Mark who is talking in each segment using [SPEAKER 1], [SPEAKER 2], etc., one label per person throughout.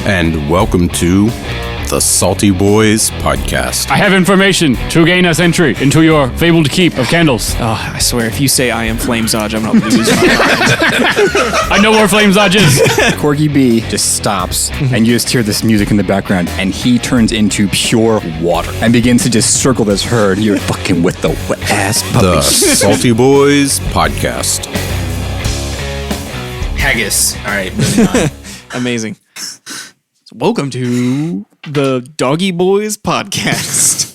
[SPEAKER 1] And welcome to the Salty Boys Podcast.
[SPEAKER 2] I have information to gain us entry into your fabled keep of candles.
[SPEAKER 3] Oh, I swear, if you say I am Flamezodge, I'm going to lose my mind.
[SPEAKER 2] I know where Flamezodge is.
[SPEAKER 4] Corgi B just stops, and you just hear this music in the background, and he turns into pure water and begins to just circle this herd. You're fucking with the wet-ass puppy.
[SPEAKER 1] The Salty Boys Podcast.
[SPEAKER 5] Haggis. All right, moving on.
[SPEAKER 3] Amazing. So welcome to the Doggy Boys Podcast.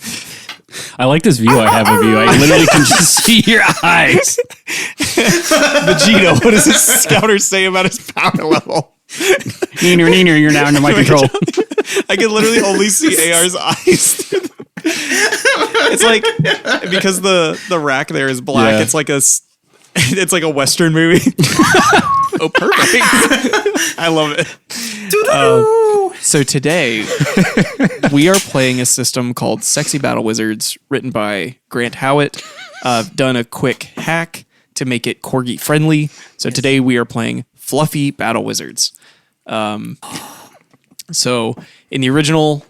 [SPEAKER 2] I like this view I have of you. I literally can just see your eyes.
[SPEAKER 3] Vegeta, what does this scouter say about his power level?
[SPEAKER 2] Neener, you're now under my control.
[SPEAKER 3] I can literally only see AR's eyes. It's like, because the rack there is black, it's like a Western movie. Oh, perfect. I love it. So today, we are playing a system called Sexy Battle Wizards, written by Grant Howitt. I've done a quick hack to make it corgi friendly. So today we are playing Fluffy Battle Wizards. So in the original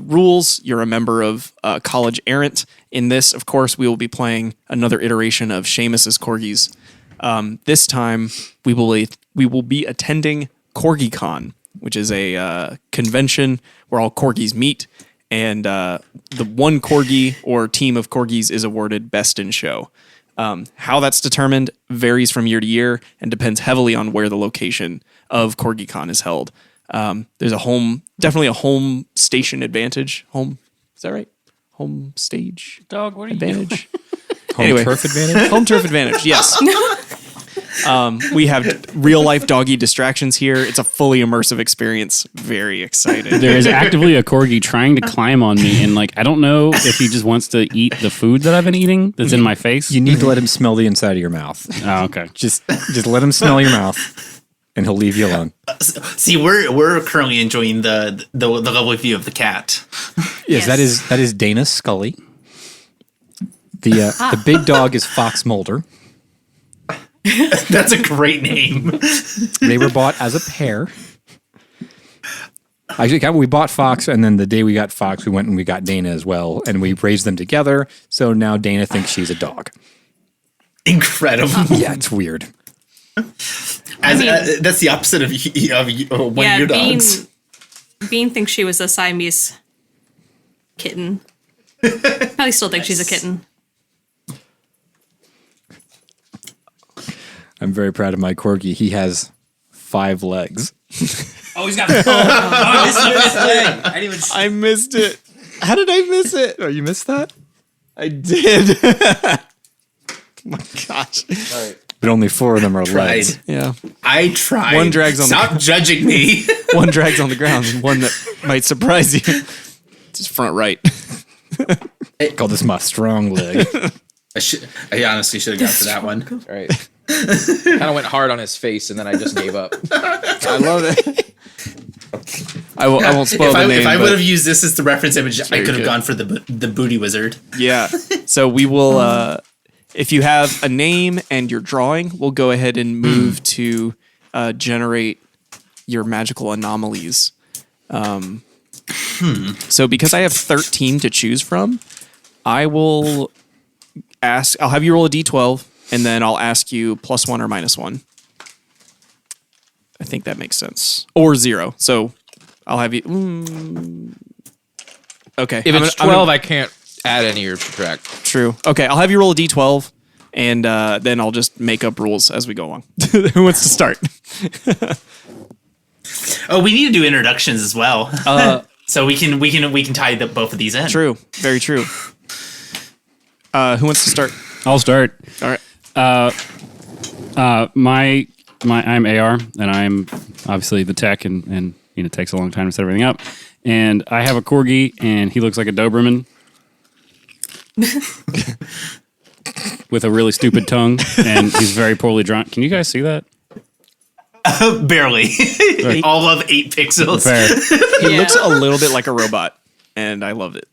[SPEAKER 3] rules, you're a member of College Errant. In this, of course, we will be playing another iteration of Seamus's corgis. This time, we will be attending CorgiCon, which is a convention where all corgis meet, and the one corgi or team of corgis is awarded Best in Show. How that's determined varies from year to year and depends heavily on where the location of CorgiCon is held. There's definitely a home station advantage. Is that right? Home stage
[SPEAKER 2] Dog, what are
[SPEAKER 3] advantage.
[SPEAKER 4] Home turf advantage?
[SPEAKER 3] Home turf advantage, yes. We have real life doggy distractions here. It's a fully immersive experience. Very excited.
[SPEAKER 2] There is actively a corgi trying to climb on me, and I don't know if he just wants to eat the food that I've been eating that's in my face.
[SPEAKER 4] You need to let him smell the inside of your mouth.
[SPEAKER 2] Oh, okay.
[SPEAKER 4] Just let him smell your mouth, and he'll leave you alone.
[SPEAKER 5] See, we're currently enjoying the lovely view of the cat.
[SPEAKER 4] Yes, that is Dana Scully. The big dog is Fox Mulder.
[SPEAKER 5] That's a great name.
[SPEAKER 4] They were bought as a pair. Actually, we bought Fox, and then the day we got Fox, we went and we got Dana as well, and we raised them together. So now Dana thinks she's a dog.
[SPEAKER 5] Incredible.
[SPEAKER 4] Yeah, it's weird.
[SPEAKER 5] That's the opposite of one of your dogs.
[SPEAKER 6] Bean thinks she was a Siamese kitten. Probably still thinks she's a kitten.
[SPEAKER 4] I'm very proud of my corgi. He has 5 legs.
[SPEAKER 5] Oh, he's got. I didn't even.
[SPEAKER 3] I missed it. How did I miss it?
[SPEAKER 4] Oh, you missed that?
[SPEAKER 3] I did. Oh my gosh.
[SPEAKER 5] All right.
[SPEAKER 4] But only 4 of them are legs.
[SPEAKER 3] Yeah.
[SPEAKER 5] I tried.
[SPEAKER 3] One drags on
[SPEAKER 5] Stop judging me.
[SPEAKER 3] One drags on the ground and one that might surprise you. Just front right.
[SPEAKER 4] Call this my strong leg.
[SPEAKER 5] I honestly should have gone for that one.
[SPEAKER 7] All right. Kind of went hard on his face, and then I just gave up.
[SPEAKER 3] I love it. I won't spoil the name.
[SPEAKER 5] If I would have used this as the reference image, I could have
[SPEAKER 3] good.
[SPEAKER 5] gone for the booty wizard.
[SPEAKER 3] Yeah. So we will, if you have a name and you're drawing, we'll go ahead and move to generate your magical anomalies. So because I have 13 to choose from, I'll have you roll a d12, and then I'll ask you +1 or -1. I think that makes sense. Or 0. So I'll have you. Okay.
[SPEAKER 7] If it's 12, I can't add any or subtract.
[SPEAKER 3] True. Okay, I'll have you roll a d12, and then I'll just make up rules as we go along. Who wants to start?
[SPEAKER 5] Oh, we need to do introductions as well. So we can tie both of these in.
[SPEAKER 3] True. Very true. Who wants to start?
[SPEAKER 2] I'll start.
[SPEAKER 3] All right.
[SPEAKER 2] I'm AR, and I'm obviously the tech, and it takes a long time to set everything up. And I have a corgi, and he looks like a Doberman with a really stupid tongue, and he's very poorly drawn. Can you guys see that?
[SPEAKER 5] Barely. All of 8 pixels.
[SPEAKER 2] Fair.
[SPEAKER 3] He looks a little bit like a robot, and I loved it.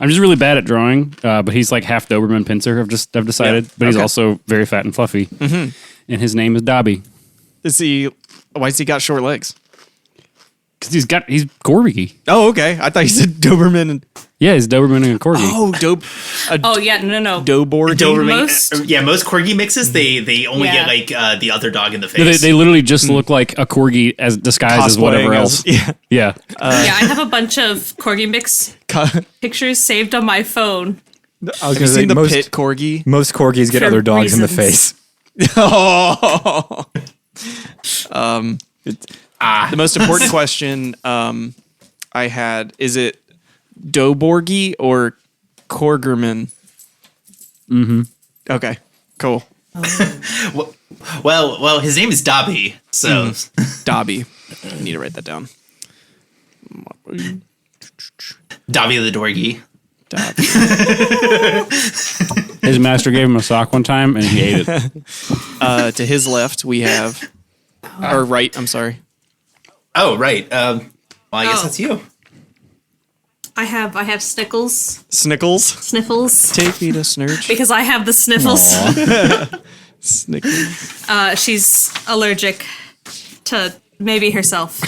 [SPEAKER 2] I'm just really bad at drawing, but he's like half Doberman pincer. I've decided, but he's also very fat and fluffy. Mm-hmm. And his name is Dobby.
[SPEAKER 3] Why's he got short legs?
[SPEAKER 2] Because he's Corgi.
[SPEAKER 3] Oh, okay. I thought you said Doberman and
[SPEAKER 2] Yeah, he's Doberman and a Corgi.
[SPEAKER 6] Oh yeah, no.
[SPEAKER 3] Doberman.
[SPEAKER 6] Most-
[SPEAKER 5] Most Corgi mixes they only
[SPEAKER 6] Yeah.
[SPEAKER 5] get like the other dog in the
[SPEAKER 2] No,
[SPEAKER 5] face.
[SPEAKER 2] they literally just look like a Corgi as disguised as whatever
[SPEAKER 3] Cosplaying
[SPEAKER 2] else.
[SPEAKER 3] as- yeah.
[SPEAKER 2] Yeah.
[SPEAKER 6] Yeah, I have a bunch of Corgi mix pictures saved on my phone.
[SPEAKER 4] I was
[SPEAKER 3] Have you
[SPEAKER 4] gonna say
[SPEAKER 3] seen the
[SPEAKER 4] most,
[SPEAKER 3] pit corgi?
[SPEAKER 4] most corgis get
[SPEAKER 6] For
[SPEAKER 4] other dogs in the
[SPEAKER 6] reasons.
[SPEAKER 4] face.
[SPEAKER 3] Oh. The most important question I had, is it Doborgi or Korgerman? Mm-hmm. Okay, cool.
[SPEAKER 5] well, his name is Dobby, so
[SPEAKER 3] Dobby. I need to write that down.
[SPEAKER 5] Dobby the Dorgy.
[SPEAKER 3] Dobby.
[SPEAKER 2] His master gave him a sock one time and he ate it.
[SPEAKER 3] To his left, we have... or right, I'm sorry.
[SPEAKER 5] Oh, right. Well, I guess
[SPEAKER 6] Oh.
[SPEAKER 5] that's you.
[SPEAKER 6] I have Snickles,
[SPEAKER 3] Snickles.
[SPEAKER 6] Sniffles,
[SPEAKER 3] Take me to Snurch.
[SPEAKER 6] because I have the sniffles.
[SPEAKER 3] Snickles.
[SPEAKER 6] She's allergic to maybe herself.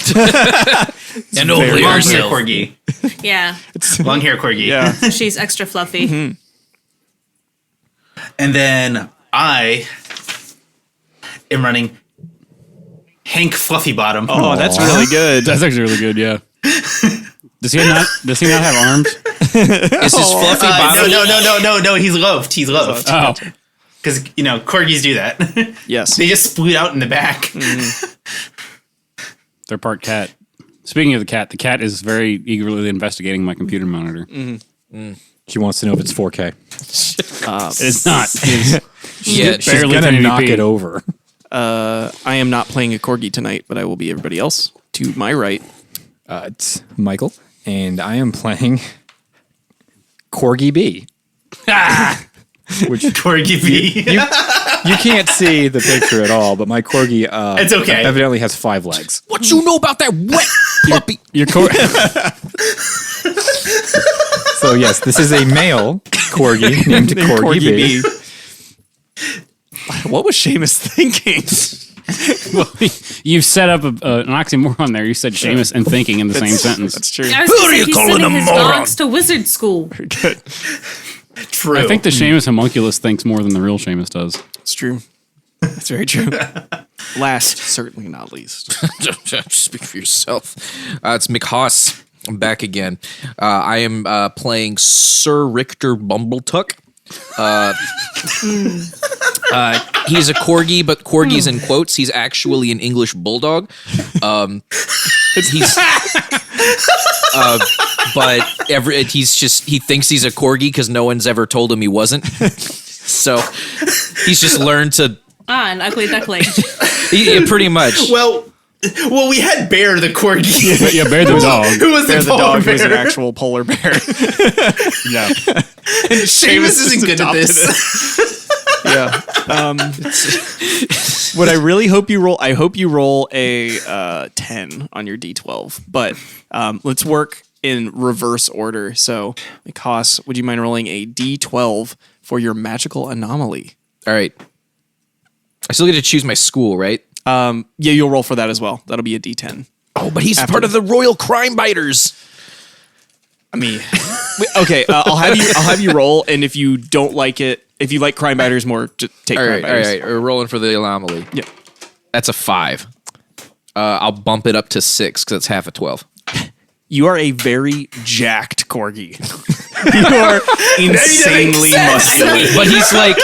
[SPEAKER 5] And only long hair Corgi.
[SPEAKER 6] Yeah,
[SPEAKER 5] Long hair Corgi.
[SPEAKER 3] Yeah.
[SPEAKER 6] she's extra fluffy.
[SPEAKER 5] And then I am running Hank Fluffy Bottom.
[SPEAKER 3] Oh, that's really good.
[SPEAKER 2] That's actually really good, yeah. Does he not have arms?
[SPEAKER 7] Is his fluffy bottom?
[SPEAKER 5] No. He's loafed. He's loafed.
[SPEAKER 2] Oh.
[SPEAKER 5] Because, corgis do that.
[SPEAKER 3] Yes.
[SPEAKER 5] They just split out in the back.
[SPEAKER 2] They're part cat. Speaking of the cat is very eagerly investigating my computer monitor.
[SPEAKER 4] She wants to know if it's 4K.
[SPEAKER 2] It's not. It's
[SPEAKER 7] Yeah,
[SPEAKER 4] She's
[SPEAKER 2] barely
[SPEAKER 4] gonna
[SPEAKER 2] 1080p.
[SPEAKER 4] knock it over.
[SPEAKER 3] I am not playing a corgi tonight, but I will be everybody else. To my right.
[SPEAKER 4] It's Michael, and I am playing Corgi B. Which
[SPEAKER 5] Corgi B.
[SPEAKER 4] you can't see the picture at all, but my Corgi
[SPEAKER 5] It's okay.
[SPEAKER 4] evidently has 5 legs.
[SPEAKER 7] What you know about that wet puppy?
[SPEAKER 2] Your
[SPEAKER 4] So yes, this is a male Corgi named Corgi B.
[SPEAKER 3] What was Seamus thinking?
[SPEAKER 2] You've set up an oxymoron there. You said Seamus and thinking in the same sentence.
[SPEAKER 3] That's true.
[SPEAKER 6] I was gonna say, he's sending his dogs to wizard school.
[SPEAKER 5] True.
[SPEAKER 2] I think the Seamus homunculus thinks more than the real Seamus does.
[SPEAKER 3] It's true. That's very true. Last, certainly not least.
[SPEAKER 7] Speak for yourself. It's McHoss. I'm back again. I am playing Sir Richter Bumbletuck. He's a corgi, but corgi's in quotes. He's actually an English bulldog. But he thinks he's a corgi because no one's ever told him he wasn't. So he's just learned to.
[SPEAKER 6] An ugly duckling.
[SPEAKER 7] Pretty much.
[SPEAKER 5] Well, we had Bear the corgi.
[SPEAKER 2] Yeah, Bear the dog.
[SPEAKER 5] Who was
[SPEAKER 3] Bear
[SPEAKER 5] the
[SPEAKER 3] the
[SPEAKER 5] polar
[SPEAKER 3] dog
[SPEAKER 5] bear?
[SPEAKER 3] was an actual polar bear.
[SPEAKER 2] Yeah.
[SPEAKER 5] Seamus isn't good at
[SPEAKER 3] adopted
[SPEAKER 5] this.
[SPEAKER 3] Yeah. What I really hope you roll, I hope you roll a 10 on your D12. But let's work in reverse order. So, Haas, would you mind rolling a D12 for your magical anomaly?
[SPEAKER 7] All right. I still get to choose my school, right?
[SPEAKER 3] Yeah, you'll roll for that as well. That'll be a D10.
[SPEAKER 7] Oh, but he's part of the Royal Crime Biters.
[SPEAKER 3] I mean, okay. I'll have you roll, and if you don't like it, if you like crime biters more, just take
[SPEAKER 7] All
[SPEAKER 3] crime
[SPEAKER 7] right, all
[SPEAKER 3] biters.
[SPEAKER 7] right. We're rolling for the anomaly.
[SPEAKER 3] Yeah.
[SPEAKER 7] That's a 5. I'll bump it up to 6 because it's half a 12.
[SPEAKER 3] You are a very jacked corgi. You are insanely muscular.
[SPEAKER 7] But he's like,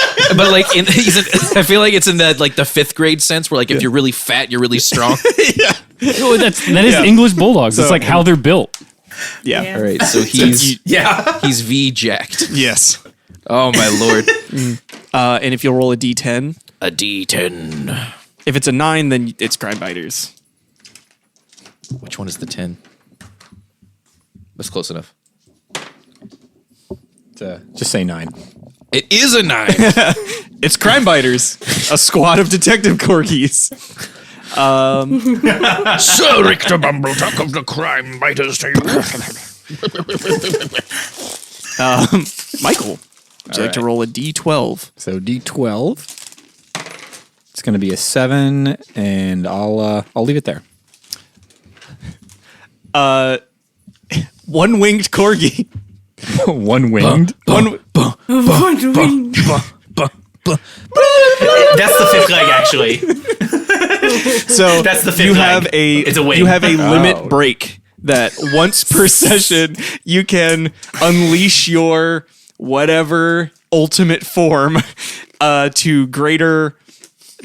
[SPEAKER 7] I feel like it's in the the 5th grade sense where if you're really fat, you're really strong.
[SPEAKER 2] Oh, that is English bulldogs. It's like how they're built.
[SPEAKER 3] Yeah.
[SPEAKER 7] All right, so he's
[SPEAKER 5] Yeah.
[SPEAKER 7] he's V jacked.
[SPEAKER 3] Yes.
[SPEAKER 7] Oh my lord.
[SPEAKER 3] And if you'll roll a D10,
[SPEAKER 7] A D10.
[SPEAKER 3] if it's a 9, then it's crime biters.
[SPEAKER 7] Which one is the 10? That's close enough.
[SPEAKER 4] Just say 9.
[SPEAKER 7] It is a 9.
[SPEAKER 3] It's crime biters, a squad of detective corgis.
[SPEAKER 7] Sir Richter Bumbletuck of the Crime Biters to you.
[SPEAKER 3] Michael, would you like to roll a D12?
[SPEAKER 4] So D12. It's That's going to be a 7, and I'll leave it there.
[SPEAKER 3] One-winged corgi.
[SPEAKER 4] One winged.
[SPEAKER 5] That's the fifth leg, actually.
[SPEAKER 3] So
[SPEAKER 5] That's the fifth
[SPEAKER 3] you
[SPEAKER 5] leg.
[SPEAKER 3] have
[SPEAKER 5] It's a wing.
[SPEAKER 3] You have a limit break that once per session you can unleash your whatever ultimate form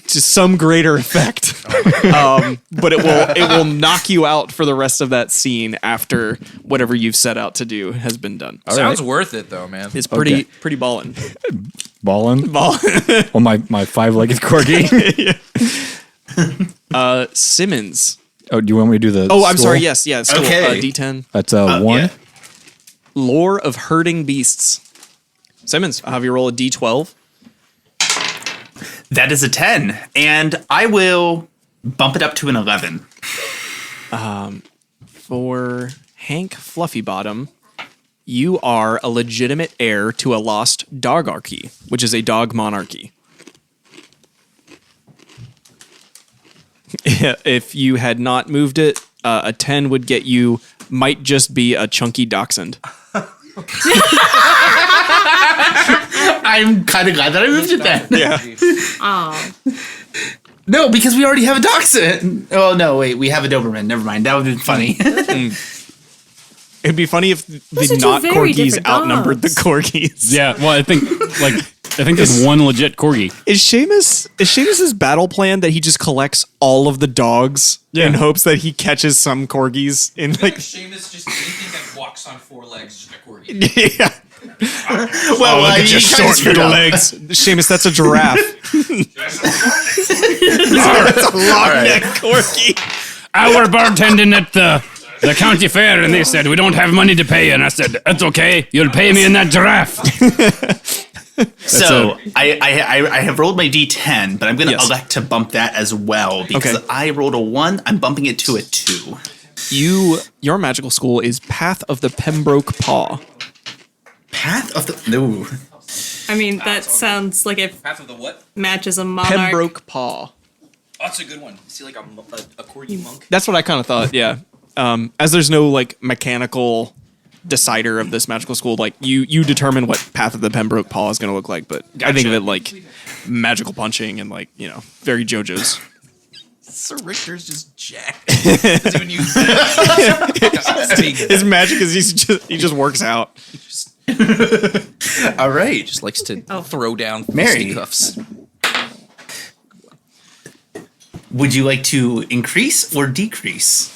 [SPEAKER 3] to some greater effect. But it will knock you out for the rest of that scene after whatever you've set out to do has been done.
[SPEAKER 7] Sounds worth it though, man.
[SPEAKER 3] It's pretty ballin'.
[SPEAKER 4] Ballin'? Well, my 5-legged corgi.
[SPEAKER 3] Simmons.
[SPEAKER 4] Oh, do you want me to do the
[SPEAKER 3] Oh, I'm
[SPEAKER 4] school?
[SPEAKER 3] sorry. Yes. Still,
[SPEAKER 5] Okay.
[SPEAKER 3] D10.
[SPEAKER 4] That's 1.
[SPEAKER 5] Yeah.
[SPEAKER 3] Lore of herding beasts. Simmons, I'll have you roll a D12.
[SPEAKER 5] That is a 10, and I will bump it up to an 11.
[SPEAKER 3] For Hank Fluffybottom, you are a legitimate heir to a lost dogarchy, which is a dog monarchy. If you had not moved it, a 10 would get you might just be a chunky dachshund.
[SPEAKER 5] I'm kind of glad that I moved it then.
[SPEAKER 3] Yeah.
[SPEAKER 6] Oh.
[SPEAKER 5] No, because we already have a dachshund. Oh, no, wait, we have a Doberman. Never mind. That would have been funny.
[SPEAKER 3] It'd be funny if
[SPEAKER 6] Those are
[SPEAKER 3] the
[SPEAKER 6] two
[SPEAKER 3] not
[SPEAKER 6] very
[SPEAKER 3] corgis
[SPEAKER 6] different
[SPEAKER 3] outnumbered the
[SPEAKER 6] dogs.
[SPEAKER 3] corgis.
[SPEAKER 2] Yeah, well, I think there's one legit corgi.
[SPEAKER 3] Is Seamus's battle plan that he just collects all of the dogs in hopes that he catches some corgis in like
[SPEAKER 7] Seamus just anything that walks on 4 legs, just a corgi.
[SPEAKER 3] yeah.
[SPEAKER 5] Well,
[SPEAKER 3] Look at
[SPEAKER 5] you
[SPEAKER 3] your
[SPEAKER 5] kinda
[SPEAKER 3] short
[SPEAKER 5] screwed
[SPEAKER 3] little
[SPEAKER 5] up.
[SPEAKER 3] legs. Seamus, that's a giraffe. That's a long neck corgi.
[SPEAKER 2] I were bartending at the county fair, and they said, we don't have money to pay you. And I said, that's okay. You'll pay me in that giraffe.
[SPEAKER 5] So I have rolled my D10, but I'm going to
[SPEAKER 3] Yes.
[SPEAKER 5] elect to bump that as well because
[SPEAKER 3] Okay.
[SPEAKER 5] I rolled a 1. I'm bumping it to a 2.
[SPEAKER 3] Your magical school is Path of the Pembroke Paw.
[SPEAKER 5] Path of the no.
[SPEAKER 6] I mean, that sounds like it
[SPEAKER 7] Path of the what?
[SPEAKER 6] matches a monarch.
[SPEAKER 3] Pembroke Paw.
[SPEAKER 7] Oh, that's a good one. See, like a corgi monk.
[SPEAKER 3] That's what I kind of thought. Yeah. As there's no like mechanical decider of this magical school, like you determine what Path of the Pembroke Paw is going to look like. But I think of it like magical punching and like very JoJo's.
[SPEAKER 7] Sir Richter's just jacked. Doesn't even use that.
[SPEAKER 3] His magic is he just works out.
[SPEAKER 5] All right.
[SPEAKER 7] Just likes to
[SPEAKER 6] Oh.
[SPEAKER 7] throw down
[SPEAKER 5] Mary.
[SPEAKER 7] fisticuffs.
[SPEAKER 5] Would you like to increase or decrease?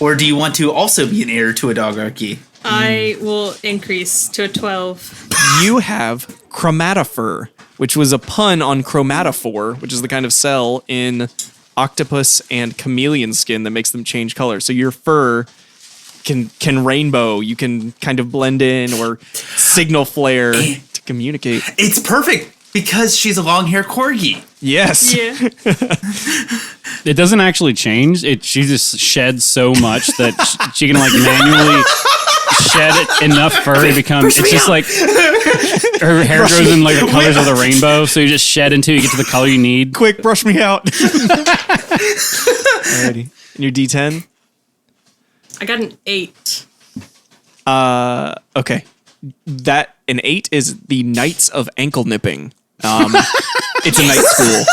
[SPEAKER 5] Or do you want to also be an heir to a dogarchy?
[SPEAKER 6] I will increase to a 12.
[SPEAKER 3] You have chromatophore, which was a pun on chromatophore, which is the kind of cell in octopus and chameleon skin that makes them change color. So your fur can rainbow. You can kind of blend in or signal flare to communicate.
[SPEAKER 5] It's perfect because she's a long-haired corgi.
[SPEAKER 3] Yes.
[SPEAKER 6] Yeah.
[SPEAKER 2] It doesn't actually change. She just sheds so much that she can like manually shed it enough fur to become. It's just like her hair grows in like the colors of the rainbow. So you just shed until you get to the color you need.
[SPEAKER 3] Quick, brush me out. Alrighty. And your D10?
[SPEAKER 6] I got an 8.
[SPEAKER 3] Okay. An 8 is the Knights of Ankle Nipping. It's a night school.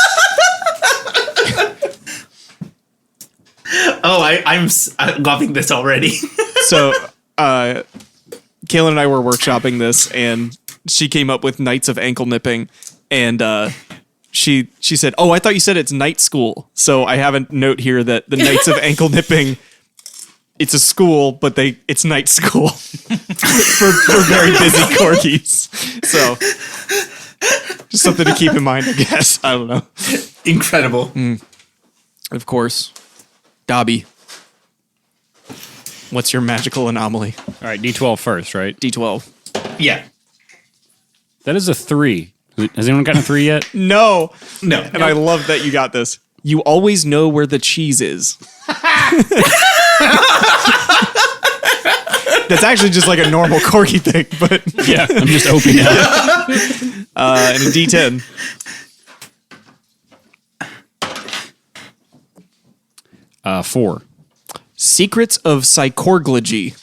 [SPEAKER 5] Oh, I'm loving this already.
[SPEAKER 3] So, Kaylin and I were workshopping this, and she came up with Knights of Ankle Nipping, and she said, "Oh, I thought you said it's night school." So I have a note here that the Knights of Ankle Nipping, it's a school, but it's night school for very busy corgis. So just something to keep in mind, I guess. I don't know.
[SPEAKER 5] Incredible.
[SPEAKER 3] Of course, Dobby. What's your magical anomaly?
[SPEAKER 2] All right, D12 first, right?
[SPEAKER 3] D12.
[SPEAKER 5] Yeah.
[SPEAKER 2] That is a 3. Has anyone gotten a 3 yet?
[SPEAKER 3] No.
[SPEAKER 5] No.
[SPEAKER 3] And I love that you got this. You always know where the cheese is. That's actually just like a normal corgi thing, but
[SPEAKER 2] Yeah, I'm just opening it.
[SPEAKER 3] and a D10.
[SPEAKER 2] 4.
[SPEAKER 3] Secrets of Psychorglogy.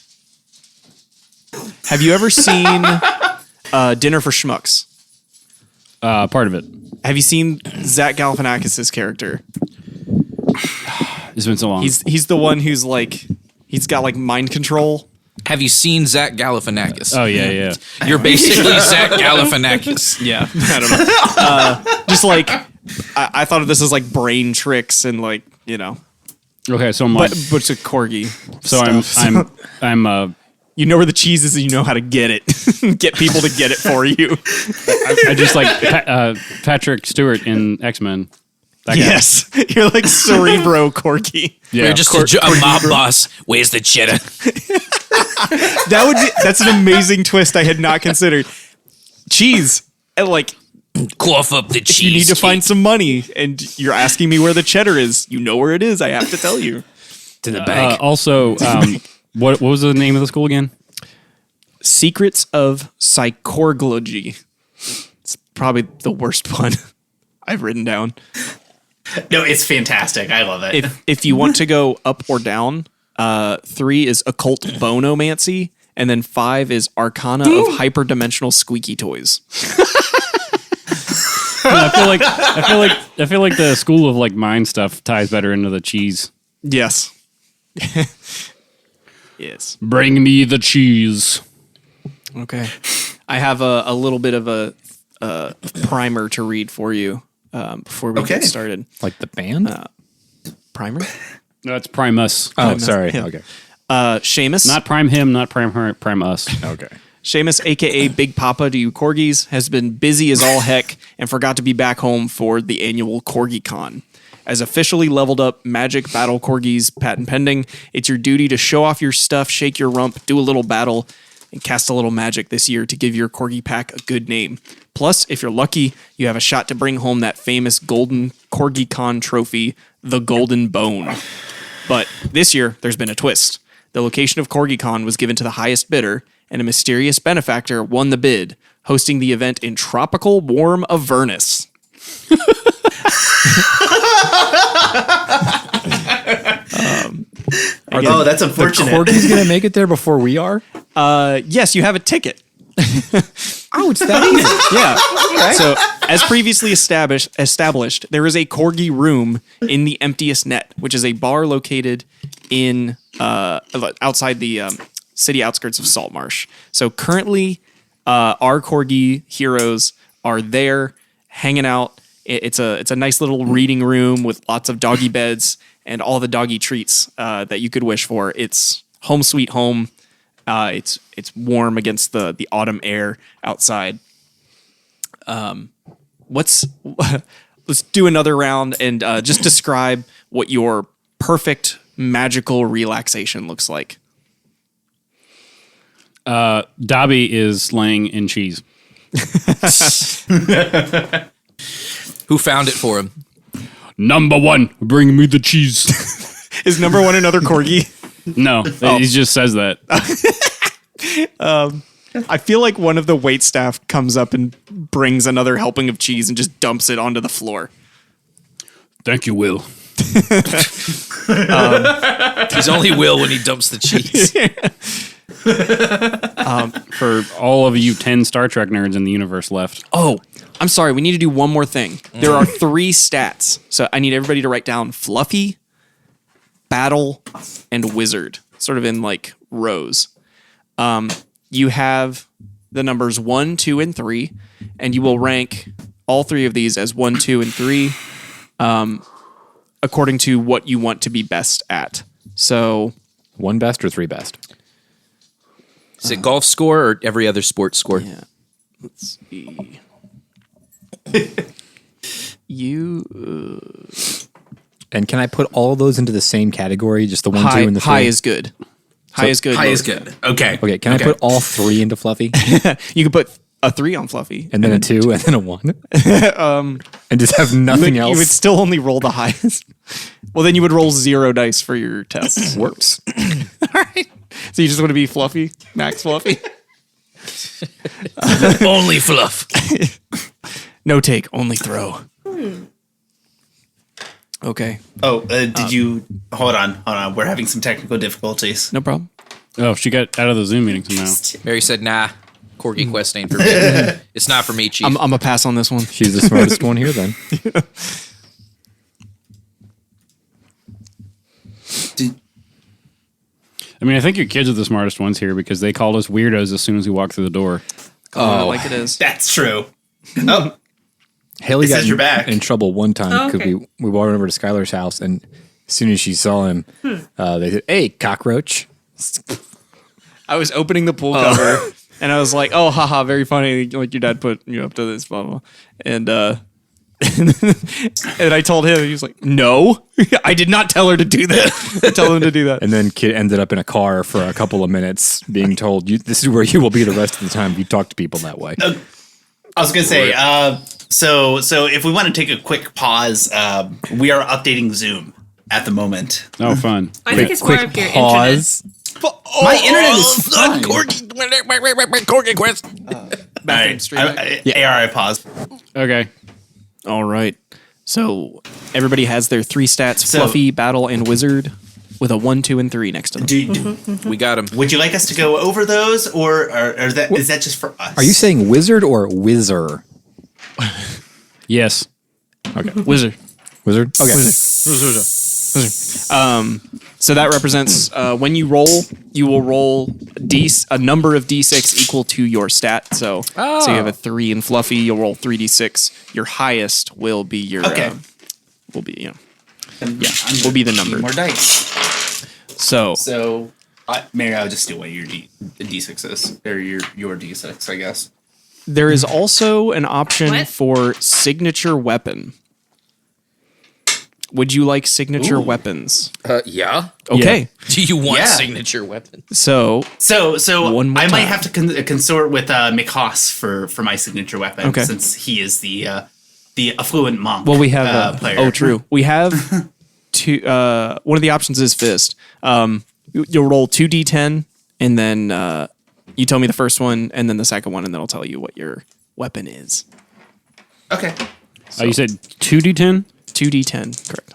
[SPEAKER 3] Have you ever seen Dinner for Schmucks?
[SPEAKER 2] Part of it.
[SPEAKER 3] Have you seen Zach Galifianakis' character?
[SPEAKER 2] It's been so long.
[SPEAKER 3] He's the one who's like, he's got like mind control.
[SPEAKER 7] Have you seen Zach Galifianakis?
[SPEAKER 2] Oh, yeah.
[SPEAKER 7] You're basically Zach Galifianakis.
[SPEAKER 3] Yeah, I don't know. Just like, I thought of this as like brain tricks and like, you know,
[SPEAKER 2] Okay, so I'm like,
[SPEAKER 3] but it's a corgi.
[SPEAKER 2] so
[SPEAKER 3] stuff.
[SPEAKER 2] I'm
[SPEAKER 3] You know where the cheese is and you know how to get it. Get people to get it for you.
[SPEAKER 2] I just like Patrick Stewart in X-Men. That guy.
[SPEAKER 3] Yes. You're like Cerebro Corgi.
[SPEAKER 2] Yeah.
[SPEAKER 7] You're just a mob boss. Where's the cheddar?
[SPEAKER 3] That's an amazing twist I had not considered. Cheese. And like,
[SPEAKER 7] Cough up the cheese.
[SPEAKER 3] you need to find
[SPEAKER 7] cake.
[SPEAKER 3] some money and you're asking me where the cheddar is. You know where it is. I have to tell you.
[SPEAKER 7] to the bank.
[SPEAKER 2] Also, what was the name of the school again?
[SPEAKER 3] Secrets of Psychorglogy. It's probably the worst one I've written down.
[SPEAKER 5] No, it's fantastic. I love it.
[SPEAKER 3] If you want to go up or down, 3 is Occult Bonomancy, and then 5 is Arcana of Hyperdimensional Squeaky Toys.
[SPEAKER 2] I feel like the school of like mind stuff ties better into the cheese.
[SPEAKER 3] Yes. Yes.
[SPEAKER 2] Bring me the cheese.
[SPEAKER 3] Okay. I have a little bit of a primer to read for you before we get started.
[SPEAKER 4] Like the band?
[SPEAKER 3] Primer?
[SPEAKER 2] No, it's Primus.
[SPEAKER 4] Oh, sorry.
[SPEAKER 3] Yeah.
[SPEAKER 4] Okay.
[SPEAKER 3] Seamus.
[SPEAKER 2] Not prime him, not prime her, prime us.
[SPEAKER 4] Okay.
[SPEAKER 3] Seamus, a.k.a. Big Papa to you Corgis, has been busy as all heck and forgot to be back home for the annual Corgi Con. As officially leveled up Magic Battle Corgis patent pending, it's your duty to show off your stuff, shake your rump, do a little battle, and cast a little magic this year to give your Corgi pack a good name. Plus, if you're lucky, you have a shot to bring home that famous golden Corgi Con trophy, the Golden Bone. But this year, there's been a twist. The location of Corgi Con was given to the highest bidder, and a mysterious benefactor won the bid, hosting the event in tropical warm Avernus.
[SPEAKER 5] That's unfortunate.
[SPEAKER 4] Corgi's gonna make it there before we are?
[SPEAKER 3] Yes, you have a ticket.
[SPEAKER 4] Oh, it's that easy.
[SPEAKER 3] Yeah. So, as previously established, there is a Corgi room in the Emptiest Net, which is a bar located in outside the city outskirts of Saltmarsh. So currently, our Corgi heroes are there hanging out. It's a nice little reading room with lots of doggy beds and all the doggy treats that you could wish for. It's home sweet home. It's warm against the autumn air outside. Let's do another round and just describe what your perfect magical relaxation looks like.
[SPEAKER 2] Dobby is laying in cheese.
[SPEAKER 7] Who found it for him?
[SPEAKER 2] Number 1, bring me the cheese.
[SPEAKER 3] Is number 1 another Corgi?
[SPEAKER 2] No, he just says that.
[SPEAKER 3] I feel like one of the wait staff comes up and brings another helping of cheese and just dumps it onto the floor.
[SPEAKER 2] Thank you, Will.
[SPEAKER 7] He's only Will when he dumps the cheese.
[SPEAKER 2] For all of you 10 Star Trek nerds in the universe left.
[SPEAKER 3] Oh, I'm sorry. We need to do one more thing. There are 3 stats. So I need everybody to write down Fluffy, Battle, and Wizard, sort of in like rows. You have the numbers 1, 2, and 3, and you will rank all 3 of these as 1, 2, and 3 according to what you want to be best at. So
[SPEAKER 4] 1 best or 3 best?
[SPEAKER 7] Is it golf score or every other sports score?
[SPEAKER 3] yeah, let's see. You
[SPEAKER 4] And can I put all of those into the same category? Just the 1, 2, and the 3?
[SPEAKER 3] high is good. High is good.
[SPEAKER 5] High is good. Okay.
[SPEAKER 4] Okay, can I put all 3 into Fluffy?
[SPEAKER 3] You can put a 3 on Fluffy.
[SPEAKER 4] And then a 2 and then a 1? And just have nothing else?
[SPEAKER 3] You would still only roll the highest. Well, then you would roll 0 dice for your tests.
[SPEAKER 4] Works.
[SPEAKER 3] All right. So you just want to be Fluffy? Max Fluffy?
[SPEAKER 7] Only fluff.
[SPEAKER 3] No take, only throw. Okay.
[SPEAKER 5] Oh, did you hold on? We're having some technical difficulties.
[SPEAKER 3] No problem.
[SPEAKER 2] Oh, she got out of the Zoom meeting somehow.
[SPEAKER 7] Mary said, "Nah, Corgi quest ain't for me. It's not for me, Chief."
[SPEAKER 3] I'm a pass on this one.
[SPEAKER 4] She's the smartest one here then.
[SPEAKER 2] I mean, I think your kids are the smartest ones here because they called us weirdos as soon as we walked through the door.
[SPEAKER 3] Like it is.
[SPEAKER 5] That's true. Oh,
[SPEAKER 4] Haley
[SPEAKER 5] It
[SPEAKER 4] got
[SPEAKER 5] says you're back.
[SPEAKER 4] in trouble one time
[SPEAKER 6] Oh,
[SPEAKER 4] because
[SPEAKER 6] okay.
[SPEAKER 4] we walked over to Skylar's house, and as soon as she saw him, they said, "Hey, cockroach."
[SPEAKER 3] I was opening the pool cover and I was like, "Oh, haha, very funny. Like your dad put you up to this, blah blah." And and I told him, he was like, "No, I did not tell her to do that. Tell him to do that."
[SPEAKER 4] And then kid ended up in a car for a couple of minutes, being told, "This is where you will be the rest of the time if you talk to people that way."
[SPEAKER 5] I was gonna say. So if we want to take a quick pause, we are updating Zoom at the moment.
[SPEAKER 2] Oh, fun.
[SPEAKER 6] I think it's more of your internet.
[SPEAKER 4] Pause.
[SPEAKER 5] My internet is fine.
[SPEAKER 7] Corgi quest.
[SPEAKER 5] All right, ARI pause.
[SPEAKER 2] Okay.
[SPEAKER 3] All right. So everybody has their 3 stats:
[SPEAKER 5] So-
[SPEAKER 3] Fluffy, Battle, and Wizard, with a 1, 2, and 3 next to them.
[SPEAKER 7] We got him.
[SPEAKER 5] Would you like us to go over those, or is that just for us?
[SPEAKER 4] Are you saying wizard or whizzer?
[SPEAKER 2] Yes.
[SPEAKER 3] Wizard.
[SPEAKER 4] Wizard? Okay.
[SPEAKER 3] So that represents when you roll, you will roll a number of d6 equal to your stat. So you have a 3 in Fluffy, you'll roll 3d6. Your highest will be your
[SPEAKER 5] Okay.
[SPEAKER 3] will be
[SPEAKER 5] I'm
[SPEAKER 3] will be the
[SPEAKER 5] gonna
[SPEAKER 3] number.
[SPEAKER 5] need more dice.
[SPEAKER 3] So
[SPEAKER 5] So, Mary, I'll just do what your D6 is, or your D6, I guess.
[SPEAKER 3] there is also an option
[SPEAKER 6] What?
[SPEAKER 3] for signature weapon. Would you like signature
[SPEAKER 5] Ooh.
[SPEAKER 3] weapons?
[SPEAKER 7] Yeah.
[SPEAKER 3] Okay.
[SPEAKER 7] Do you want
[SPEAKER 5] Yeah.
[SPEAKER 7] signature weapon?
[SPEAKER 3] So
[SPEAKER 5] So
[SPEAKER 3] One more
[SPEAKER 5] I might
[SPEAKER 3] time.
[SPEAKER 5] have to consort with Mikos for my signature weapon,
[SPEAKER 3] Okay.
[SPEAKER 5] since he is the affluent monk.
[SPEAKER 3] well, we have
[SPEAKER 5] player.
[SPEAKER 3] true. We have two. One of the options is fist. You'll roll 2d10, and then you tell me the first one, and then the second one, and then I'll tell you what your weapon is.
[SPEAKER 5] Okay.
[SPEAKER 2] You said 2d10
[SPEAKER 3] 2d10, correct.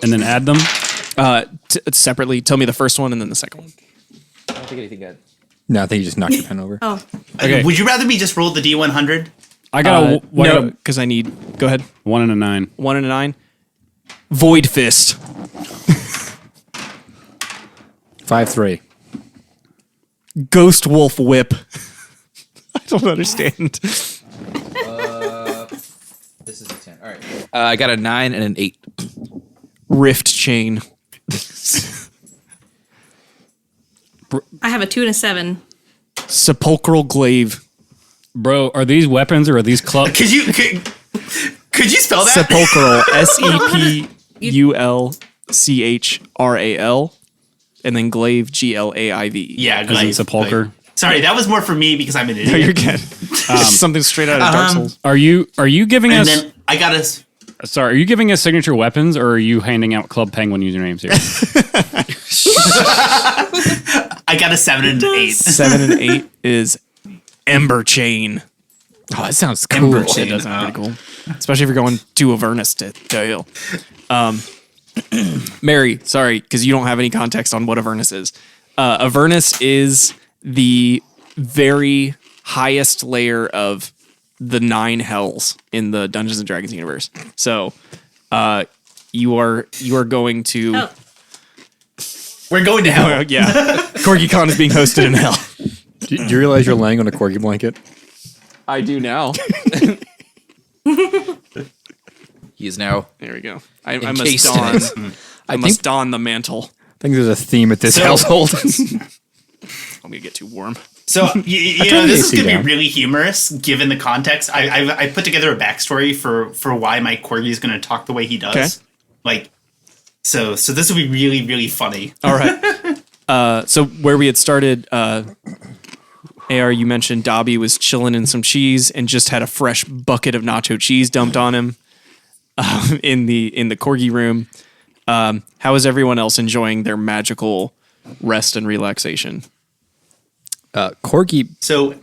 [SPEAKER 2] and then add them.
[SPEAKER 3] Separately, tell me the first one, and then the second one.
[SPEAKER 7] I don't think anything good.
[SPEAKER 4] No, I think you just knocked your pen over.
[SPEAKER 6] Oh,
[SPEAKER 2] Okay.
[SPEAKER 5] Would you rather me just roll the D100?
[SPEAKER 2] I got a
[SPEAKER 3] No, because I need. Go ahead.
[SPEAKER 2] 1 and a 9.
[SPEAKER 3] 1 and a 9. Void fist.
[SPEAKER 4] 5-3.
[SPEAKER 3] Ghost wolf whip. I don't understand.
[SPEAKER 7] This is a 10. All right. I got a 9 and an 8.
[SPEAKER 3] Rift chain.
[SPEAKER 6] I have a 2 and a 7.
[SPEAKER 3] Sepulchral glaive.
[SPEAKER 2] Bro, are these weapons or are these clubs?
[SPEAKER 5] Could you spell that?
[SPEAKER 3] Sepulchral. SEPULCHRAL. And then glaive. GLAIVE.
[SPEAKER 5] Yeah,
[SPEAKER 2] As in
[SPEAKER 5] glaive,
[SPEAKER 2] sepulcher?
[SPEAKER 5] glaive. Sorry, that was more for me because I'm an idiot.
[SPEAKER 3] No, you're good. Something straight out of Dark Souls.
[SPEAKER 2] Are you giving
[SPEAKER 5] And
[SPEAKER 2] us
[SPEAKER 5] then I got us.
[SPEAKER 2] sorry, are you giving us signature weapons or are you handing out Club Penguin usernames here?
[SPEAKER 5] I got a 7 and an 8.
[SPEAKER 3] 7 and 8 is Ember Chain.
[SPEAKER 4] Oh, that sounds cool.
[SPEAKER 5] Ember chain.
[SPEAKER 3] It does sound pretty cool. Especially if you're going to Avernus to heal. Mary, sorry, because you don't have any context on what Avernus is. Avernus is the very highest layer of the 9 hells in the Dungeons and Dragons universe. So you are going to
[SPEAKER 6] Oh,
[SPEAKER 5] We're going to hell.
[SPEAKER 3] yeah. Corgi Con is being hosted in hell.
[SPEAKER 4] Do you realize you're laying on a corgi blanket?
[SPEAKER 3] I do now.
[SPEAKER 7] He is now.
[SPEAKER 3] There we go. I
[SPEAKER 7] Encased
[SPEAKER 3] must
[SPEAKER 7] in
[SPEAKER 3] don. I must don the mantle.
[SPEAKER 4] I think there's a theme at this
[SPEAKER 5] So-
[SPEAKER 4] household.
[SPEAKER 3] I'm gonna get too warm.
[SPEAKER 5] So you know,
[SPEAKER 4] turned the
[SPEAKER 5] this is
[SPEAKER 4] AC
[SPEAKER 5] going to
[SPEAKER 4] down.
[SPEAKER 5] be really humorous given the context. I put together a backstory for why my corgi is going to talk the way he does.
[SPEAKER 3] Okay.
[SPEAKER 5] Like, so this will be really, really funny.
[SPEAKER 3] All right. So where we had started, AR, you mentioned Dobby was chilling in some cheese and just had a fresh bucket of nacho cheese dumped on him in the corgi room. How is everyone else enjoying their magical rest and relaxation?
[SPEAKER 4] Corgi
[SPEAKER 5] So,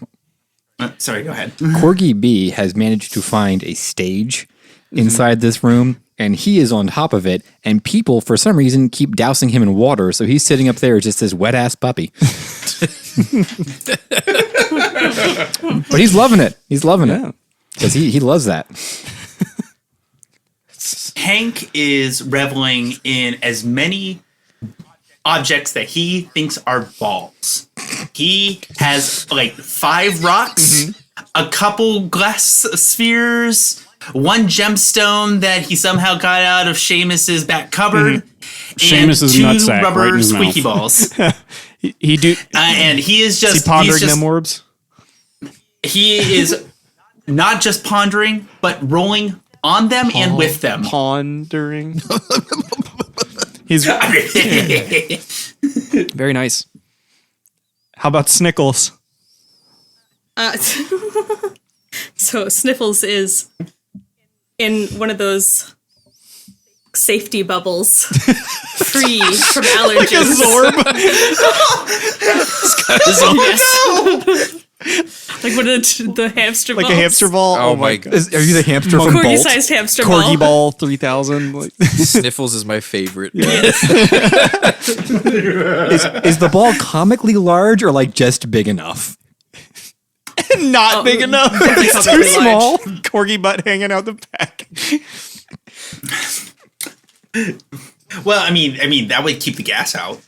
[SPEAKER 5] sorry, go ahead.
[SPEAKER 4] Corgi B has managed to find a stage inside this room, and he is on top of it, and people, for some reason, keep dousing him in water, so he's sitting up there just this wet-ass puppy. But he's loving it. He's loving it. Because he loves that.
[SPEAKER 5] Hank is reveling in as many objects that he thinks are balls. He has like 5 rocks, a couple glass spheres, one gemstone that he somehow got out of Seamus's back cupboard, and
[SPEAKER 2] Seamus's
[SPEAKER 5] 2
[SPEAKER 2] nutsack
[SPEAKER 5] rubber
[SPEAKER 2] right in his
[SPEAKER 5] squeaky
[SPEAKER 2] mouth.
[SPEAKER 5] balls.
[SPEAKER 3] And
[SPEAKER 5] he is
[SPEAKER 3] is
[SPEAKER 5] just
[SPEAKER 3] he pondering
[SPEAKER 5] he's just,
[SPEAKER 3] them orbs?
[SPEAKER 5] He is not just pondering, but rolling on them and with them.
[SPEAKER 3] Pondering. He's very nice. How about Snickles?
[SPEAKER 6] So Sniffles is in one of those safety bubbles, free from allergens. Yes. Like one of the hamster balls.
[SPEAKER 3] Like a hamster ball?
[SPEAKER 7] Oh my God.
[SPEAKER 4] Are you the hamster from Bolt?
[SPEAKER 6] Corgi-sized hamster ball.
[SPEAKER 3] Corgi ball 3000. Like,
[SPEAKER 7] Sniffles is my favorite.
[SPEAKER 4] Is the ball comically large or like just big enough?
[SPEAKER 3] not big enough.
[SPEAKER 6] It's too
[SPEAKER 3] Small. Corgi butt hanging out the back.
[SPEAKER 5] Well, I mean that would keep the gas out.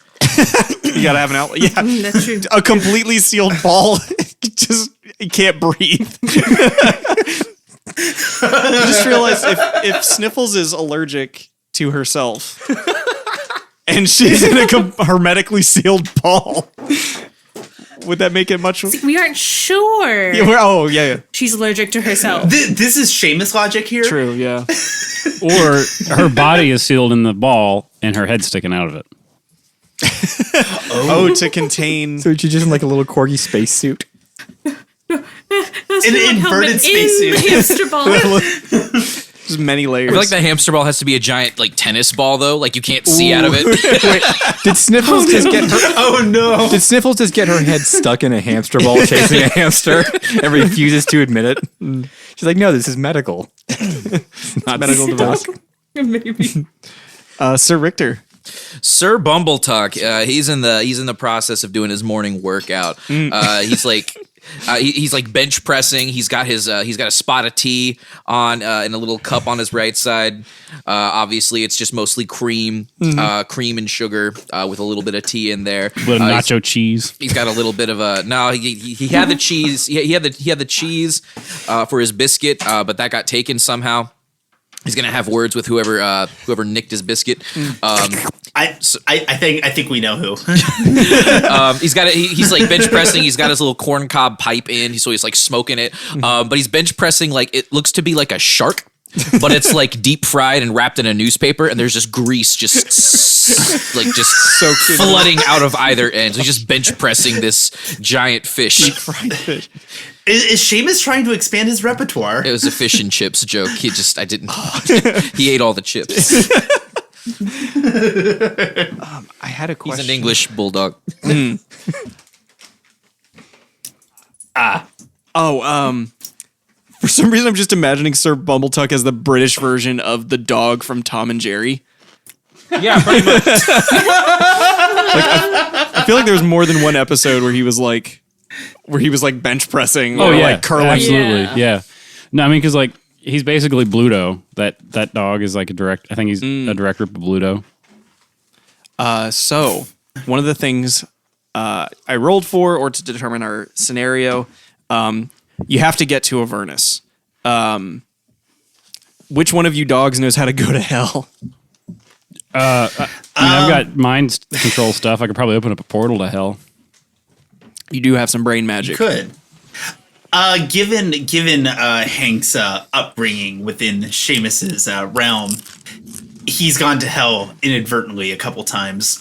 [SPEAKER 3] You gotta have an outlet. Yeah.
[SPEAKER 6] That's true.
[SPEAKER 3] A completely sealed ball. Just you can't breathe. I just realized if Sniffles is allergic to herself and she's in a hermetically sealed ball, would that make it much?
[SPEAKER 6] We aren't sure.
[SPEAKER 3] Yeah.
[SPEAKER 6] She's allergic to herself.
[SPEAKER 5] This is Seamus logic here.
[SPEAKER 3] True. Yeah.
[SPEAKER 2] Or her body is sealed in the ball and her head sticking out of it.
[SPEAKER 3] Oh, to contain.
[SPEAKER 4] So she's just in like a little Corgi spacesuit.
[SPEAKER 5] An inverted spacesuit.
[SPEAKER 6] Hamster ball.
[SPEAKER 3] There's many layers.
[SPEAKER 7] I feel like the hamster ball has to be a giant like tennis ball though, like you can't see out of it.
[SPEAKER 4] Wait, did Sniffles just get her?
[SPEAKER 5] Oh no!
[SPEAKER 4] Did Sniffles just get her head stuck in a hamster ball chasing a hamster and refuses to admit it? She's like, no, this is medical. It's not medical device.
[SPEAKER 6] Maybe.
[SPEAKER 3] Sir Richter.
[SPEAKER 7] Sir Bumbletuck, he's in the process of doing his morning workout. He's like bench pressing. He's got a spot of tea on in a little cup on his right side. Obviously, it's just mostly cream, cream and sugar with a little bit of tea in there.
[SPEAKER 2] A little nacho cheese.
[SPEAKER 7] He's got a little bit of a no. He had the cheese. He had the cheese for his biscuit, but that got taken somehow. He's gonna have words with whoever nicked his biscuit.
[SPEAKER 5] I think we know who.
[SPEAKER 7] He's like bench pressing. He's got his little corn cob pipe in. So he's like smoking it. But he's bench pressing like it looks to be like a shark, but it's like deep fried and wrapped in a newspaper. And there's just grease just soaked flooding out of either end. So he's just bench pressing this giant fish.
[SPEAKER 3] Fried fish.
[SPEAKER 5] Is Seamus trying to expand his repertoire?
[SPEAKER 7] It was a fish and chips joke. He ate all the chips.
[SPEAKER 3] I had a question.
[SPEAKER 7] He's an English bulldog.
[SPEAKER 3] For some reason, I'm just imagining Sir Bumbletuck as the British version of the dog from Tom and Jerry.
[SPEAKER 7] Yeah, pretty much.
[SPEAKER 3] I feel like there was more than one episode where he was like bench pressing or like curling.
[SPEAKER 2] Absolutely, yeah. No, I mean, because like he's basically Bluto. That dog is like a direct. I think he's a director of Bluto.
[SPEAKER 3] So one of the things I rolled for, or to determine our scenario, you have to get to Avernus. Which one of you dogs knows how to go to hell?
[SPEAKER 2] I mean, I've got mind control stuff. I could probably open up a portal to hell.
[SPEAKER 3] You do have some brain magic.
[SPEAKER 5] Could. Given Hank's upbringing within Seamus's realm, he's gone to hell inadvertently a couple times.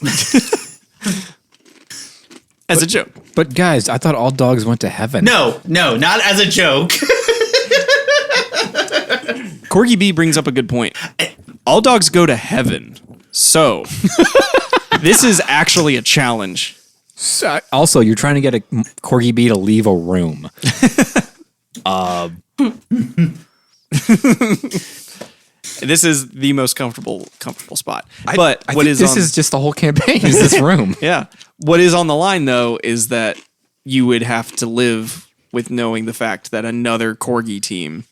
[SPEAKER 3] As a joke.
[SPEAKER 4] But guys, I thought all dogs went to heaven.
[SPEAKER 5] No, not as a joke.
[SPEAKER 3] Corgi B brings up a good point. All dogs go to heaven. So, this is actually a challenge.
[SPEAKER 4] Also, you're trying to get a Corgi B to leave a room.
[SPEAKER 3] This is the most comfortable spot.
[SPEAKER 4] I
[SPEAKER 3] But
[SPEAKER 4] think
[SPEAKER 3] what is
[SPEAKER 4] this
[SPEAKER 3] on,
[SPEAKER 4] is just the whole campaign. Is this room?
[SPEAKER 3] yeah. What is on the line though is that you would have to live with knowing the fact that another Corgi team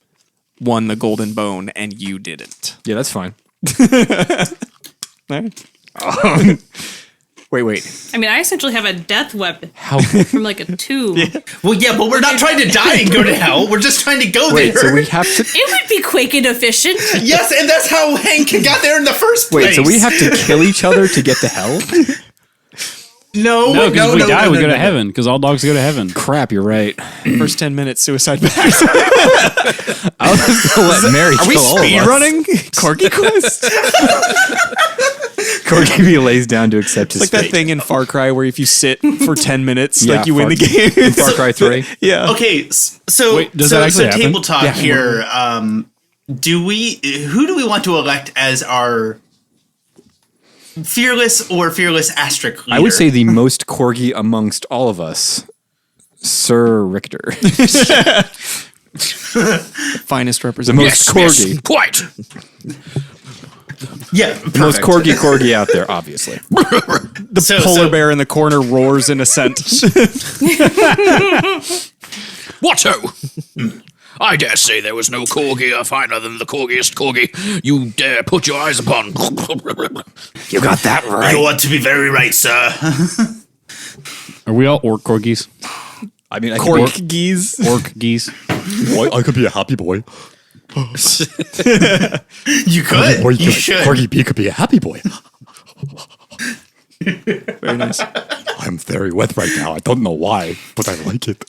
[SPEAKER 3] won the Golden Bone and you didn't.
[SPEAKER 4] Yeah, that's fine.
[SPEAKER 3] Right?
[SPEAKER 4] Wait.
[SPEAKER 6] I mean, I essentially have a death weapon
[SPEAKER 4] How?
[SPEAKER 6] from like a tomb.
[SPEAKER 5] Well, yeah, but we're not trying to die and go to hell. We're just trying to go
[SPEAKER 4] Wait,
[SPEAKER 5] there.
[SPEAKER 4] so we have to.
[SPEAKER 6] It would be quick and efficient.
[SPEAKER 5] Yes, and that's how Hank got there in the first place.
[SPEAKER 4] Wait, so we have to kill each other to get to hell?
[SPEAKER 5] No,
[SPEAKER 2] No, because if we die, we go to
[SPEAKER 5] no.
[SPEAKER 2] heaven. Because all dogs go to heaven.
[SPEAKER 4] Crap, you're right.
[SPEAKER 3] First 10 minutes, suicide pact.
[SPEAKER 4] I was just gonna let Mary
[SPEAKER 3] Are we
[SPEAKER 4] kill all of
[SPEAKER 3] speed
[SPEAKER 4] us.
[SPEAKER 3] running Corgi Quest?
[SPEAKER 4] Corgi lays down to accept his
[SPEAKER 3] Like that
[SPEAKER 4] fate.
[SPEAKER 3] thing in Far Cry where if you sit for 10 minutes,
[SPEAKER 4] Yeah,
[SPEAKER 3] like you win the game.
[SPEAKER 4] In Far Cry 3.
[SPEAKER 3] Yeah.
[SPEAKER 5] Okay, so
[SPEAKER 2] Wait, does
[SPEAKER 5] so,
[SPEAKER 2] that actually
[SPEAKER 5] so
[SPEAKER 2] happen?
[SPEAKER 5] table talk
[SPEAKER 3] Yeah.
[SPEAKER 5] here. Who do we want to elect as our fearless or fearless asterisk leader?
[SPEAKER 4] I would say the most Corgi amongst all of us, Sir Richter.
[SPEAKER 3] Finest
[SPEAKER 4] The
[SPEAKER 3] representation.
[SPEAKER 4] most Corgi.
[SPEAKER 7] Quite.
[SPEAKER 5] yeah,
[SPEAKER 4] The most Corgi out there, obviously.
[SPEAKER 5] the
[SPEAKER 3] Polar bear in the corner roars in assent.
[SPEAKER 7] What I dare say there was no Corgi finer than the Corgiest Corgi you dare put your eyes upon.
[SPEAKER 4] You got that
[SPEAKER 5] You want to be very right, sir.
[SPEAKER 2] Are we all orc corgis?
[SPEAKER 4] I mean, I
[SPEAKER 3] Corgis.
[SPEAKER 2] Orc geese?
[SPEAKER 4] boy, I could be a happy boy.
[SPEAKER 5] You could.
[SPEAKER 4] Or
[SPEAKER 5] You should.
[SPEAKER 4] Corgi B could be a happy boy.
[SPEAKER 3] Very nice.
[SPEAKER 4] I'm very wet right now. I don't know why, but I like it.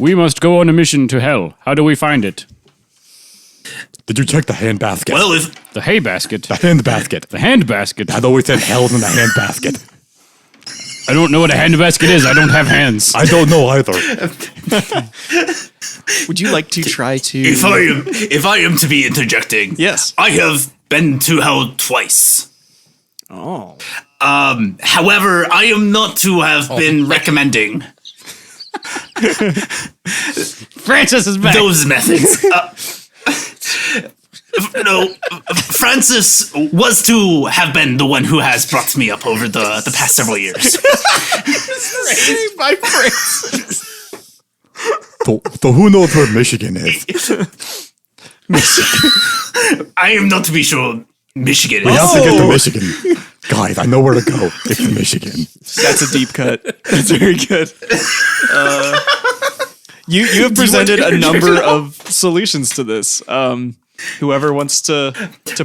[SPEAKER 2] We must go on a mission to hell. How do we find it?
[SPEAKER 4] Did you check the hand basket?
[SPEAKER 5] Well, if
[SPEAKER 2] The hay basket.
[SPEAKER 4] the hand basket.
[SPEAKER 2] The hand basket.
[SPEAKER 4] I'd always said hell's in the hand basket.
[SPEAKER 2] I don't know what a hand basket is. I don't have hands.
[SPEAKER 4] I don't know either.
[SPEAKER 3] Would you like to try to?
[SPEAKER 5] if I am to be interjecting,
[SPEAKER 3] Yes.
[SPEAKER 5] I have been to hell twice.
[SPEAKER 3] Oh.
[SPEAKER 5] However, I am not to have been recommending
[SPEAKER 2] Francis is back.
[SPEAKER 5] those methods. No, Francis was to have been the one who has brought me up over the past several years.
[SPEAKER 4] So who knows where Michigan is?
[SPEAKER 5] I am not to be sure Michigan
[SPEAKER 4] We
[SPEAKER 5] is.
[SPEAKER 4] have to get to Michigan. Guys, I know where to go. It's Michigan.
[SPEAKER 3] That's a deep cut. That's very good. You have presented a number of solutions to this. Whoever wants to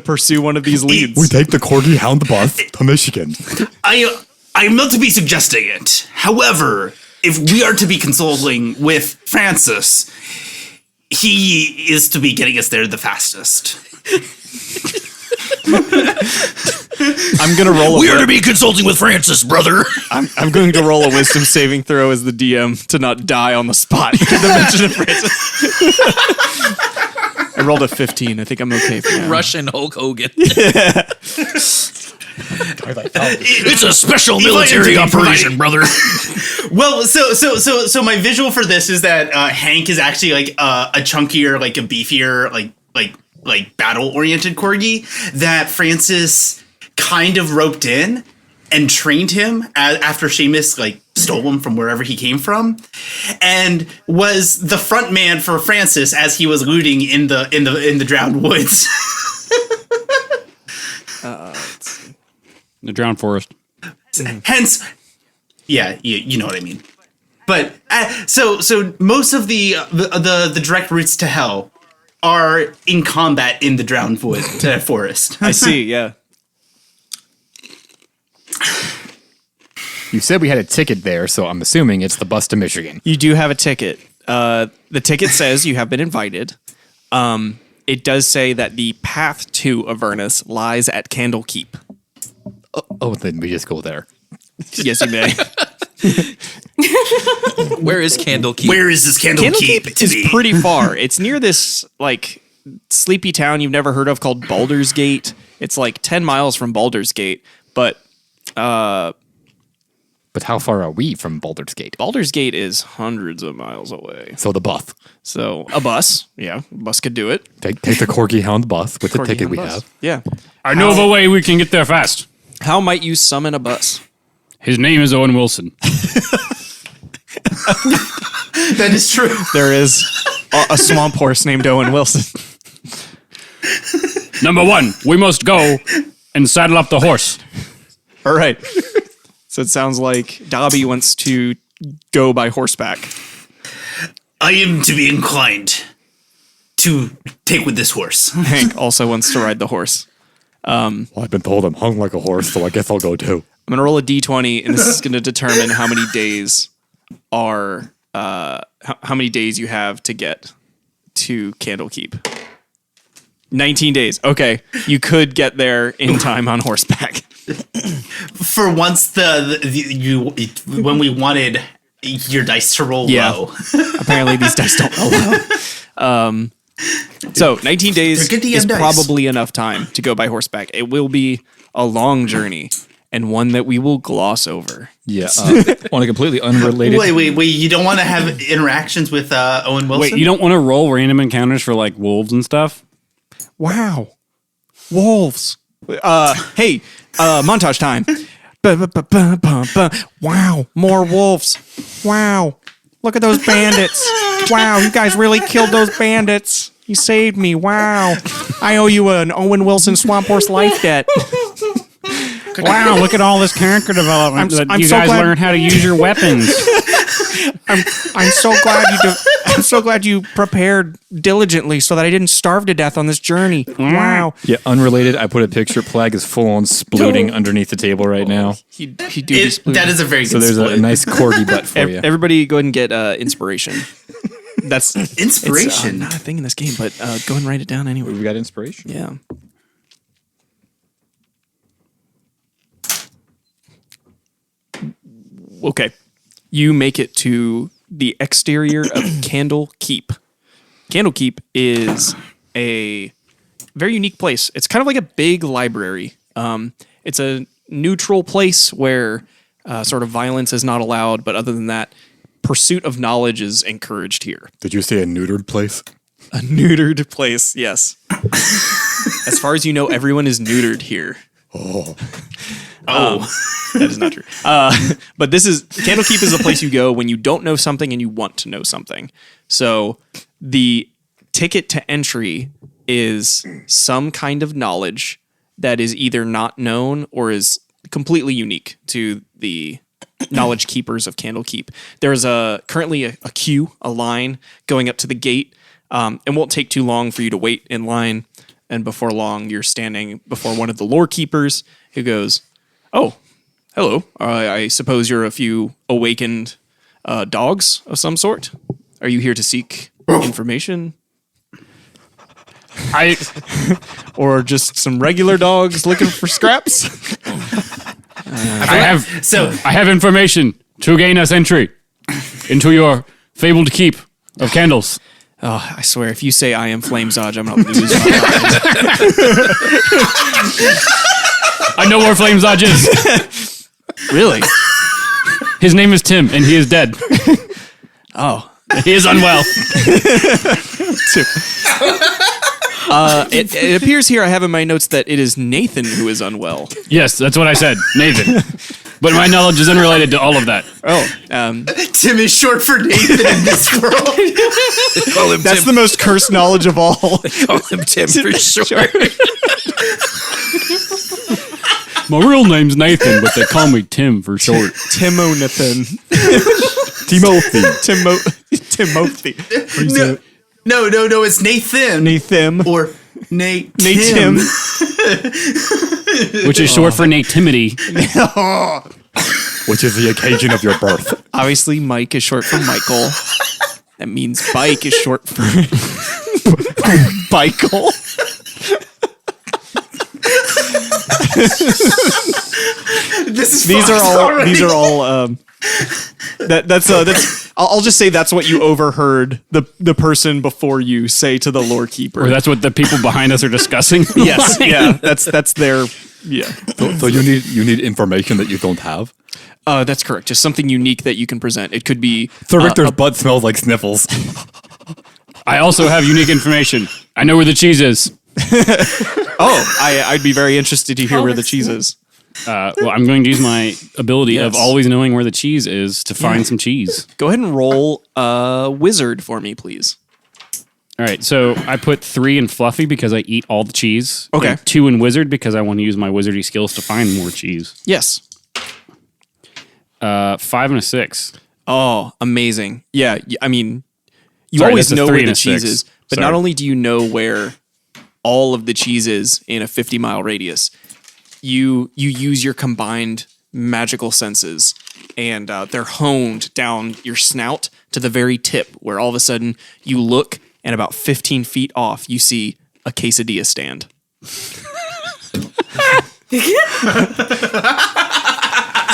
[SPEAKER 3] pursue one of these leads.
[SPEAKER 4] We take the Corgi Hound bus to Michigan.
[SPEAKER 5] I am not to be suggesting it. However, if we are to be consulting with Francis, he is to be getting us there the fastest.
[SPEAKER 3] I'm gonna roll.
[SPEAKER 7] We are to be consulting with Francis, brother.
[SPEAKER 3] I'm going to roll a wisdom saving throw as the DM to not die on the spot. The mention of Francis. I rolled a 15. I think I'm okay for now.
[SPEAKER 7] Russian Hulk Hogan. It's a special
[SPEAKER 5] If I am
[SPEAKER 7] military
[SPEAKER 5] to be
[SPEAKER 7] operation, brother.
[SPEAKER 5] Well, so my visual for this is that Hank is actually like a chunkier, like a beefier, like battle-oriented corgi that Francis kind of roped in and trained him after Seamus like stole him from wherever he came from, and was the front man for Francis as he was looting in the drowned woods.
[SPEAKER 2] The drowned forest.
[SPEAKER 5] Hence, yeah, you know what I mean. But so most of the direct routes to hell are in combat in the drowned wood forest.
[SPEAKER 3] I see. Yeah.
[SPEAKER 4] You said we had a ticket there, so I'm assuming it's the bus to Michigan.
[SPEAKER 3] You do have a ticket. The ticket says you have been invited. It does say that the path to Avernus lies at Candlekeep.
[SPEAKER 4] Oh, then we just go there.
[SPEAKER 3] Yes, you may.
[SPEAKER 7] Where is Candlekeep?
[SPEAKER 5] Where is this candle keep
[SPEAKER 3] Candlekeep
[SPEAKER 5] to
[SPEAKER 3] is
[SPEAKER 5] be?
[SPEAKER 3] pretty far. It's near this like sleepy town you've never heard of called Baldur's Gate. It's like 10 miles from Baldur's Gate, but
[SPEAKER 4] But how far are we from Baldur's Gate?
[SPEAKER 3] Baldur's Gate is hundreds of miles away.
[SPEAKER 4] So the bus.
[SPEAKER 3] So a bus, a bus could do it.
[SPEAKER 4] Take the Corgi Hound bus with the
[SPEAKER 3] Corgi
[SPEAKER 4] ticket
[SPEAKER 3] on
[SPEAKER 4] we
[SPEAKER 3] bus.
[SPEAKER 4] have.
[SPEAKER 3] Yeah.
[SPEAKER 2] I know of a way we can get there fast.
[SPEAKER 3] How might you summon a bus?
[SPEAKER 2] His name is Owen Wilson.
[SPEAKER 5] That is true.
[SPEAKER 3] There is a swamp horse named Owen Wilson.
[SPEAKER 2] Number 1, we must go and saddle up the horse.
[SPEAKER 3] All right. So it sounds like Dobby wants to go by horseback.
[SPEAKER 5] I am to be inclined to take with this horse.
[SPEAKER 3] Hank also wants to ride the horse.
[SPEAKER 4] Well, I've been told I'm hung like a horse, so I guess I'll go too.
[SPEAKER 3] I'm gonna roll a d20, and this is gonna determine how many days are how many days you have to get to Candlekeep. 19 days. Okay, you could get there in time on horseback.
[SPEAKER 5] For once, when we wanted your dice to roll low.
[SPEAKER 3] Apparently, these dice don't roll low. So 19 days
[SPEAKER 5] Forget the
[SPEAKER 3] is
[SPEAKER 5] dice.
[SPEAKER 3] probably enough time to go by horseback. It will be a long journey and one that we will gloss over.
[SPEAKER 4] Yeah. On a completely unrelated...
[SPEAKER 5] Wait. You don't want to have interactions with Owen Wilson?
[SPEAKER 2] Wait, you don't want to roll random encounters for like wolves and stuff?
[SPEAKER 3] Wow. Wolves. Hey, montage time. Wow, more wolves. Wow. Look at those bandits. Wow, you guys really killed those bandits. You saved me. Wow. I owe you an Owen Wilson Swamp Horse life debt.
[SPEAKER 2] Wow, look at all this character development that
[SPEAKER 3] I'm
[SPEAKER 2] you
[SPEAKER 3] so
[SPEAKER 2] guys
[SPEAKER 3] glad-
[SPEAKER 2] learned how to use your weapons.
[SPEAKER 3] I'm so glad you prepared diligently so that I didn't starve to death on this journey. Wow.
[SPEAKER 4] Yeah, unrelated. I put a picture. Plague is full on splooting underneath the table right now.
[SPEAKER 3] He do this.
[SPEAKER 5] That is a very good
[SPEAKER 4] So there's a
[SPEAKER 5] split.
[SPEAKER 4] nice corgi butt for you.
[SPEAKER 3] Everybody go ahead and get inspiration. That's
[SPEAKER 5] Inspiration.
[SPEAKER 3] It's not a thing in this game, but go ahead and write it down anyway.
[SPEAKER 4] We got inspiration.
[SPEAKER 3] Yeah. Okay. You make it to the exterior of Candlekeep. Candlekeep is a very unique place. It's kind of like a big library. It's a neutral place where sort of violence is not allowed, but other than that, pursuit of knowledge is encouraged here.
[SPEAKER 4] Did you say a neutered place?
[SPEAKER 3] A neutered place, yes. As far as you know, everyone is neutered here. That is not true. But Candlekeep is the place you go when you don't know something and you want to know something. So the ticket to entry is some kind of knowledge that is either not known or is completely unique to the knowledge keepers of Candlekeep. There's currently a queue, a line going up to the gate. It won't take too long for you to wait in line. And before long, you're standing before one of the lore keepers who goes, "Oh, hello. I suppose you're a few awakened dogs of some sort. Are you here to seek information? Or just some regular dogs looking for scraps?"
[SPEAKER 2] I have information to gain us entry into your fabled keep of candles.
[SPEAKER 3] Oh, I swear, if you say I am Flamezodge, I'm going to lose my mind.
[SPEAKER 2] I know where Flamezodge is.
[SPEAKER 3] Really?
[SPEAKER 2] His name is Tim, and he is dead.
[SPEAKER 3] Oh.
[SPEAKER 2] He is unwell.
[SPEAKER 3] It appears here I have in my notes that it is Nathan who is unwell.
[SPEAKER 2] Yes, that's what I said, Nathan. But my knowledge is unrelated to all of that.
[SPEAKER 3] Oh,
[SPEAKER 5] Tim is short for Nathan in this world.
[SPEAKER 7] Call him
[SPEAKER 3] that's
[SPEAKER 7] Tim.
[SPEAKER 3] the most cursed knowledge of all.
[SPEAKER 7] Call him Tim for sure.
[SPEAKER 2] My real name's Nathan, but they call me Tim for short.
[SPEAKER 3] Timonathan. Timothy.
[SPEAKER 5] No, it's Nathan.
[SPEAKER 3] Nathan.
[SPEAKER 5] Or Nate
[SPEAKER 3] Tim.
[SPEAKER 2] Which is short for nativity.
[SPEAKER 4] Which is the occasion of your birth.
[SPEAKER 3] Obviously, Mike is short for Michael. That means bike is short for Michael. These are all. That's. I'll just say that's what you overheard the person before you say to the lore keeper.
[SPEAKER 2] Or that's what the people behind us are discussing.
[SPEAKER 3] Yes, yeah, that's their. Yeah.
[SPEAKER 4] So you need information that you don't have?
[SPEAKER 3] That's correct. Just something unique that you can present. It could be
[SPEAKER 4] Richter's butt smells like sniffles.
[SPEAKER 2] I also have unique information. I know where the cheese is.
[SPEAKER 3] I'd be very interested to hear where the cheese is.
[SPEAKER 2] Well, I'm going to use my ability of
[SPEAKER 3] Yes.
[SPEAKER 2] always knowing where the cheese is to find some cheese.
[SPEAKER 3] Go ahead and roll wizard for me, please.
[SPEAKER 2] All right, so I put 3 in Fluffy because I eat all the cheese.
[SPEAKER 3] Okay.
[SPEAKER 2] And 2 in Wizard because I want to use my wizardy skills to find more cheese.
[SPEAKER 3] Yes.
[SPEAKER 2] 5 and a 6.
[SPEAKER 3] Oh, amazing. Yeah, I mean, you
[SPEAKER 2] Sorry,
[SPEAKER 3] always
[SPEAKER 2] that's a
[SPEAKER 3] know
[SPEAKER 2] 3
[SPEAKER 3] where
[SPEAKER 2] and
[SPEAKER 3] the
[SPEAKER 2] a
[SPEAKER 3] cheese
[SPEAKER 2] 6.
[SPEAKER 3] is, but
[SPEAKER 2] Sorry.
[SPEAKER 3] not only do you know where all of the cheese is in a 50-mile radius, you use your combined magical senses, and they're honed down your snout to the very tip, where all of a sudden you look, and about 15 feet off, you see a quesadilla stand.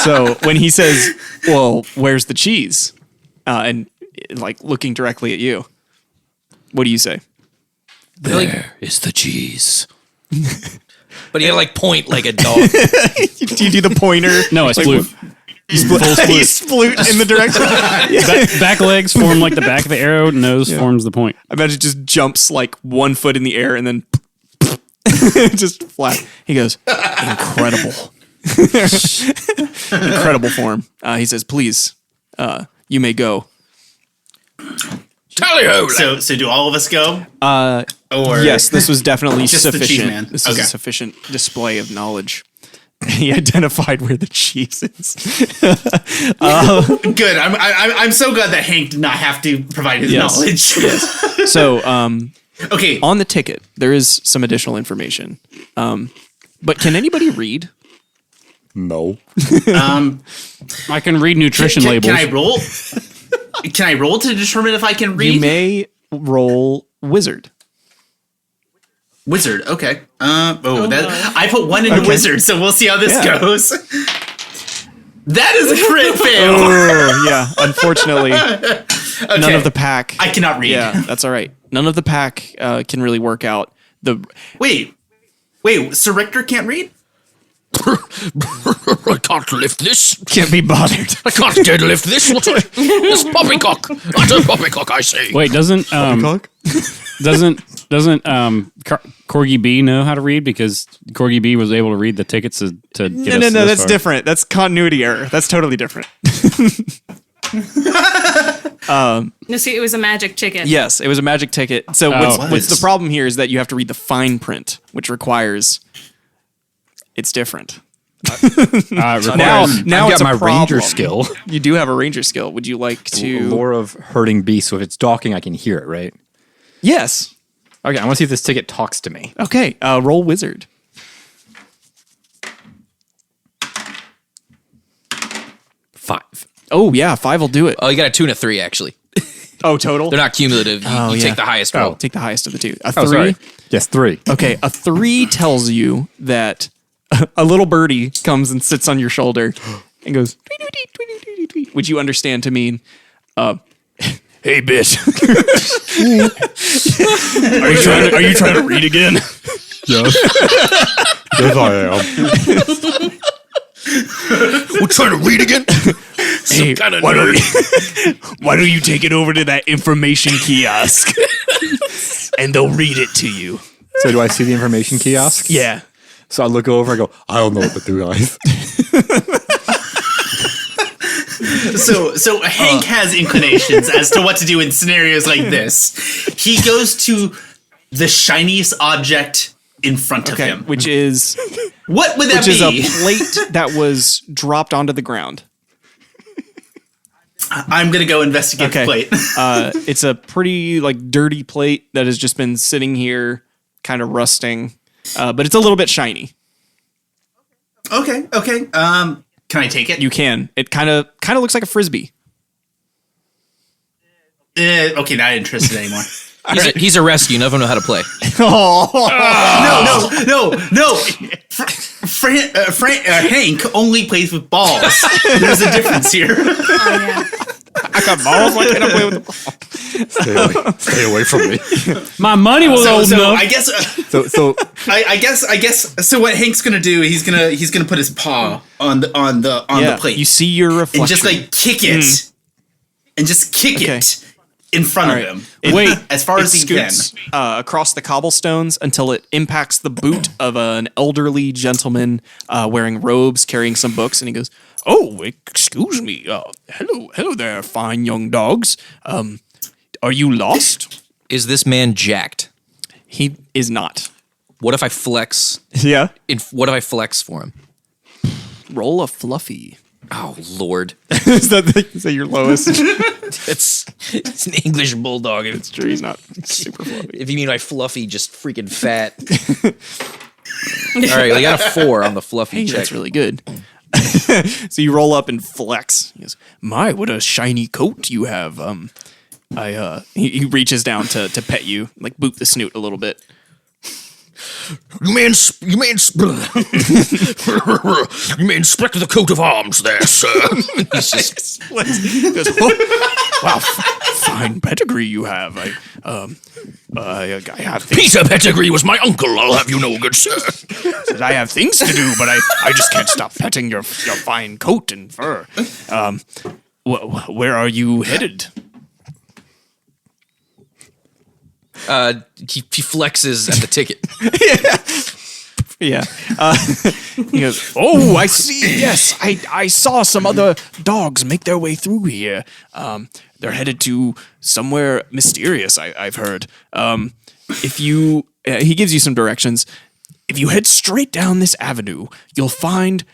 [SPEAKER 3] So when he says, "Well, where's the cheese?" And like looking directly at you, what do you say?
[SPEAKER 7] There is the cheese. But you gotta like point like a dog.
[SPEAKER 3] Do you do the pointer?
[SPEAKER 2] No, I sploot.
[SPEAKER 3] You sploot in the direction.
[SPEAKER 2] Back legs form like the back of the arrow. Nose forms the point.
[SPEAKER 3] I imagine it just jumps like 1 foot in the air and then just flat. He goes, incredible. Incredible form. He says, please, you may go.
[SPEAKER 7] Tally-ho!
[SPEAKER 5] So do all of us go? Or
[SPEAKER 3] Yes, this was definitely
[SPEAKER 5] Just the cheese
[SPEAKER 3] sufficient.
[SPEAKER 5] man.
[SPEAKER 3] This is
[SPEAKER 5] Okay.
[SPEAKER 3] a sufficient display of knowledge. He identified where the cheese is.
[SPEAKER 5] Good. I'm so glad that Hank did not have to provide his
[SPEAKER 3] Yes.
[SPEAKER 5] knowledge.
[SPEAKER 3] So,
[SPEAKER 5] Okay.
[SPEAKER 3] on the ticket, there is some additional information. But can anybody read?
[SPEAKER 4] No.
[SPEAKER 2] I can read nutrition labels.
[SPEAKER 5] Can I roll? Can I roll to determine if I can read?
[SPEAKER 3] You may roll wizard.
[SPEAKER 5] Wizard. Okay. I put 1 in the wizard, so we'll see how this goes. That is a crit fail.
[SPEAKER 3] Oh, yeah. Unfortunately, none of the pack.
[SPEAKER 5] I cannot read.
[SPEAKER 3] Yeah, that's all right. None of the pack can really work out.
[SPEAKER 5] Wait. Sir Richter can't read?
[SPEAKER 7] I can't lift this.
[SPEAKER 3] Can't be bothered.
[SPEAKER 7] I can't deadlift this. What's it? It's poppycock. That's a poppycock, I say.
[SPEAKER 2] Wait, doesn't Corgi B know how to read because Corgi B was able to read the tickets to get us
[SPEAKER 3] No,
[SPEAKER 2] this
[SPEAKER 3] that's
[SPEAKER 2] far.
[SPEAKER 3] different. That's continuity error. That's totally different.
[SPEAKER 6] No, see, it was a magic ticket.
[SPEAKER 3] Yes, it was a magic ticket. So
[SPEAKER 2] Oh.
[SPEAKER 3] what's the problem here is that you have to read the fine print, which requires it's different. Now
[SPEAKER 4] I've
[SPEAKER 3] it's
[SPEAKER 4] got my
[SPEAKER 3] a
[SPEAKER 4] ranger
[SPEAKER 3] problem.
[SPEAKER 4] skill.
[SPEAKER 3] You do have a ranger skill. Would you like to?
[SPEAKER 4] Lore of herding beasts. So if it's talking, I can hear it, right?
[SPEAKER 3] Yes.
[SPEAKER 4] Okay, I want to see if this ticket talks to me.
[SPEAKER 3] Okay. Roll wizard.
[SPEAKER 4] 5.
[SPEAKER 3] Oh yeah, 5 will do it.
[SPEAKER 7] Oh, you got a 2 and a 3, actually.
[SPEAKER 3] Oh, total.
[SPEAKER 7] They're not cumulative. You, you
[SPEAKER 3] yeah.
[SPEAKER 7] take the highest roll.
[SPEAKER 3] Take the highest of the two. A
[SPEAKER 4] Oh,
[SPEAKER 3] 3.
[SPEAKER 4] sorry. Yes, 3.
[SPEAKER 3] Okay, a 3 tells you that a little birdie comes and sits on your shoulder and goes, "Tweet, tweet, tweet, tweet, tweet, tweet," which you understand to mean, hey, bitch. Are you trying to read again?
[SPEAKER 4] Yes. Yes, I am.
[SPEAKER 7] We're trying to read again?
[SPEAKER 3] Hey, why don't you take it over to that information kiosk and they'll read it to you?
[SPEAKER 4] So do I see the information kiosk?
[SPEAKER 3] Yeah.
[SPEAKER 4] So I look over, I go, I don't know what to do, guys.
[SPEAKER 5] So Hank has inclinations as to what to do in scenarios like this. He goes to the shiniest object in front of
[SPEAKER 3] Okay,
[SPEAKER 5] him.
[SPEAKER 3] which is
[SPEAKER 5] What would that
[SPEAKER 3] which is
[SPEAKER 5] be?
[SPEAKER 3] a plate that was dropped onto the ground.
[SPEAKER 5] I'm gonna go investigate
[SPEAKER 3] Okay.
[SPEAKER 5] the plate.
[SPEAKER 3] It's a pretty like dirty plate that has just been sitting here, kind of rusting, but it's a little bit shiny.
[SPEAKER 5] Okay. Can I take it?
[SPEAKER 3] You can. It kind of looks like a frisbee.
[SPEAKER 5] Okay, not interested anymore.
[SPEAKER 7] He's a rescue. None of them know how to play.
[SPEAKER 5] No. Hank only plays with balls. There's a difference here.
[SPEAKER 6] Oh, yeah.
[SPEAKER 3] I got balls. Why can't I play with the ball?
[SPEAKER 4] Stay away from me.
[SPEAKER 2] My money was old
[SPEAKER 5] So
[SPEAKER 2] enough.
[SPEAKER 5] I guess. I guess. So what Hank's gonna do? He's gonna put his paw on the plate.
[SPEAKER 3] You see your reflection.
[SPEAKER 5] and just like kick it, and just kick
[SPEAKER 3] Okay.
[SPEAKER 5] it in front of him.
[SPEAKER 2] Wait,
[SPEAKER 5] as far as he can.
[SPEAKER 3] scoots across the cobblestones until it impacts the boot of an elderly gentleman wearing robes, carrying some books, and he goes, "Oh, excuse me. Hello there, fine young dogs. Are you lost?"
[SPEAKER 7] Is this man jacked?
[SPEAKER 3] He is not.
[SPEAKER 7] What if I flex?
[SPEAKER 3] Yeah.
[SPEAKER 7] What if I flex for him?
[SPEAKER 3] Roll a fluffy.
[SPEAKER 7] Oh Lord,
[SPEAKER 3] Is that your lowest?
[SPEAKER 7] it's an English bulldog. It's
[SPEAKER 3] Sure, he's not super fluffy.
[SPEAKER 7] If you mean by fluffy, just freaking fat. All right, we got a 4 on the fluffy
[SPEAKER 3] Hey,
[SPEAKER 7] check.
[SPEAKER 3] that's really good. So you roll up and flex. He goes, "My, what a shiny coat you have." He reaches down to pet you, like boot the snoot a little bit.
[SPEAKER 8] You may inspect the coat of arms there, sir.
[SPEAKER 7] He's just
[SPEAKER 3] He goes, "Oh, wow, fine pedigree you have. I have things.
[SPEAKER 8] Peter Pettigrew was my uncle, I'll have you know, good sir.
[SPEAKER 3] I have things to do, but I just can't stop petting your fine coat and fur. Where are you headed?"
[SPEAKER 7] he flexes at the ticket.
[SPEAKER 3] Yeah. He goes, "Oh, I see. Yes, I saw some other dogs make their way through here. They're headed to somewhere mysterious, I've heard. If you," he gives you some directions. "If you head straight down this avenue, you'll find,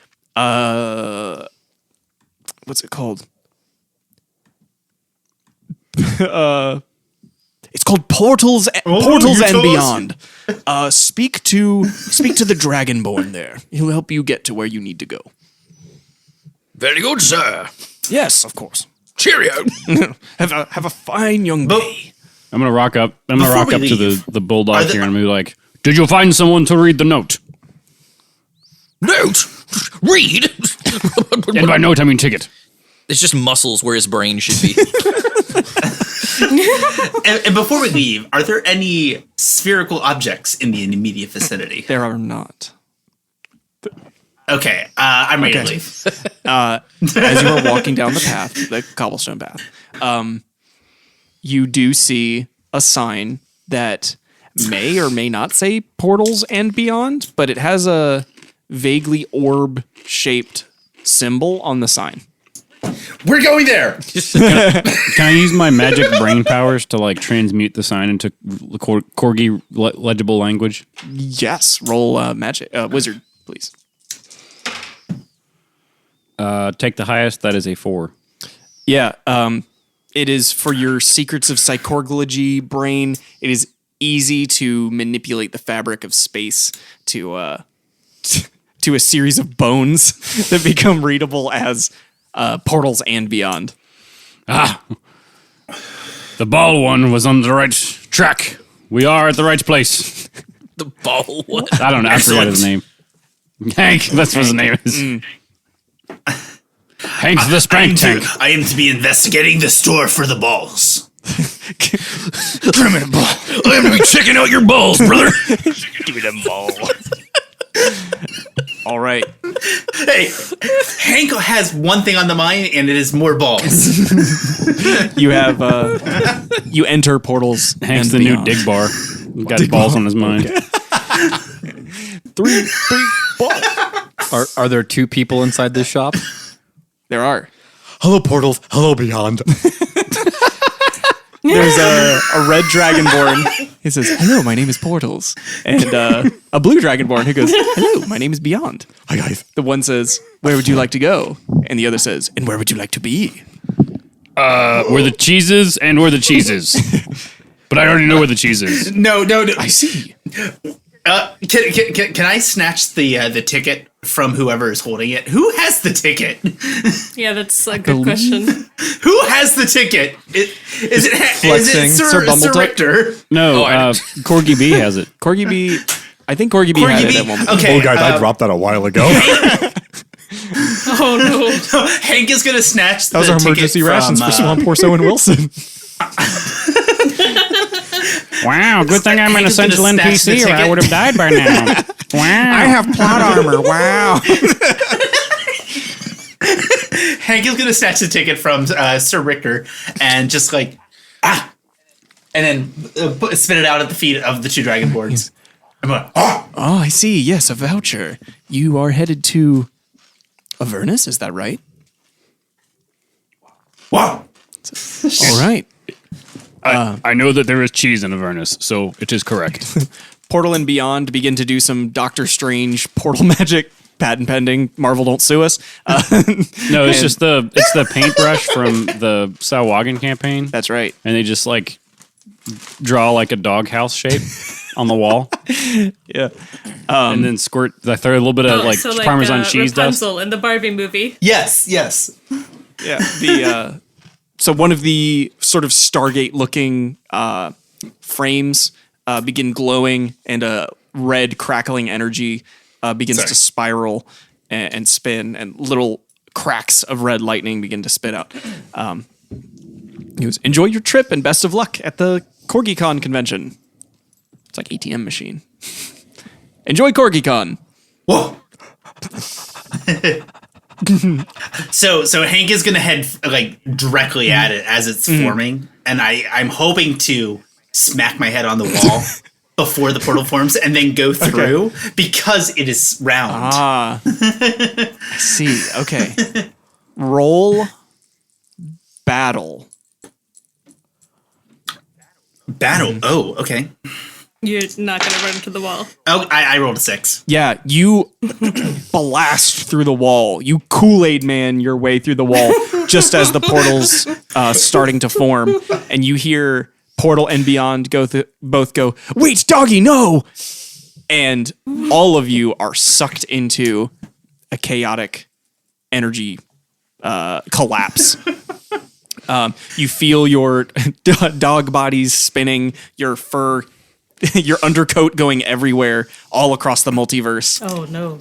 [SPEAKER 3] what's it called? It's called Portals and Beyond. Speak to the Dragonborn there. He'll help you get to where you need to go."
[SPEAKER 8] Very good, sir.
[SPEAKER 3] "Yes, of course.
[SPEAKER 8] Cheerio.
[SPEAKER 3] Have a fine young day."
[SPEAKER 2] I'm gonna rock up. I'm gonna
[SPEAKER 5] Before
[SPEAKER 2] rock
[SPEAKER 5] we
[SPEAKER 2] up to
[SPEAKER 5] leave,
[SPEAKER 2] the bulldog
[SPEAKER 5] are there-
[SPEAKER 2] here and be like, "Did you find someone to read the note?"
[SPEAKER 8] Note. Read.
[SPEAKER 2] And by note, I mean ticket.
[SPEAKER 7] It's just muscles where his brain should be.
[SPEAKER 5] And before we leave, are there any spherical objects in the immediate vicinity?
[SPEAKER 3] There are not.
[SPEAKER 5] Okay, I'm ready to leave.
[SPEAKER 3] As you are walking down the path, the cobblestone path, you do see a sign that may or may not say Portals and Beyond, but it has a vaguely orb-shaped symbol on the sign.
[SPEAKER 5] We're going there.
[SPEAKER 2] Can I use my magic brain powers to like transmute the sign into Corgi legible language?
[SPEAKER 3] Yes. Roll magic wizard, please.
[SPEAKER 2] Take the highest. That is a 4.
[SPEAKER 3] Yeah. It is for your secrets of psychology brain. It is easy to manipulate the fabric of space to a series of bones that become readable as Portals and Beyond.
[SPEAKER 2] The ball one was on the right track. We are at the right place.
[SPEAKER 7] The ball one.
[SPEAKER 2] I don't know. I forgot his name. Hank. That's what his name is. Hank the Spank Tank.
[SPEAKER 5] I am to be investigating the store for the balls.
[SPEAKER 8] I am to be checking out your balls, brother.
[SPEAKER 3] Give me them balls. All right.
[SPEAKER 5] Hey, Hank has one thing on the mind, and it is more balls.
[SPEAKER 3] You have you enter Portals
[SPEAKER 2] Hank's
[SPEAKER 3] and
[SPEAKER 2] the
[SPEAKER 3] Beyond.
[SPEAKER 2] new dig bar. He's got balls on his mind.
[SPEAKER 3] Three balls.
[SPEAKER 4] Are there 2 people inside this shop?
[SPEAKER 3] There are.
[SPEAKER 4] Hello, Portals. Hello, Beyond.
[SPEAKER 3] There's a red dragonborn. He says, "Hello, my name is Portals," and a blue dragonborn who goes, "Hello, my name is Beyond."
[SPEAKER 4] Hi, guys.
[SPEAKER 3] The one says, "Where would you like to go?" And the other says, "And where would you like to be?"
[SPEAKER 2] Where the cheese is and where the cheese is. But I already know where the cheese is.
[SPEAKER 5] No.
[SPEAKER 3] I see.
[SPEAKER 5] Can I snatch the ticket from whoever is holding it? Who has the ticket?
[SPEAKER 6] Yeah, that's a good question.
[SPEAKER 5] Who has the ticket? Is it
[SPEAKER 3] Flexing.
[SPEAKER 5] Sir
[SPEAKER 3] Sir Bumbletuck?
[SPEAKER 5] Richter?
[SPEAKER 2] No, Corgi B has it.
[SPEAKER 3] Corgi B. I think Corgi B had
[SPEAKER 5] Corgi
[SPEAKER 3] it
[SPEAKER 5] B?
[SPEAKER 3] at one point.
[SPEAKER 5] Okay.
[SPEAKER 4] I dropped that a while ago.
[SPEAKER 6] Oh no.
[SPEAKER 5] Hank is gonna snatch
[SPEAKER 3] Those
[SPEAKER 5] the
[SPEAKER 3] are
[SPEAKER 5] ticket
[SPEAKER 3] emergency
[SPEAKER 5] from,
[SPEAKER 3] rations for Swamp Orso and Wilson.
[SPEAKER 2] Wow, good thing I'm an
[SPEAKER 5] Hank is gonna
[SPEAKER 2] essential
[SPEAKER 5] snatch the
[SPEAKER 2] NPC or I
[SPEAKER 5] ticket.
[SPEAKER 2] would have died by now. Wow.
[SPEAKER 4] I have plot armor. Wow.
[SPEAKER 5] Hank is gonna snatch the ticket from Sir Richter and just like and then spit it out at the feet of the two dragonborns. I'm like,
[SPEAKER 3] Oh, I see. Yes, a voucher. You are headed to Avernus, is that right?
[SPEAKER 5] wow.
[SPEAKER 3] All right.
[SPEAKER 2] I know that there is cheese in Avernus, so it is correct.
[SPEAKER 3] Portal and Beyond begin to do some Doctor Strange portal magic. Patent pending. Marvel, don't sue us.
[SPEAKER 2] No, it's just the paintbrush from the Sawagan campaign.
[SPEAKER 3] That's right.
[SPEAKER 2] And they just like draw like a doghouse shape on the wall.
[SPEAKER 3] Yeah.
[SPEAKER 2] And then squirt, they throw a little bit of like Parmesan cheese dust.
[SPEAKER 6] Rapunzel in the Barbie movie.
[SPEAKER 5] Yes.
[SPEAKER 3] Yeah. The so one of the sort of Stargate-looking frames begin glowing, and a red crackling energy begins to spiral and spin, and little cracks of red lightning begin to spit out. He goes, enjoy your trip and best of luck at the CorgiCon convention. It's like ATM machine. Enjoy CorgiCon.
[SPEAKER 5] Whoa. So Hank is gonna head like directly at it as it's forming, and I'm hoping to smack my head on the wall before the portal forms and then go through because it is round.
[SPEAKER 3] I see. Okay. Roll battle.
[SPEAKER 5] Battle. Oh, okay.
[SPEAKER 6] You're not going to run into the wall.
[SPEAKER 5] Oh, I rolled a 6.
[SPEAKER 3] Yeah, you blast through the wall. You Kool-Aid man your way through the wall just as the portal's starting to form, and you hear Portal and Beyond both go, wait, doggy, no! And all of you are sucked into a chaotic energy collapse. You feel your dog bodies spinning, your fur, your undercoat going everywhere, all across the multiverse.
[SPEAKER 6] Oh, no.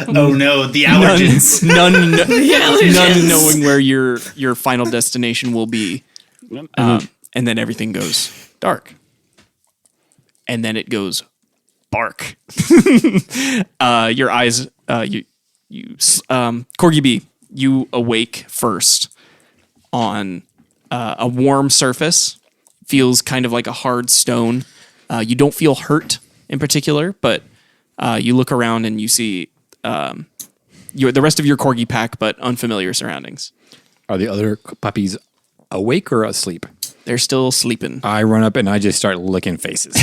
[SPEAKER 5] Oh no, the allergens.
[SPEAKER 3] None
[SPEAKER 6] allergens.
[SPEAKER 3] knowing where your final destination will be. And then everything goes dark. And then it goes bark. Your eyes, Corgi B, you awake first on a warm surface. Feels kind of like a hard stone. You don't feel hurt in particular, but you look around and you see the rest of your Corgi pack, but unfamiliar surroundings.
[SPEAKER 4] Are the other puppies awake or asleep?
[SPEAKER 3] They're still sleeping.
[SPEAKER 4] I run up and I just start licking faces.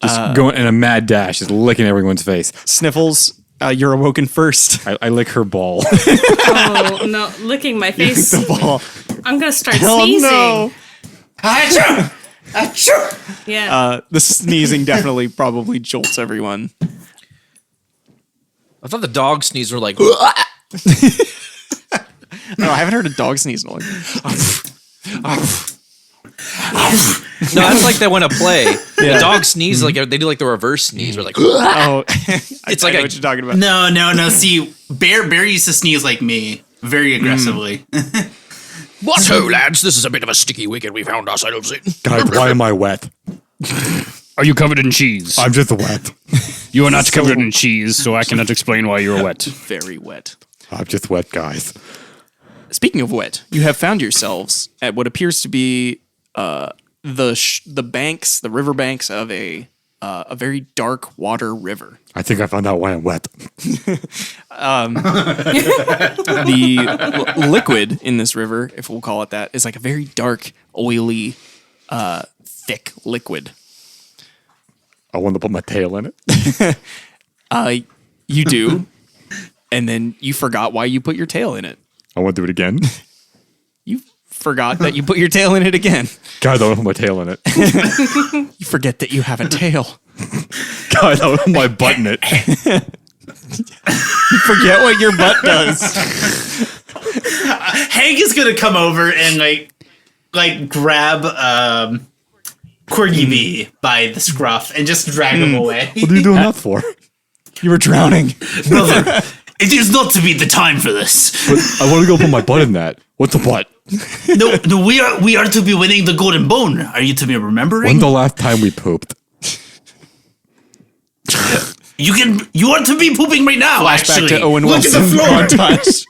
[SPEAKER 4] Just going in a mad dash, just licking everyone's face.
[SPEAKER 3] Sniffles, you're awoken first.
[SPEAKER 4] I lick her ball.
[SPEAKER 6] Oh, no. Licking my face.
[SPEAKER 3] The ball.
[SPEAKER 6] I'm going to start sneezing.
[SPEAKER 5] Achoo! Achoo!
[SPEAKER 6] Yeah.
[SPEAKER 3] The sneezing definitely probably jolts everyone.
[SPEAKER 7] I thought the dog sneeze were like.
[SPEAKER 3] No, I haven't heard a dog sneeze in a long time.
[SPEAKER 7] No, that's like that when a play. The dog sneeze like they do like the reverse sneeze. We're like,
[SPEAKER 3] Oh,
[SPEAKER 7] it's
[SPEAKER 3] I
[SPEAKER 7] like
[SPEAKER 3] know
[SPEAKER 7] a,
[SPEAKER 3] what you're talking about.
[SPEAKER 5] No. See, Bear used to sneeze like me very aggressively.
[SPEAKER 8] What ho, lads? This is a bit of a sticky wicket we found ourselves in.
[SPEAKER 4] Guys, why am I wet?
[SPEAKER 2] Are you covered in cheese?
[SPEAKER 4] I'm just wet.
[SPEAKER 2] You are not covered in cheese, so I cannot explain why you are wet.
[SPEAKER 3] Very wet.
[SPEAKER 4] I'm just wet, guys.
[SPEAKER 3] Speaking of wet, you have found yourselves at what appears to be the banks, the river banks of a very dark water river.
[SPEAKER 4] I think I found out why I'm wet.
[SPEAKER 3] The liquid in this river, if we'll call it that, is like a very dark, oily, thick liquid.
[SPEAKER 4] I want to put my tail in it.
[SPEAKER 3] You do, and then you forgot why you put your tail in it.
[SPEAKER 4] I want to do it again.
[SPEAKER 3] You forgot that you put your tail in it again.
[SPEAKER 4] Guys, I want to put my tail in it.
[SPEAKER 3] You forget that you have a tail.
[SPEAKER 4] Guys, I want to put my butt in it.
[SPEAKER 3] You forget what your butt does.
[SPEAKER 5] Hank is gonna come over and like grab Corgi B by the scruff and just drag him away.
[SPEAKER 4] What are you doing that for?
[SPEAKER 3] You were drowning.
[SPEAKER 5] Brother, it is not to be the time for this.
[SPEAKER 4] But I want to go put my butt in that. What's a butt?
[SPEAKER 5] No, we are to be winning the golden bone. Are you to be remembering?
[SPEAKER 4] When the last time we pooped?
[SPEAKER 5] You are to be pooping right now.
[SPEAKER 3] Flashback
[SPEAKER 5] actually.
[SPEAKER 3] to Owen
[SPEAKER 5] Look
[SPEAKER 3] Wilson
[SPEAKER 5] at the floor.
[SPEAKER 3] montage.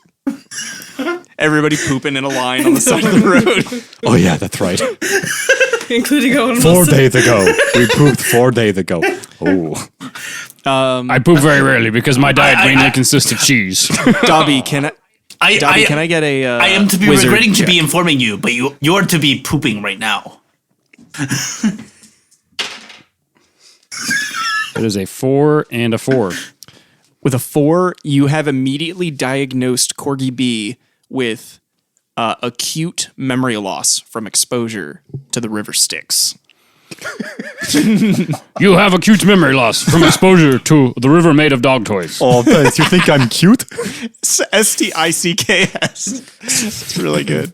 [SPEAKER 3] Everybody pooping in a line on the side of the road.
[SPEAKER 4] Oh yeah, that's right.
[SPEAKER 6] Including Owen
[SPEAKER 4] 4
[SPEAKER 6] Wilson.
[SPEAKER 4] days ago. We pooped 4 days ago. Oh.
[SPEAKER 2] I poop very rarely because my diet mainly consists of cheese.
[SPEAKER 3] Dobby, can I get a?
[SPEAKER 5] I am to be
[SPEAKER 3] wizard
[SPEAKER 5] regretting to
[SPEAKER 3] check?
[SPEAKER 5] be informing you, but you are to be pooping right now.
[SPEAKER 2] It is a 4 and a 4.
[SPEAKER 3] With a 4, you have immediately diagnosed Corgi B with acute memory loss from exposure to the river Styx.
[SPEAKER 2] You have acute memory loss from exposure to the river made of dog toys.
[SPEAKER 4] Oh, thanks. You think I'm cute?
[SPEAKER 3] STICKS. It's really good.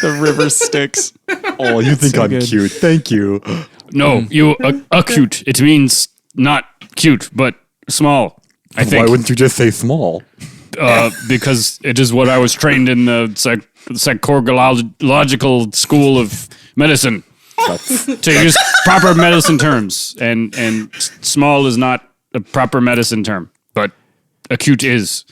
[SPEAKER 3] The river Styx.
[SPEAKER 4] Oh, you think I'm
[SPEAKER 3] good.
[SPEAKER 4] cute. Thank you.
[SPEAKER 2] No, you acute. It means not cute, but small. I
[SPEAKER 4] Why
[SPEAKER 2] think
[SPEAKER 4] wouldn't you just say small?
[SPEAKER 2] because it is what I was trained in the psychological school of medicine to use proper medicine terms, and small is not a proper medicine term, but acute is.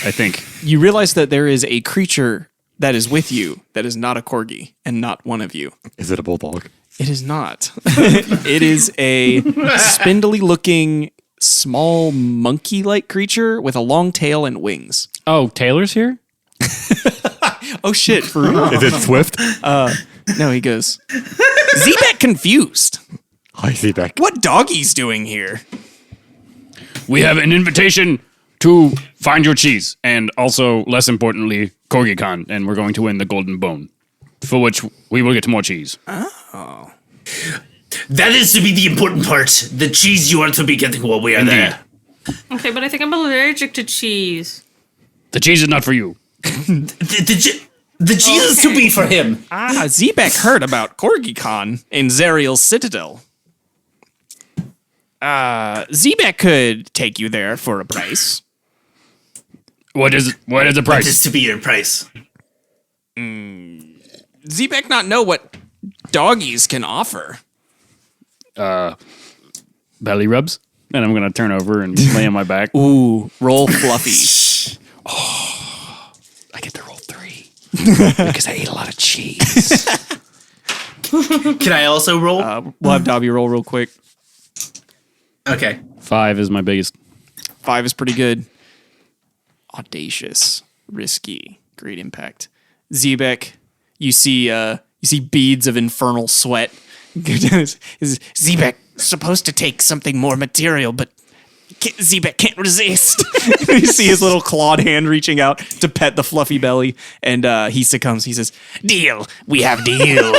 [SPEAKER 2] I think.
[SPEAKER 3] You realize that there is a creature that is with you that is not a corgi and not one of you.
[SPEAKER 4] Is it a bulldog?
[SPEAKER 3] It is not. It is a spindly looking, small monkey-like creature with a long tail and wings.
[SPEAKER 2] Oh, Taylor's here?
[SPEAKER 3] Oh shit, for real?
[SPEAKER 4] Is it Swift?
[SPEAKER 3] No, he goes, Zebek confused.
[SPEAKER 4] Hi, Zebek.
[SPEAKER 3] What doggy's doing here?
[SPEAKER 2] We have an invitation to find your cheese, and also, less importantly, CorgiCon, and we're going to win the golden bone, for which we will get more cheese.
[SPEAKER 5] That is to be the important part. The cheese you are to be getting while we are there.
[SPEAKER 6] Okay, but I think I'm allergic to cheese.
[SPEAKER 2] The cheese is not for you.
[SPEAKER 5] The cheese is to be for him.
[SPEAKER 3] Zebek heard about CorgiCon in Zariel's Citadel. Zebek could take you there for a price.
[SPEAKER 2] What is the
[SPEAKER 5] What is
[SPEAKER 2] price?
[SPEAKER 5] to be your price?
[SPEAKER 3] Zebek not know what doggies can offer.
[SPEAKER 2] Belly rubs? And I'm going to turn over and lay on my back.
[SPEAKER 3] Ooh, roll fluffy.
[SPEAKER 8] I get to roll 3 because I ate a lot of cheese.
[SPEAKER 5] Can I also roll?
[SPEAKER 3] We'll have Dobby roll real quick.
[SPEAKER 5] Okay.
[SPEAKER 2] 5 is my biggest.
[SPEAKER 3] 5 is pretty good. Audacious, risky, great impact. Zebek, you see beads of infernal sweat. Zebek supposed to take something more material, but Zebek can't resist. You see his little clawed hand reaching out to pet the fluffy belly, and he succumbs. He says, "Deal, we have deal."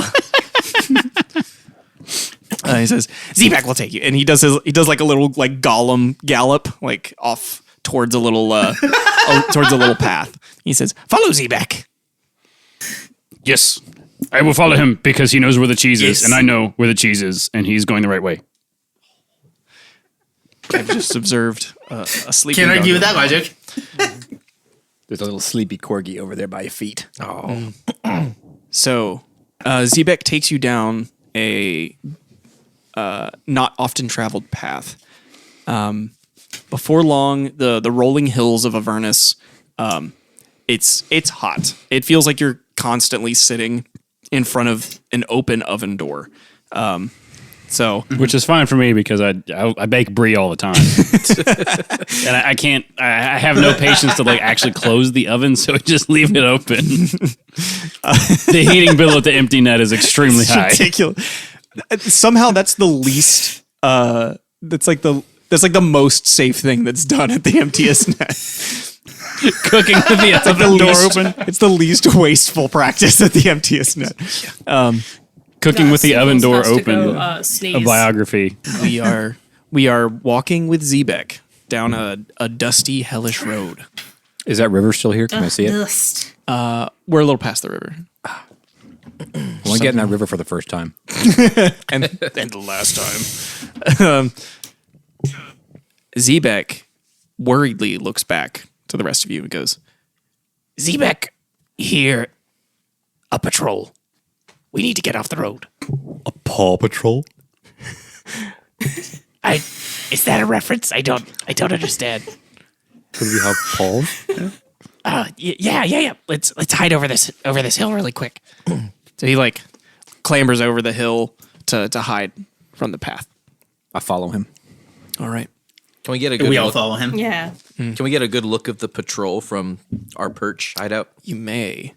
[SPEAKER 3] He says, "Zebek will take you," and he does like a little like Gollum gallop like off towards a little path. He says, "Follow Zebek."
[SPEAKER 2] Yes. I will follow him because he knows where the cheese is,
[SPEAKER 5] Yes.
[SPEAKER 2] and I know where the cheese is, and he's going the right way.
[SPEAKER 3] I've just observed a sleeping
[SPEAKER 5] Can't
[SPEAKER 3] dog.
[SPEAKER 5] argue with that logic.
[SPEAKER 4] There's a little sleepy corgi over there by your feet.
[SPEAKER 8] Oh.
[SPEAKER 3] So, Zebek takes you down a not often traveled path. Before long, the rolling hills of Avernus, it's hot. It feels like you're constantly sitting in front of an open oven door.
[SPEAKER 2] Which is fine for me because I bake brie all the time. And I can't, I have no patience to like actually close the oven, so I just leave it open. The heating bill at the empty net is extremely high.
[SPEAKER 3] Ridiculous. Somehow that's the least. That's like the most safe thing that's done at the MTS net.
[SPEAKER 2] Cooking with the oven door open.
[SPEAKER 3] It's the least wasteful practice at the MTS net.
[SPEAKER 2] Cooking with the oven door
[SPEAKER 6] Has to
[SPEAKER 2] open.
[SPEAKER 6] go,
[SPEAKER 2] A
[SPEAKER 6] sneeze.
[SPEAKER 2] biography.
[SPEAKER 3] We are walking with Zebek down a dusty, hellish road.
[SPEAKER 4] Is that river still here? Can I see it?
[SPEAKER 6] Dust.
[SPEAKER 3] We're a little past the river.
[SPEAKER 4] I want to get in that river for the first time.
[SPEAKER 3] and the last time. Zebek worriedly looks back to the rest of you and goes, Zebek here A patrol. We need to get off the road.
[SPEAKER 4] A Paw Patrol?
[SPEAKER 3] Is that a reference? I don't understand.
[SPEAKER 4] Because we have paws?
[SPEAKER 3] Yeah. Let's hide over this hill really quick. So he like clambers over the hill to hide from the path.
[SPEAKER 4] I follow him.
[SPEAKER 3] All right.
[SPEAKER 7] Can we get a good
[SPEAKER 5] We all
[SPEAKER 7] look?
[SPEAKER 5] follow him.
[SPEAKER 6] Yeah.
[SPEAKER 7] Can we get a good look of the patrol from our perch hideout?
[SPEAKER 3] You may.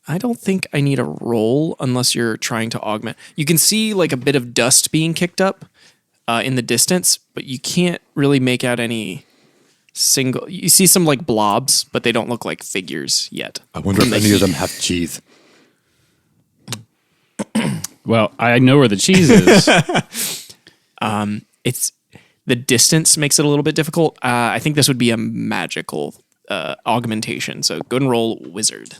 [SPEAKER 3] I don't think I need a roll unless you're trying to augment. You can see like a bit of dust being kicked up in the distance, but you can't really make out any single. You see some like blobs, but they don't look like figures yet.
[SPEAKER 4] I wonder if any of them have cheese.
[SPEAKER 2] Well, I know where the cheese is.
[SPEAKER 3] It's the distance makes it a little bit difficult. I think this would be a magical augmentation. So go and roll wizard.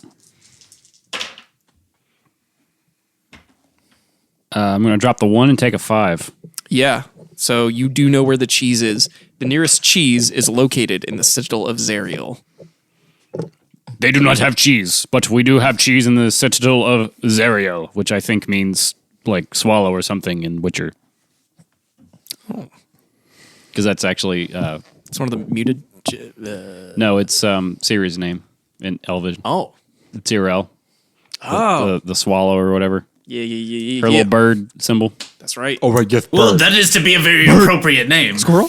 [SPEAKER 2] I'm going to drop the 1 and take a 5.
[SPEAKER 3] Yeah. So you do know where the cheese is. The nearest cheese is located in the Citadel of Zariel.
[SPEAKER 2] They do not have cheese, but we do have cheese in the Citadel of Zariel, which I think means like swallow or something in Witcher.
[SPEAKER 3] Oh.
[SPEAKER 2] Because that's actually
[SPEAKER 3] It's one of the muted.
[SPEAKER 2] no, it's Ciri's name in Elvish.
[SPEAKER 3] Oh.
[SPEAKER 2] It's Cyril.
[SPEAKER 3] Oh.
[SPEAKER 2] The swallow or whatever.
[SPEAKER 3] Yeah.
[SPEAKER 2] Her little bird symbol.
[SPEAKER 3] That's right.
[SPEAKER 4] Oh, right, yes,
[SPEAKER 5] Well,
[SPEAKER 4] bird.
[SPEAKER 5] that is to be a very appropriate name.
[SPEAKER 3] Squirrel.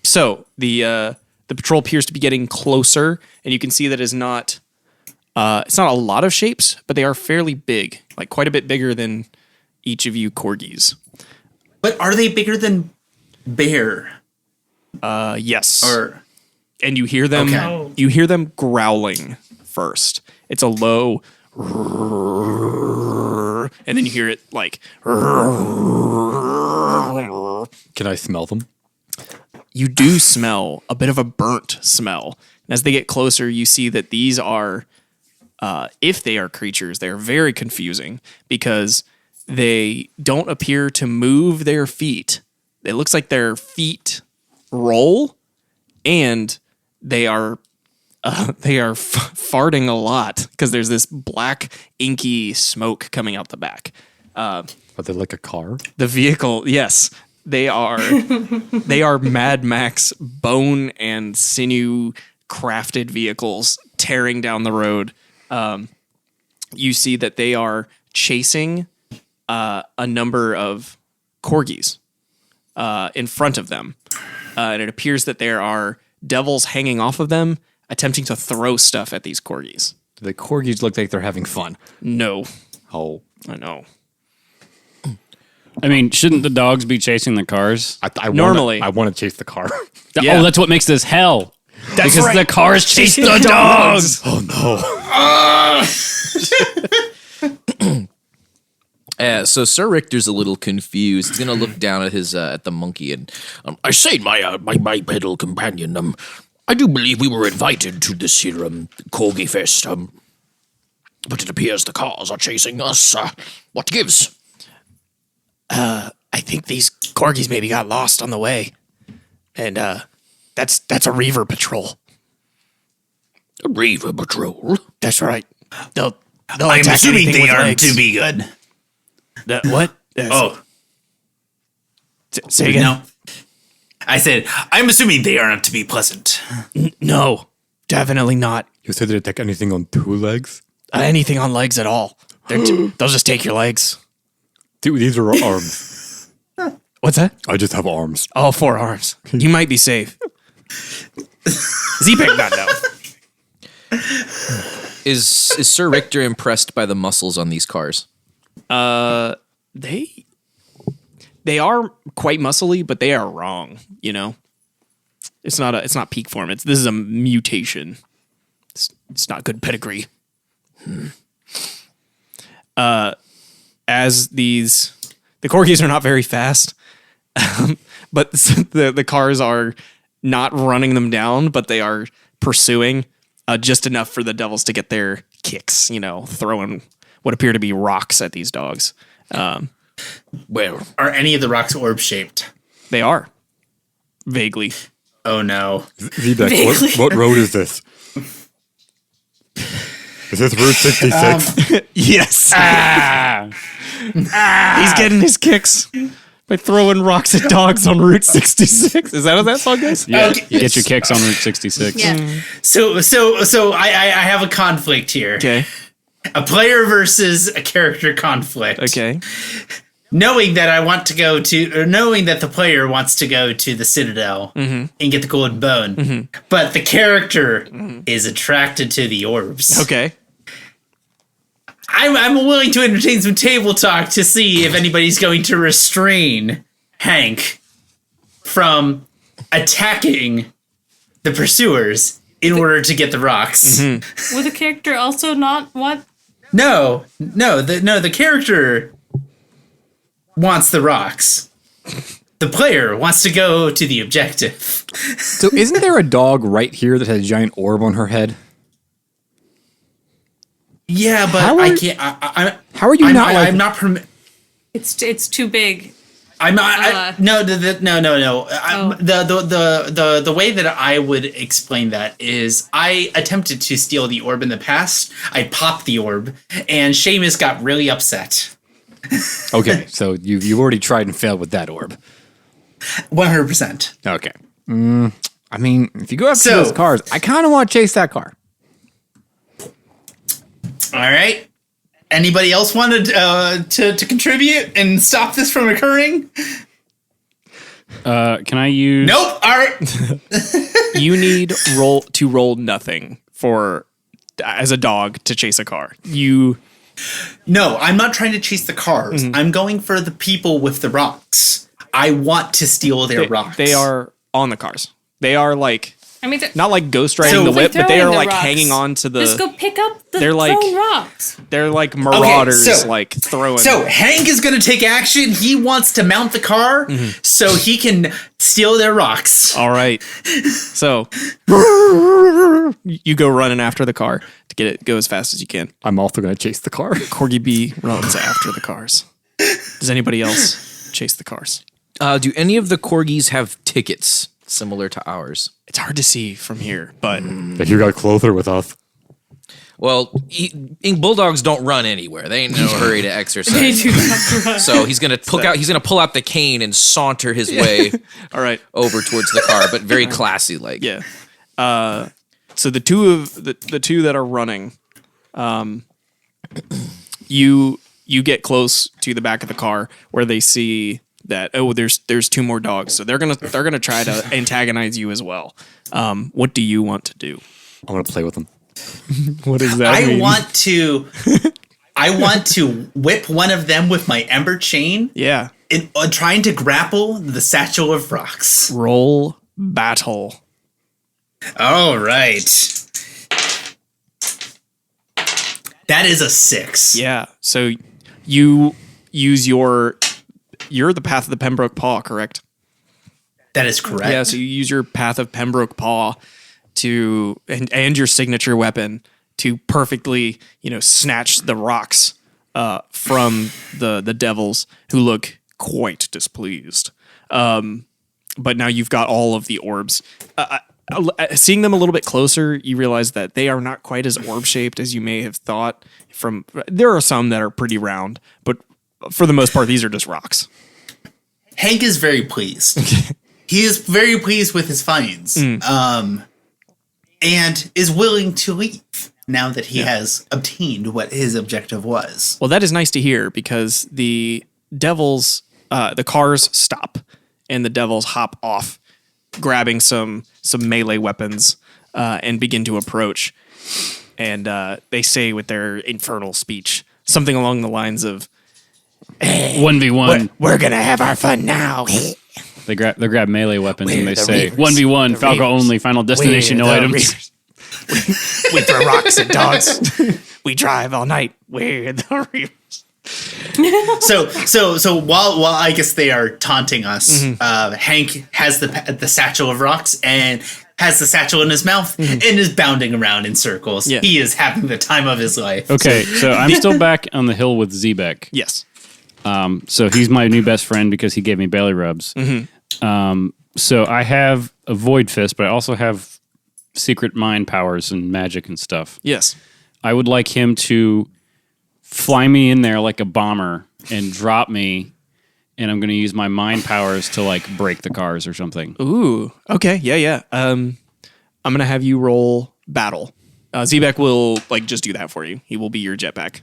[SPEAKER 3] So the patrol appears to be getting closer, and you can see that it's not a lot of shapes, but they are fairly big, like quite a bit bigger than each of you corgis.
[SPEAKER 5] But are they bigger than bear?
[SPEAKER 3] Yes.
[SPEAKER 5] Or
[SPEAKER 3] And you hear them.
[SPEAKER 5] Okay.
[SPEAKER 3] You hear them growling first. It's a low, and then you hear it like.
[SPEAKER 4] Can I smell them?
[SPEAKER 3] You do smell a bit of a burnt smell. And as they get closer, you see that these are, if they are creatures, they're very confusing because they don't appear to move their feet. It looks like their feet roll, and they are farting a lot because there's this black inky smoke coming out the back.
[SPEAKER 4] Are they like a car?
[SPEAKER 3] The vehicle, yes, they are. They are Mad Max bone and sinew crafted vehicles tearing down the road. You see that they are chasing a number of corgis in front of them, and it appears that there are devils hanging off of them, attempting to throw stuff at these corgis.
[SPEAKER 4] The corgis look like they're having fun.
[SPEAKER 3] No,
[SPEAKER 4] Oh,
[SPEAKER 3] I know.
[SPEAKER 2] I mean, shouldn't the dogs be chasing the cars?
[SPEAKER 3] Normally.
[SPEAKER 4] I want to chase the car.
[SPEAKER 3] Yeah.
[SPEAKER 2] Oh, that's what makes this hell.
[SPEAKER 3] That's
[SPEAKER 2] because
[SPEAKER 3] right.
[SPEAKER 2] the cars chase the dogs.
[SPEAKER 4] Oh no!
[SPEAKER 7] So Sir Richter's a little confused. He's gonna look down at his at the monkey and
[SPEAKER 8] I say, my bipedal companion, I do believe we were invited to this here Corgi Fest, but it appears the cars are chasing us. What gives?
[SPEAKER 3] I think these corgis maybe got lost on the way, and that's a Reaver patrol.
[SPEAKER 8] A Reaver patrol.
[SPEAKER 3] That's right. They'll
[SPEAKER 5] I'm
[SPEAKER 3] attack
[SPEAKER 5] assuming
[SPEAKER 3] anything
[SPEAKER 5] they
[SPEAKER 3] with
[SPEAKER 5] aren't
[SPEAKER 3] legs.
[SPEAKER 5] to be good.
[SPEAKER 3] What?
[SPEAKER 5] Oh,
[SPEAKER 3] Say again.
[SPEAKER 5] no. I said, I'm assuming they aren't to be pleasant.
[SPEAKER 3] No, definitely not.
[SPEAKER 4] You said they attack anything on 2 legs?
[SPEAKER 3] Anything on legs at all. They'll just take your legs.
[SPEAKER 4] Dude, these are arms.
[SPEAKER 3] What's that?
[SPEAKER 4] I just have arms.
[SPEAKER 3] Oh, 4 arms. You might be safe. Z-Pig not know.
[SPEAKER 7] is Sir Richter impressed by the muscles on these cars?
[SPEAKER 3] They are quite muscly, but they are wrong. You know, it's not peak form. This is a mutation. It's not good pedigree. As the corgis are not very fast, but the cars are not running them down, but they are pursuing just enough for the devils to get their kicks. You know, throwing what appear to be rocks at these dogs.
[SPEAKER 8] Well,
[SPEAKER 5] Are any of the rocks orb shaped?
[SPEAKER 3] They are vaguely.
[SPEAKER 5] Oh no.
[SPEAKER 4] Zebek, what road is this? Is this Route 66?
[SPEAKER 3] Yes. He's getting his kicks by throwing rocks at dogs on Route 66. Is that how that song goes?
[SPEAKER 2] Yeah,
[SPEAKER 5] Okay.
[SPEAKER 2] you get your kicks on Route 66.
[SPEAKER 6] Yeah.
[SPEAKER 5] So I have a conflict here.
[SPEAKER 3] Okay.
[SPEAKER 5] A player versus a character conflict.
[SPEAKER 3] Okay.
[SPEAKER 5] Knowing that knowing that the player wants to go to the Citadel and get the golden bone, but the character is attracted to the orbs.
[SPEAKER 3] Okay.
[SPEAKER 5] I'm willing to entertain some table talk to see if anybody's going to restrain Hank from attacking the pursuers in order to get the rocks.
[SPEAKER 6] Would the character also not want?
[SPEAKER 5] No, the character wants the rocks. The player wants to go to the objective.
[SPEAKER 4] So isn't there a dog right here that has a giant orb on her head?
[SPEAKER 5] Yeah, but
[SPEAKER 4] How
[SPEAKER 5] I
[SPEAKER 4] are-
[SPEAKER 5] can't.
[SPEAKER 4] How are you not like...
[SPEAKER 5] I'm not permit.
[SPEAKER 6] It's too big.
[SPEAKER 5] I'm not. No.
[SPEAKER 6] Oh.
[SPEAKER 5] The way that I would explain that is I attempted to steal the orb in the past. I popped the orb, and Seamus got really upset.
[SPEAKER 4] Okay, so you've already tried and failed with that orb.
[SPEAKER 5] 100%.
[SPEAKER 4] Okay. I mean, if you go after
[SPEAKER 5] So-
[SPEAKER 4] those cars, I kind of want to chase that car.
[SPEAKER 5] All right. Anybody else wanted to contribute and stop this from occurring?
[SPEAKER 2] Can I use?
[SPEAKER 5] Nope. All right.
[SPEAKER 3] You need roll nothing as a dog to chase a car.
[SPEAKER 5] No, I'm not trying to chase the cars. I'm going for the people with the rocks. I want to steal their rocks.
[SPEAKER 3] They are on the cars. They are like
[SPEAKER 6] I mean,
[SPEAKER 3] not like ghost riding
[SPEAKER 5] So-
[SPEAKER 3] the whip, but they
[SPEAKER 6] throwing
[SPEAKER 3] are
[SPEAKER 6] the
[SPEAKER 3] like
[SPEAKER 6] rocks.
[SPEAKER 3] hanging on to the.
[SPEAKER 6] Just go pick up the
[SPEAKER 3] They're like-
[SPEAKER 6] thrown rocks.
[SPEAKER 3] They're like marauders,
[SPEAKER 5] so-
[SPEAKER 3] like throwing.
[SPEAKER 5] So Hank is going to take action. He wants to mount the car so he can steal their rocks.
[SPEAKER 3] All right. So you go running after the car to get it go as fast as you can.
[SPEAKER 4] I'm also going to chase the car.
[SPEAKER 3] Corgi B runs after the cars. Does anybody else chase the cars?
[SPEAKER 7] Do any of the corgis have tickets similar to ours?
[SPEAKER 3] It's hard to see from here, but
[SPEAKER 4] If you got closer with us.
[SPEAKER 7] Well, bulldogs don't run anywhere. They ain't in no hurry to
[SPEAKER 6] They
[SPEAKER 7] exercise.
[SPEAKER 6] do not run.
[SPEAKER 7] So he's gonna pull out the cane and saunter his way
[SPEAKER 3] all right.
[SPEAKER 7] over towards the car, but very classy like.
[SPEAKER 3] Yeah. So the two that are running, you get close to the back of the car where they see that there's two more dogs, so they're gonna try to antagonize you as well. What do you want to do?
[SPEAKER 4] I want to play with them.
[SPEAKER 3] What does that
[SPEAKER 5] I want to whip one of them with my ember chain
[SPEAKER 3] Yeah.
[SPEAKER 5] in trying to grapple the satchel of rocks.
[SPEAKER 3] Roll battle.
[SPEAKER 5] All right. That is a 6.
[SPEAKER 3] Yeah. So you use you're the path of the Pembroke Paw, correct?
[SPEAKER 5] That is correct.
[SPEAKER 3] Yeah, so you use your Path of Pembroke Paw and your signature weapon to perfectly, snatch the rocks from the devils who look quite displeased. But now you've got all of the orbs. Seeing them a little bit closer, you realize that they are not quite as orb shaped as you may have thought. There are some that are pretty round, but for the most part, these are just rocks.
[SPEAKER 5] Hank is very pleased. He is very pleased with his finds. And is willing to leave now that he has obtained what his objective was.
[SPEAKER 3] Well, that is nice to hear because the devils, the cars stop and the devils hop off, grabbing some melee weapons and begin to approach. And they say with their infernal speech something along the lines of,
[SPEAKER 2] 1v1.
[SPEAKER 3] "We're gonna have our fun now."
[SPEAKER 2] They grab melee weapons and they
[SPEAKER 8] the
[SPEAKER 2] say
[SPEAKER 8] reavers.
[SPEAKER 2] 1v1,
[SPEAKER 8] The
[SPEAKER 2] Falco
[SPEAKER 8] reavers.
[SPEAKER 2] only, final destination, no
[SPEAKER 8] We're the
[SPEAKER 2] items.
[SPEAKER 8] reavers.
[SPEAKER 3] We throw rocks at dogs. We drive all night. We're the reavers.
[SPEAKER 5] So while I guess they are taunting us, Hank has the satchel of rocks and has the satchel in his mouth and is bounding around in circles.
[SPEAKER 3] Yeah.
[SPEAKER 5] He is having the time of his life.
[SPEAKER 2] Okay, so I'm still back on the hill with Zebek.
[SPEAKER 3] Yes.
[SPEAKER 2] So he's my new best friend because he gave me belly rubs. So I have a void fist, but I also have secret mind powers and magic and stuff.
[SPEAKER 3] Yes.
[SPEAKER 2] I would like him to fly me in there like a bomber and drop me. And I'm going to use my mind powers to like break the cars or something.
[SPEAKER 3] Ooh. Okay. Yeah. I'm gonna have you roll battle. Zebek will like just do that for you. He will be your jetpack.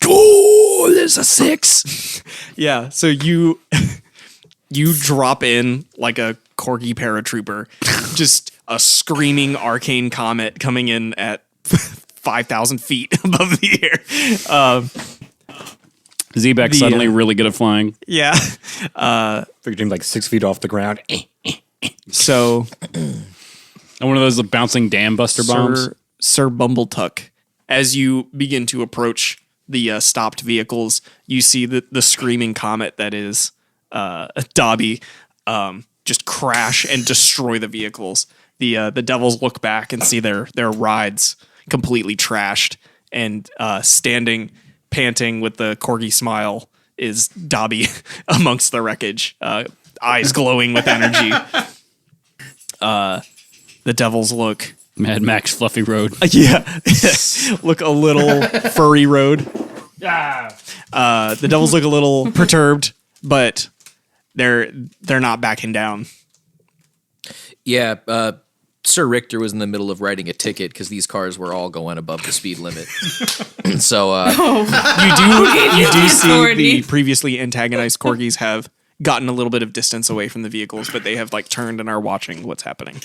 [SPEAKER 8] Oh, there's a 6.
[SPEAKER 3] Yeah. So you drop in like a Corgi paratrooper, just a screaming arcane comet coming in at 5,000 feet above the air.
[SPEAKER 2] Zebek's suddenly really good at flying.
[SPEAKER 3] Yeah.
[SPEAKER 4] Figured him like 6 feet off the ground.
[SPEAKER 3] So
[SPEAKER 2] And one of those bouncing dam buster bombs.
[SPEAKER 3] Sir Bumbletuck, as you begin to approach the stopped vehicles, you see the screaming comet that is Dobby just crash and destroy the vehicles. The devils look back and see their rides completely trashed, and standing, panting with the Corgi smile is Dobby amongst the wreckage, eyes glowing with energy. The devils look...
[SPEAKER 2] Mad Max Fluffy Road.
[SPEAKER 3] Yeah. Look a little furry road. The devils look a little perturbed, but they're not backing down.
[SPEAKER 7] Yeah, Sir Richter was in the middle of writing a ticket because these cars were all going above the speed limit. So
[SPEAKER 3] You do see
[SPEAKER 6] Authority.
[SPEAKER 3] the previously antagonized Corgis have gotten a little bit of distance away from the vehicles, but they have like turned and are watching what's happening.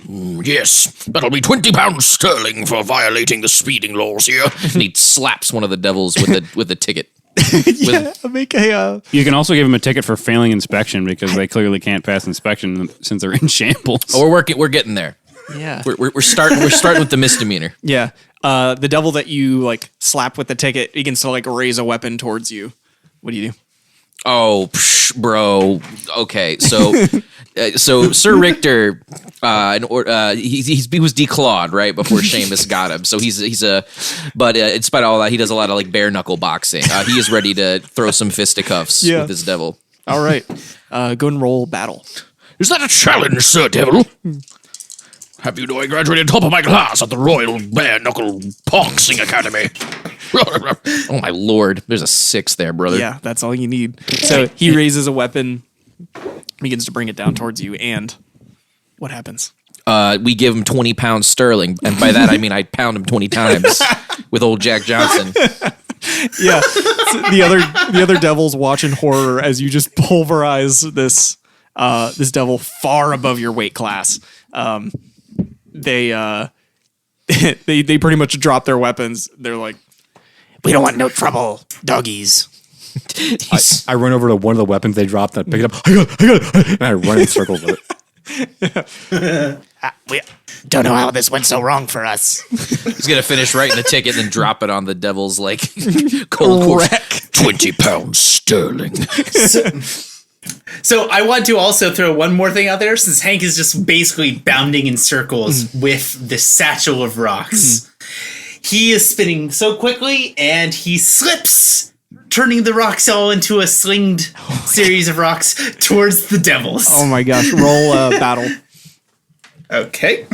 [SPEAKER 8] Yes, that'll be £20 sterling for violating the speeding laws here.
[SPEAKER 7] and he slaps one of the devils with the ticket.
[SPEAKER 3] Make a
[SPEAKER 2] You can also give him a ticket for failing inspection because they clearly can't pass inspection since they're in shambles.
[SPEAKER 7] Oh, we're getting there.
[SPEAKER 3] yeah.
[SPEAKER 7] We're starting with the misdemeanor.
[SPEAKER 3] Yeah. The devil that you like slap with the ticket begins to like raise a weapon towards you. What do you do?
[SPEAKER 7] Oh, bro. Okay, so Sir Richter, he was declawed right before Seamus got him. So but in spite of all that, he does a lot of like bare knuckle boxing. He is ready to throw some fisticuffs with this devil.
[SPEAKER 3] All right. Go and roll battle.
[SPEAKER 8] Is that a challenge, Sir Devil? Have you know I graduated top of my class at the Royal Bare Knuckle Boxing Academy?
[SPEAKER 7] Oh my lord, there's a 6 there, brother.
[SPEAKER 3] Yeah, that's all you need. So he raises a weapon, begins to bring it down towards you, and what happens?
[SPEAKER 7] We give him £20 sterling, and by that I mean I pound him 20 times with old Jack Johnson.
[SPEAKER 3] Yeah, so the other devils watch in horror as you just pulverize this devil far above your weight class. They pretty much drop their weapons. They're like, "We don't want no trouble, doggies."
[SPEAKER 4] I run over to one of the weapons they dropped and I pick it up. I got it. And I run in circles with it.
[SPEAKER 9] We don't know how this went so wrong for us.
[SPEAKER 7] He's gonna finish writing the ticket and then drop it on the devil's like cold course.
[SPEAKER 8] £20 sterling.
[SPEAKER 5] So I want to also throw one more thing out there, since Hank is just basically bounding in circles with the satchel of rocks. He is spinning so quickly, and he slips, turning the rocks all into a slinged series of rocks towards the devils.
[SPEAKER 3] Oh my gosh! Roll battle.
[SPEAKER 5] Okay.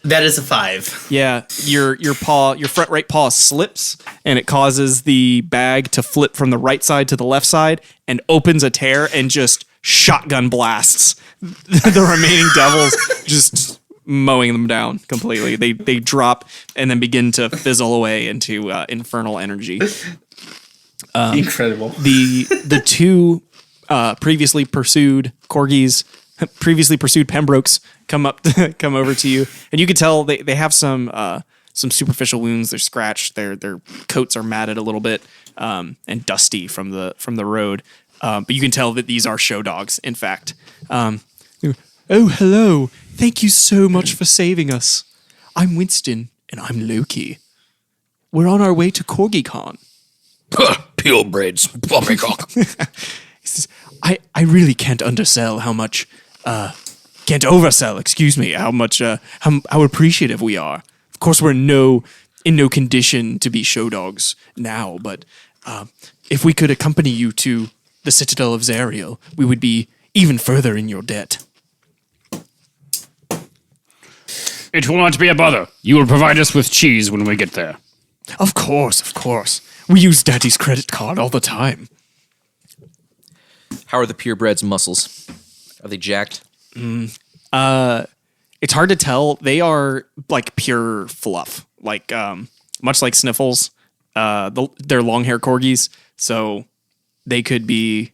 [SPEAKER 5] That is a 5.
[SPEAKER 3] Yeah, your front right paw slips, and it causes the bag to flip from the right side to the left side, and opens a tear and just shotgun blasts the remaining devils, just mowing them down completely. They drop and then begin to fizzle away into infernal energy.
[SPEAKER 5] Incredible.
[SPEAKER 3] The two previously pursued Corgis, previously pursued Pembrokes, come over to you, and you can tell they have some superficial wounds. They're scratched. Their coats are matted a little bit and dusty from the road. But you can tell that these are show dogs. In fact, oh hello! Thank you so much for saving us. I'm Winston, and I'm Loki. We're on our way to CorgiCon.
[SPEAKER 8] Purebreds, poppycock.
[SPEAKER 3] He says, I really can't undersell how much, can't oversell, excuse me, how much, how appreciative we are. Of course, we're in no condition to be show dogs now, but if we could accompany you to the Citadel of Zariel, we would be even further in your debt.
[SPEAKER 2] It will not be a bother. You will provide us with cheese when we get there.
[SPEAKER 3] Of course, of course. We use Daddy's credit card all the time.
[SPEAKER 7] How are the purebreds' muscles? Are they jacked?
[SPEAKER 3] It's hard to tell. They are like pure fluff, like much like Sniffles. They're long hair corgis, so they could be.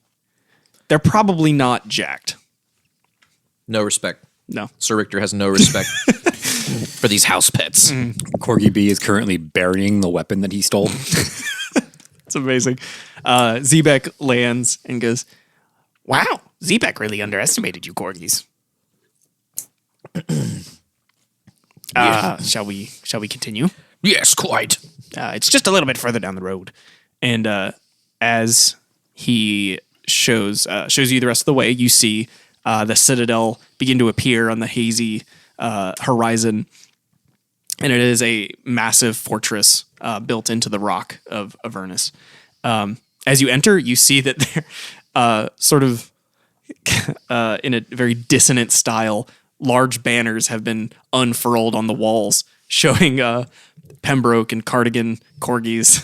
[SPEAKER 3] They're probably not jacked.
[SPEAKER 7] No respect.
[SPEAKER 3] No.
[SPEAKER 7] Sir Richter has no respect for these house pets.
[SPEAKER 4] Corgi B is currently burying the weapon that he stole.
[SPEAKER 3] It's amazing. Zebek lands and goes,
[SPEAKER 9] Wow, Zebek really underestimated you, corgis.
[SPEAKER 3] shall we continue?
[SPEAKER 8] Yes, quite.
[SPEAKER 3] It's just a little bit further down the road. And as he shows you the rest of the way, you see the citadel begin to appear on the hazy horizon. And it is a massive fortress built into the rock of Avernus. As you enter, you see that they're sort of in a very dissonant style, large banners have been unfurled on the walls showing Pembroke and Cardigan corgis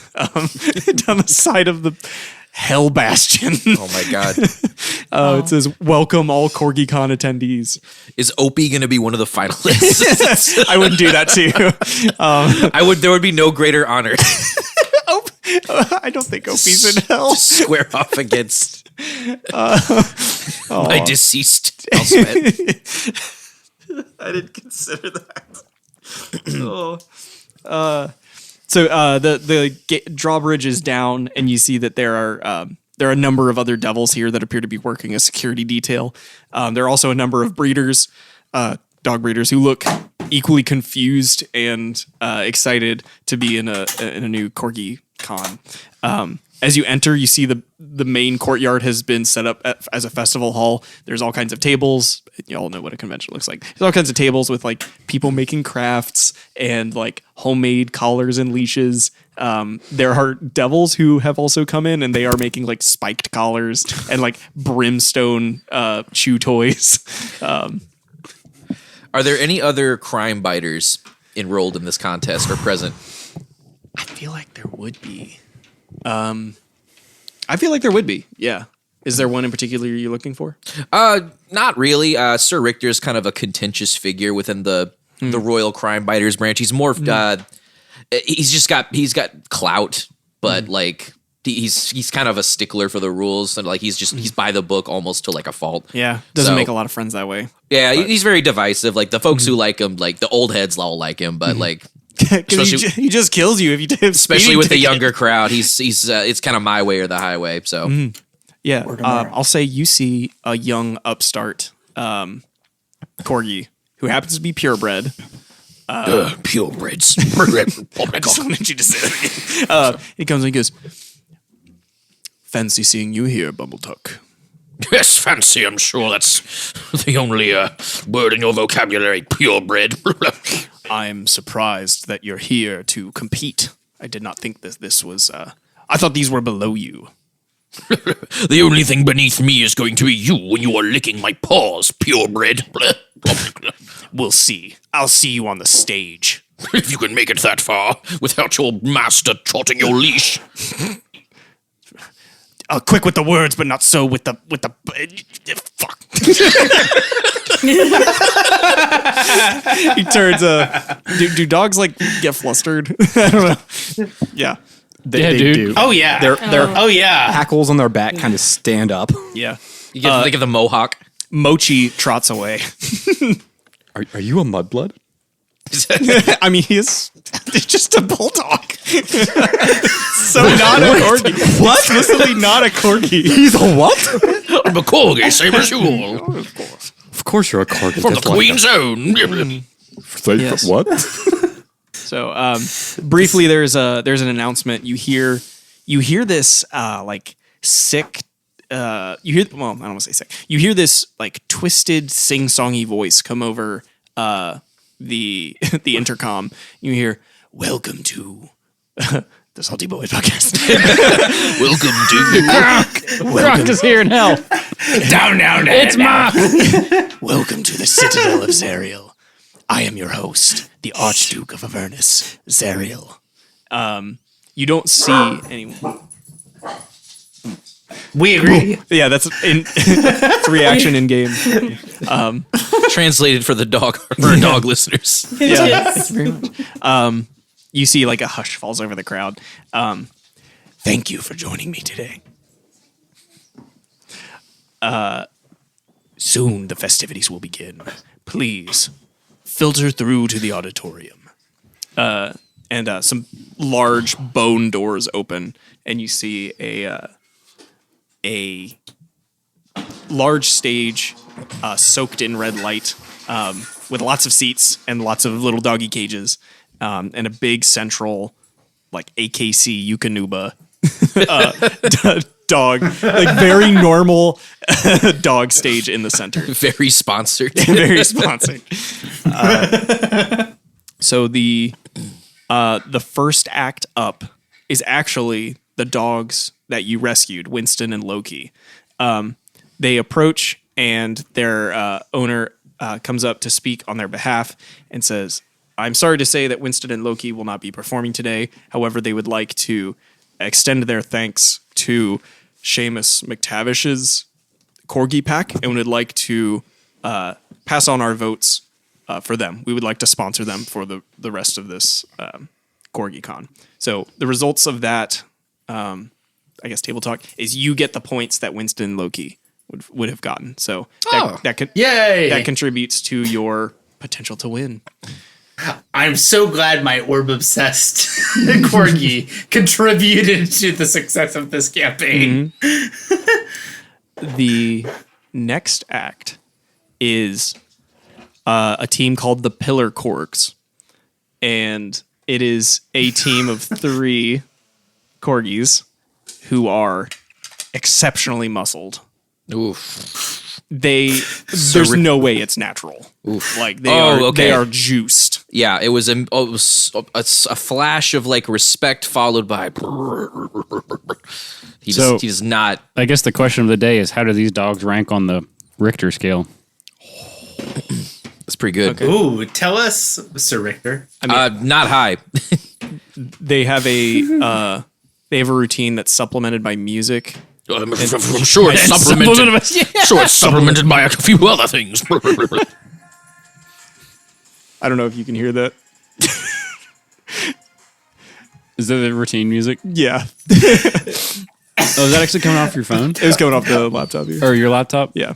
[SPEAKER 3] down the side of the Hell Bastion.
[SPEAKER 7] Oh my god.
[SPEAKER 3] It says, welcome all CorgiCon attendees.
[SPEAKER 7] Is Opie going to be one of the finalists?
[SPEAKER 3] I wouldn't do that to you.
[SPEAKER 7] There would be no greater honor.
[SPEAKER 3] I don't think Opie's in hell.
[SPEAKER 7] Square off against my deceased housemate.
[SPEAKER 3] I didn't consider that. So the drawbridge is down, and you see that there are a number of other devils here that appear to be working a security detail. There are also a number of breeders, dog breeders, who look equally confused and excited to be in a new Corgi Con. As you enter, you see the main courtyard has been set up as a festival hall. There's all kinds of tables. You all know what a convention looks like. There's all kinds of tables with like people making crafts and like homemade collars and leashes. There are devils who have also come in, and they are making like spiked collars and like brimstone chew toys.
[SPEAKER 7] Are there any other crime biters enrolled in this contest or present?
[SPEAKER 3] I feel like there would be. I feel like there would be. Yeah. Is there one in particular you're looking for?
[SPEAKER 7] Not really. Sir Richter's kind of a contentious figure within the Royal Crime Biters branch. He's more he's got clout, but like he's kind of a stickler for the rules, and like he's by the book almost to like a fault.
[SPEAKER 3] Yeah. Doesn't make a lot of friends that way.
[SPEAKER 7] Yeah, he's very divisive. Like the folks who like him, like the old heads all like him, but like
[SPEAKER 3] he just kills you if you do.
[SPEAKER 7] Especially with the younger crowd, he's it's kind of my way or the highway. So
[SPEAKER 3] yeah, I'll say you see a young upstart corgi who happens to be purebred.
[SPEAKER 8] Purebreds.
[SPEAKER 3] I just wanted you to say that again. He comes and he goes, "Fancy seeing you here, Bumbletuck."
[SPEAKER 8] Yes, fancy, I'm sure that's the only word in your vocabulary, purebred.
[SPEAKER 3] I'm surprised that you're here to compete. I did not think that this was... I thought these were below you.
[SPEAKER 8] The only thing beneath me is going to be you when you are licking my paws, purebred.
[SPEAKER 3] We'll see. I'll see you on the stage.
[SPEAKER 8] If you can make it that far without your master trotting your leash.
[SPEAKER 3] Quick with the words, but not so with the fuck. He turns. Do dogs like get flustered? I don't know. Yeah,
[SPEAKER 4] They
[SPEAKER 2] dude.
[SPEAKER 4] do.
[SPEAKER 5] Oh yeah.
[SPEAKER 4] Their
[SPEAKER 5] Oh yeah.
[SPEAKER 4] hackles on their back kind of stand up.
[SPEAKER 3] yeah.
[SPEAKER 7] you get to think of the mohawk.
[SPEAKER 3] Mochi trots away.
[SPEAKER 4] Are you a mudblood?
[SPEAKER 3] I mean, he's just a bulldog. So not a corgi. What? Explicitly not a corgi.
[SPEAKER 4] He's a what?
[SPEAKER 8] I'm a corgi, same as you all.
[SPEAKER 4] Of course you're a corgi.
[SPEAKER 8] From the Queen's own.
[SPEAKER 3] Yes.
[SPEAKER 4] What?
[SPEAKER 3] So briefly, there's an announcement. You hear this like sick. I don't want to say sick. You hear this like twisted sing-songy voice come over the intercom. You hear, "Welcome to the Salty Boys podcast."
[SPEAKER 8] Welcome to
[SPEAKER 2] Croc is here in hell.
[SPEAKER 9] Down.
[SPEAKER 2] It's Mark.
[SPEAKER 3] Welcome to the Citadel of Zariel. I am your host, the Archduke of Avernus, Zariel. You don't see anyone.
[SPEAKER 5] We agree.
[SPEAKER 3] Yeah, that's it's reaction in game.
[SPEAKER 7] Translated for the dog listeners.
[SPEAKER 3] Yeah, very much. You see, like a hush falls over the crowd. Thank you for joining me today. Soon the festivities will begin. Please filter through to the auditorium. And some large bone doors open, and you see a large stage soaked in red light with lots of seats and lots of little doggy cages and a big central like AKC Yukonuba dog, like very normal dog stage in the center.
[SPEAKER 7] Very sponsored.
[SPEAKER 3] Very sponsored. So the first act up is actually the dogs that you rescued, Winston and Loki. They approach, and their owner comes up to speak on their behalf and says, "I'm sorry to say that Winston and Loki will not be performing today. However, they would like to extend their thanks to Seamus McTavish's Corgi pack and would like to pass on our votes for them. We would like to sponsor them for the rest of this Corgi Con." So the results of that, I guess, table talk is you get the points that Winston and Loki would have gotten. So
[SPEAKER 5] Yay!
[SPEAKER 3] that contributes to your potential to win.
[SPEAKER 5] I'm so glad my orb obsessed Corgi contributed to the success of this campaign.
[SPEAKER 3] The next act is a team called the Pillar Corgs, and it is a team of 3 corgis who are exceptionally muscled.
[SPEAKER 7] Oof.
[SPEAKER 3] There's no way it's natural.
[SPEAKER 7] Oof.
[SPEAKER 3] Like they are juiced.
[SPEAKER 7] Yeah, it was a flash of like respect followed by. He does not.
[SPEAKER 2] I guess the question of the day is, how do these dogs rank on the Richter scale?
[SPEAKER 7] It's pretty good.
[SPEAKER 3] Okay.
[SPEAKER 5] Ooh, tell us, Sir Richter.
[SPEAKER 7] Not high.
[SPEAKER 3] They have a routine that's supplemented by music.
[SPEAKER 8] I'm sure it's supplemented. Sure, it's supplemented by a few other things.
[SPEAKER 3] I don't know if you can hear that.
[SPEAKER 2] Is that the routine music?
[SPEAKER 3] Yeah.
[SPEAKER 2] Oh, is that actually coming off your phone?
[SPEAKER 3] It was coming off the laptop here.
[SPEAKER 2] Or your laptop?
[SPEAKER 3] Yeah.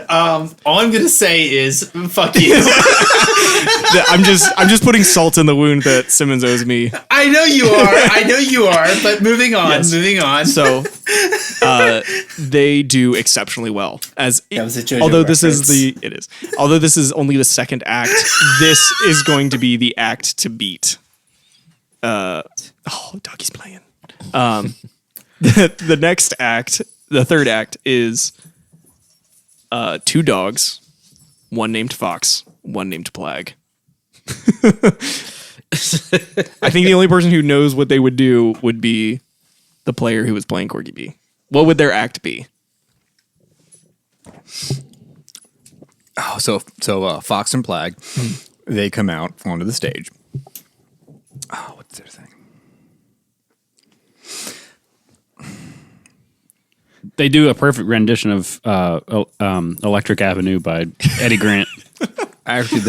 [SPEAKER 5] All I'm gonna say is fuck you.
[SPEAKER 3] I'm just putting salt in the wound that Simmons owes me.
[SPEAKER 5] I know you are. But moving on.
[SPEAKER 3] So, they do exceptionally well.
[SPEAKER 5] was a JoJo
[SPEAKER 3] Although
[SPEAKER 5] reference.
[SPEAKER 3] Although this is only the second act, this is going to be the act to beat. Doggy's playing. The next act, the third act, is 2 dogs, one named Fox, one named Plague. I think the only person who knows what they would do would be the player who was playing Corgi B. What would their act be?
[SPEAKER 4] Oh, so Fox and Plague, they come out onto the stage. Oh, what's their thing?
[SPEAKER 2] They do a perfect rendition of Electric Avenue by Eddie Grant.
[SPEAKER 4] Actually,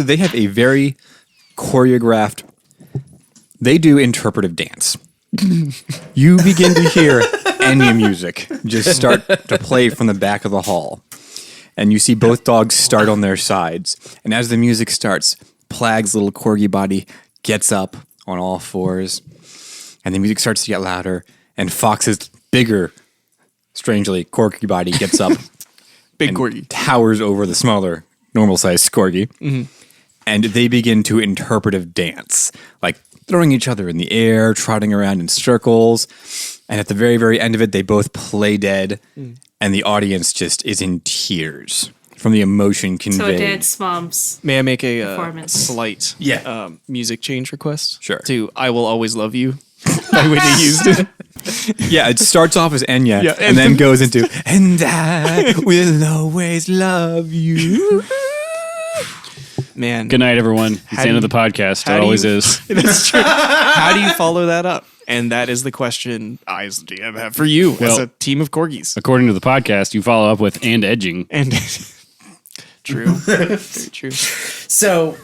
[SPEAKER 4] they have a very choreographed. They do interpretive dance. You begin to hear Enya music just start to play from the back of the hall, and you see both dogs start on their sides. And as the music starts, Plague's little corgi body gets up on all fours, and the music starts to get louder. And Fox's bigger, strangely, corgi body gets up.
[SPEAKER 3] Big corgi
[SPEAKER 4] towers over the smaller, normal-sized corgi, and they begin to interpretive dance, like throwing each other in the air, trotting around in circles, and at the very, very end of it, they both play dead, and the audience just is in tears from the emotion conveyed.
[SPEAKER 6] So dance moms.
[SPEAKER 3] May I make a
[SPEAKER 6] Performance.
[SPEAKER 3] slight music change request?
[SPEAKER 4] Sure.
[SPEAKER 3] To "I Will Always Love You" by Whitney Houston.
[SPEAKER 4] Yeah, it starts off as Enya
[SPEAKER 3] Yeah,
[SPEAKER 4] and then goes into "And I will always love you."
[SPEAKER 3] Man,
[SPEAKER 2] Good night, everyone. It's the end of the podcast. It always is.
[SPEAKER 3] That's true. How do you follow that up? And that is the question I, as the DM, have for you as
[SPEAKER 2] Well-
[SPEAKER 3] a team of corgis.
[SPEAKER 2] According to the podcast, you follow up with "and edging."
[SPEAKER 3] And true, very true.
[SPEAKER 5] So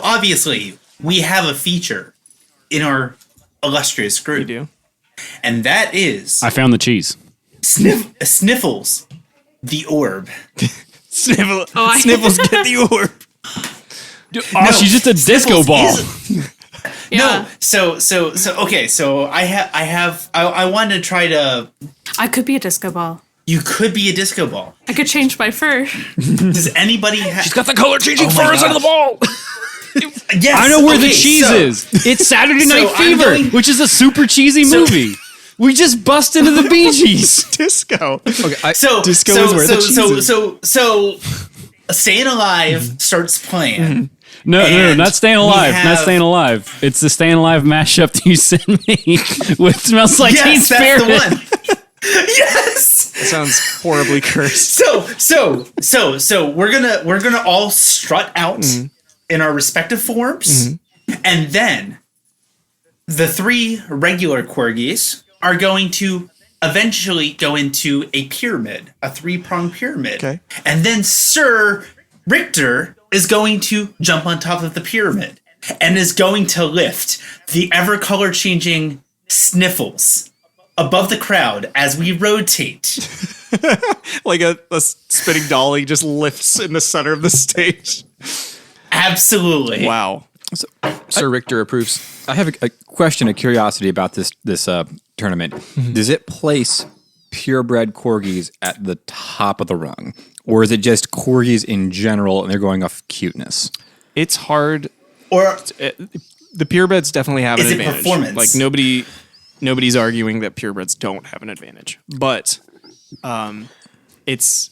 [SPEAKER 5] obviously we have a feature in our illustrious group.
[SPEAKER 3] You do.
[SPEAKER 5] And that is
[SPEAKER 2] I found the cheese.
[SPEAKER 5] Sniffles, the orb.
[SPEAKER 3] Sniffles get the orb.
[SPEAKER 2] Oh, she's just a disco
[SPEAKER 5] Sniffles
[SPEAKER 2] ball.
[SPEAKER 6] Yeah.
[SPEAKER 5] No, so okay, so I wanted to try to.
[SPEAKER 6] I could be a disco ball.
[SPEAKER 5] You could be a disco ball.
[SPEAKER 6] I could change my fur.
[SPEAKER 5] Does anybody have?
[SPEAKER 8] She's got the color changing
[SPEAKER 5] Oh my
[SPEAKER 8] furs under the ball.
[SPEAKER 5] Yes,
[SPEAKER 2] I know where the
[SPEAKER 5] okay,
[SPEAKER 2] cheese
[SPEAKER 5] so-
[SPEAKER 2] is. It's Saturday Night
[SPEAKER 5] I'm
[SPEAKER 2] Fever,
[SPEAKER 5] going-
[SPEAKER 2] which is a super cheesy movie. We just bust into the Bee Gees.
[SPEAKER 3] Disco.
[SPEAKER 4] Okay,
[SPEAKER 5] So
[SPEAKER 3] Disco
[SPEAKER 5] so
[SPEAKER 3] is where the
[SPEAKER 5] so
[SPEAKER 3] cheese
[SPEAKER 5] so,
[SPEAKER 3] is.
[SPEAKER 5] so Staying Alive starts playing.
[SPEAKER 2] No,
[SPEAKER 5] And
[SPEAKER 2] not Staying
[SPEAKER 5] we
[SPEAKER 2] Alive. Not
[SPEAKER 5] have-
[SPEAKER 2] Staying Alive. It's the Staying Alive mashup that you sent me with Smells Like Teen
[SPEAKER 5] Yes,
[SPEAKER 2] Spirit.
[SPEAKER 5] that's the one. Yes.
[SPEAKER 3] That sounds horribly cursed.
[SPEAKER 5] So we're gonna all strut out in our respective forms, and then the three regular corgis are going to eventually go into a pyramid, a 3-pronged pyramid.
[SPEAKER 3] Okay.
[SPEAKER 5] And then Sir Richter is going to jump on top of the pyramid and is going to lift the ever color changing Sniffles above the crowd as we rotate.
[SPEAKER 3] Like a spinning dolly just lifts in the center of the stage.
[SPEAKER 5] Absolutely.
[SPEAKER 3] Wow.
[SPEAKER 7] Sir Richter approves.
[SPEAKER 4] I have a question, a curiosity about this tournament. Does it place purebred corgis at the top of the rung, or is it just corgis in general and they're going off cuteness?
[SPEAKER 3] It's hard.
[SPEAKER 5] Or
[SPEAKER 3] The purebreds definitely have an
[SPEAKER 5] Is it
[SPEAKER 3] advantage.
[SPEAKER 5] performance?
[SPEAKER 3] Like nobody's arguing that purebreds don't have an advantage, but it's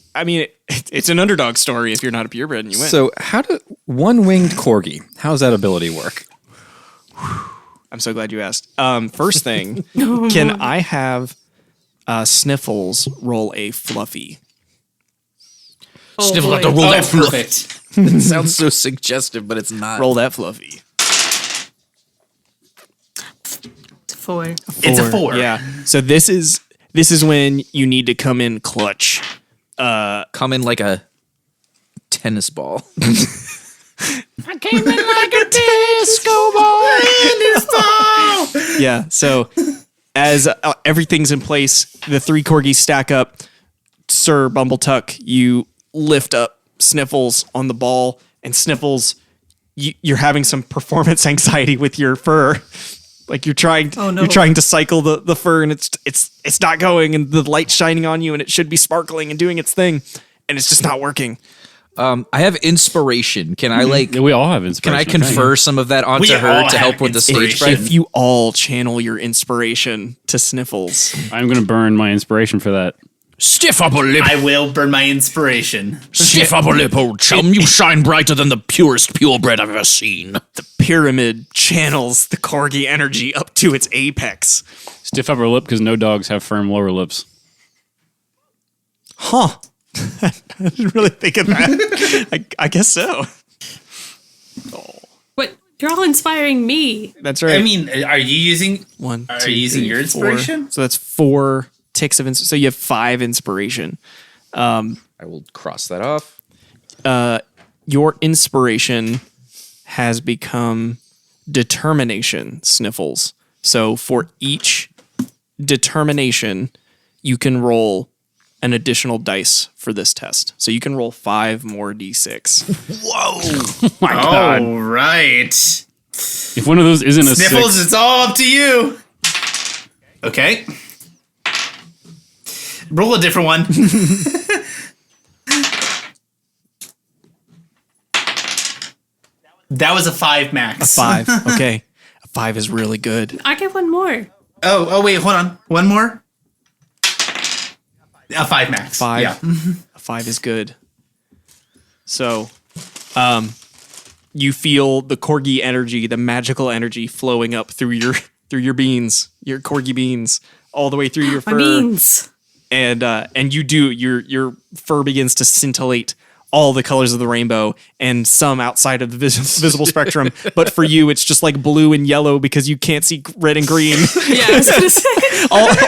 [SPEAKER 3] an underdog story if you're not a purebred and you win.
[SPEAKER 4] So, how do one-winged corgi? How does that ability work?
[SPEAKER 3] I'm so glad you asked. First thing, can I have Sniffles roll a fluffy?
[SPEAKER 8] Sniffle got to
[SPEAKER 6] boy.
[SPEAKER 8] roll that fluff.
[SPEAKER 5] perfect.
[SPEAKER 7] It sounds so suggestive, but it's not.
[SPEAKER 3] Roll that fluffy.
[SPEAKER 6] It's 4.
[SPEAKER 5] It's a 4.
[SPEAKER 3] Yeah. So this is when you need to come in clutch.
[SPEAKER 7] Come in like a tennis ball.
[SPEAKER 8] I came in like a disco ball.
[SPEAKER 3] Yeah. So as everything's in place, the 3 corgis stack up. Sir Bumbletuck, you lift up Sniffles on the ball, and Sniffles, you're having some performance anxiety with your fur. Like you're trying to cycle the fur, and it's not going, and the light's shining on you, and it should be sparkling and doing its thing, and it's just not working.
[SPEAKER 7] I have inspiration. Can I
[SPEAKER 2] Yeah, we all have
[SPEAKER 7] Can
[SPEAKER 2] inspiration.
[SPEAKER 7] I confer some of that onto
[SPEAKER 5] We
[SPEAKER 7] her
[SPEAKER 5] all
[SPEAKER 7] to
[SPEAKER 5] have
[SPEAKER 7] help with the stage
[SPEAKER 5] inspiration.
[SPEAKER 7] fright?
[SPEAKER 3] If you all channel your inspiration to Sniffles,
[SPEAKER 2] I'm going to burn my inspiration for that.
[SPEAKER 8] Stiff upper lip.
[SPEAKER 5] I will burn my inspiration.
[SPEAKER 8] Stiff upper lip, old chum. You shine brighter than the purest purebred I've ever seen.
[SPEAKER 3] the pyramid channels the corgi energy up to its apex.
[SPEAKER 2] Stiff upper lip because no dogs have firm lower lips.
[SPEAKER 3] Huh. I didn't really think of that. I guess so.
[SPEAKER 6] What? You're all inspiring me.
[SPEAKER 3] That's right.
[SPEAKER 5] I mean, are you using?
[SPEAKER 3] One,
[SPEAKER 5] Are
[SPEAKER 3] two,
[SPEAKER 5] you using
[SPEAKER 3] three,
[SPEAKER 5] your
[SPEAKER 3] 4.
[SPEAKER 5] inspiration?
[SPEAKER 3] So that's 4 ticks of so you have 5 inspiration.
[SPEAKER 7] I will cross that off.
[SPEAKER 3] Your inspiration has become determination, Sniffles. So for each determination, you can roll an additional dice for this test. So you can roll 5 more d6.
[SPEAKER 2] My God.
[SPEAKER 5] All right.
[SPEAKER 2] If one of those isn't a
[SPEAKER 5] Sniffles,
[SPEAKER 2] 6,
[SPEAKER 5] it's all up to you. Okay. Roll a different one. That was a 5 max.
[SPEAKER 3] 5. Okay. A 5 is really good.
[SPEAKER 6] I get one more.
[SPEAKER 5] Oh, wait, hold on. One more. A 5 max.
[SPEAKER 3] 5.
[SPEAKER 5] Yeah.
[SPEAKER 3] A 5 is good. So, you feel the corgi energy, the magical energy flowing up through through your beans, your corgi beans, all the way through your fur.
[SPEAKER 6] My beans.
[SPEAKER 3] And you do your fur begins to scintillate all the colors of the rainbow and some outside of the visible spectrum. But for you, it's just like blue and yellow because you can't see red and green.
[SPEAKER 6] Yeah, I was gonna say.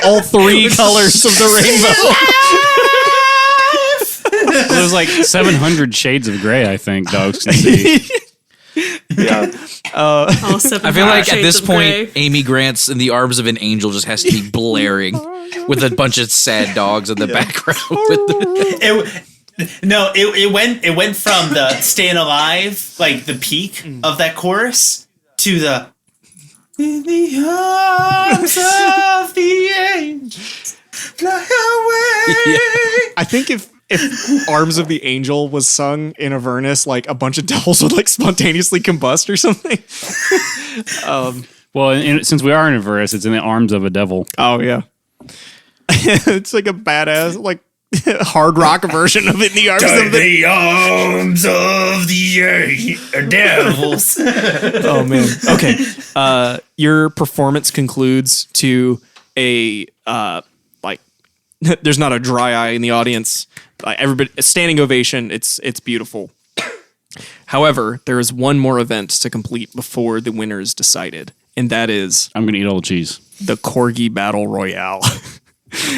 [SPEAKER 3] all three colors of the rainbow.
[SPEAKER 2] Well, there's like 700 shades of gray, I think, dogs can see.
[SPEAKER 6] All
[SPEAKER 7] I feel like at this point,
[SPEAKER 6] gray.
[SPEAKER 7] Amy Grant's "In the Arms of an Angel" just has to be blaring with a bunch of sad dogs in the background.
[SPEAKER 5] It went from the Staying Alive, like the peak of that chorus, to the in the arms of the angels fly away.
[SPEAKER 3] I think if Arms of the Angel was sung in Avernus, like a bunch of devils would like spontaneously combust or something.
[SPEAKER 2] Well, since we are in a verse, it's in the arms of a devil.
[SPEAKER 3] Oh yeah. It's like a badass like hard rock version of it in the arms of the
[SPEAKER 5] arms of the devils.
[SPEAKER 3] Oh man. Okay. Your performance concludes to a like there's not a dry eye in the audience. Everybody a standing ovation. It's beautiful. However, there is one more event to complete before the winner is decided, and that is
[SPEAKER 2] I'm going to eat all the cheese.
[SPEAKER 3] the Corgi Battle Royale.